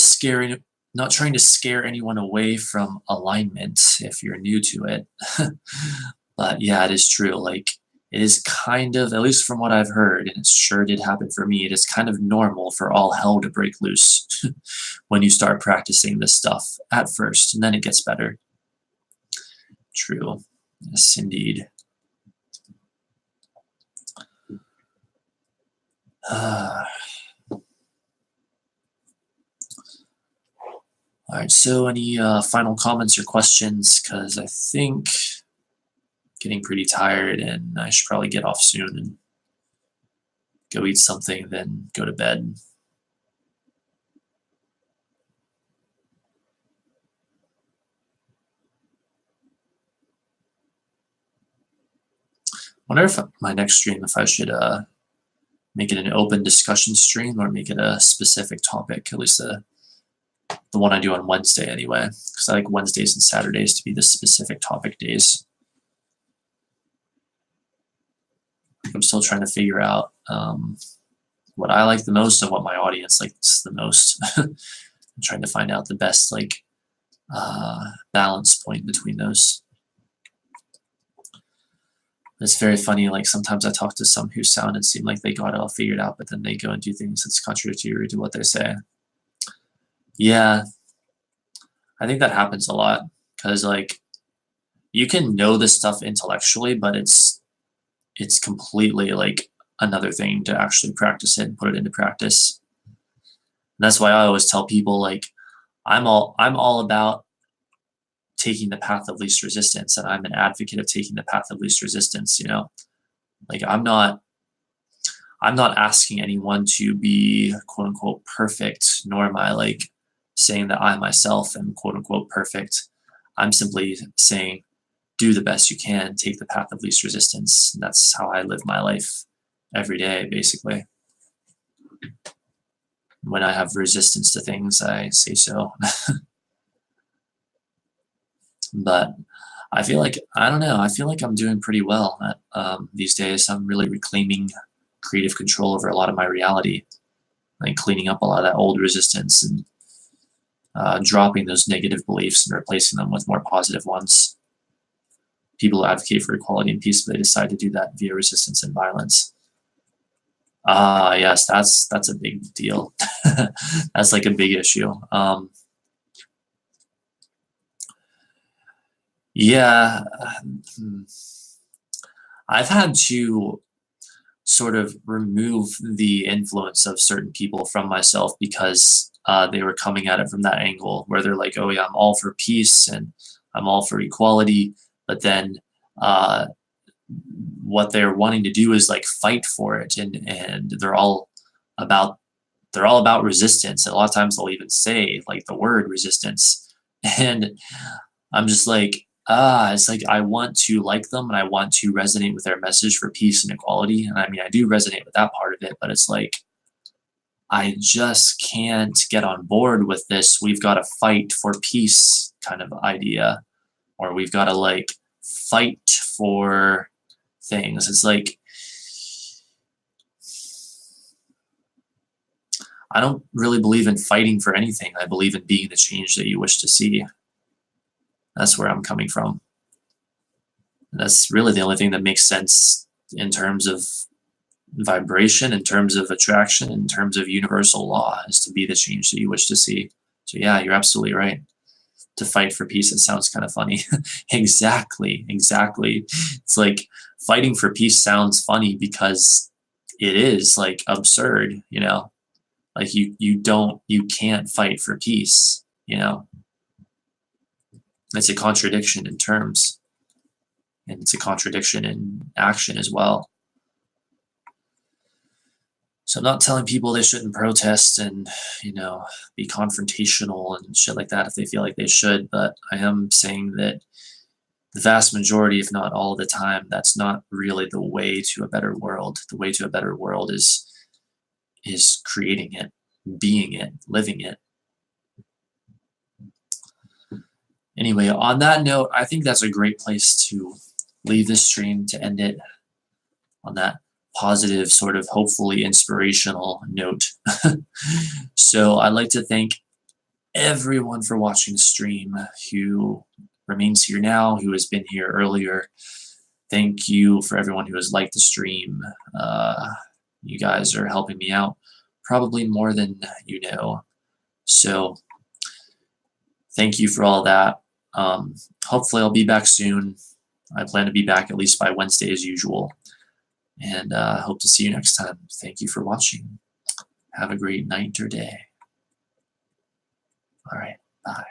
scare anyone away from alignment if you're new to it. But yeah, it is true. Like, it is kind of, at least from what I've heard, and it sure did happen for me, it is kind of normal for all hell to break loose when you start practicing this stuff at first, and then it gets better. True. Yes, indeed. All right, so any final comments or questions? Because I think getting pretty tired and I should probably get off soon and go eat something, then go to bed. Wonder if my next stream, if I should make it an open discussion stream or make it a specific topic, at least the one I do on Wednesday anyway, because I like Wednesdays and Saturdays to be the specific topic days. I'm still trying to figure out what I like the most and what my audience likes the most. I'm trying to find out the best balance point between those. It's very funny, like sometimes I talk to some who sound and seem like they got it all figured out, but then they go and do things that's contradictory to what they say. Yeah, I think that happens a lot, because like you can know this stuff intellectually, but it's completely like another thing to actually practice it and put it into practice. And that's why I always tell people, like, I'm all about taking the path of least resistance, and I'm an advocate of taking the path of least resistance, you know. Like I'm not asking anyone to be quote unquote perfect, nor am I like saying that I myself am quote unquote perfect. I'm simply saying do the best you can, take the path of least resistance. And that's how I live my life every day, basically. When I have resistance to things, I say so. But I feel like, I don't know, I feel like I'm doing pretty well these days. I'm really reclaiming creative control over a lot of my reality, like cleaning up a lot of that old resistance and dropping those negative beliefs and replacing them with more positive ones. People who advocate for equality and peace, but they decide to do that via resistance and violence. Yes, that's a big deal. That's like a big issue. Yeah, I've had to sort of remove the influence of certain people from myself because they were coming at it from that angle where they're like, oh yeah, I'm all for peace and I'm all for equality, but then what they're wanting to do is like fight for it, and they're all about resistance. And a lot of times they'll even say like the word resistance, and I'm just like, it's like I want to like them and I want to resonate with their message for peace and equality. And I mean, I do resonate with that part of it, but it's like, I just can't get on board with this. We've got to fight for peace kind of idea, or we've got to like fight for things. It's like, I don't really believe in fighting for anything. I believe in being the change that you wish to see. That's where I'm coming from. And that's really the only thing that makes sense in terms of vibration, in terms of attraction, in terms of universal law, is to be the change that you wish to see. So yeah, you're absolutely right. To fight for peace, it sounds kind of funny. Exactly. It's like fighting for peace sounds funny because it is like absurd, you know? Like you can't fight for peace, you know? It's a contradiction in terms, and it's a contradiction in action as well. So I'm not telling people they shouldn't protest and, you know, be confrontational and shit like that if they feel like they should, but I am saying that the vast majority, if not all of the time, that's not really the way to a better world. The way to a better world is creating it, being it, living it. Anyway, on that note, I think that's a great place to leave this stream, to end it on that positive, sort of hopefully inspirational note. So I'd like to thank everyone for watching the stream, who remains here now, who has been here earlier. Thank you for everyone who has liked the stream. You guys are helping me out probably more than you know. So thank you for all that. Hopefully I'll be back soon. I plan to be back at least by Wednesday as usual. And hope to see you next time. Thank you for watching. Have a great night or day. All right, bye.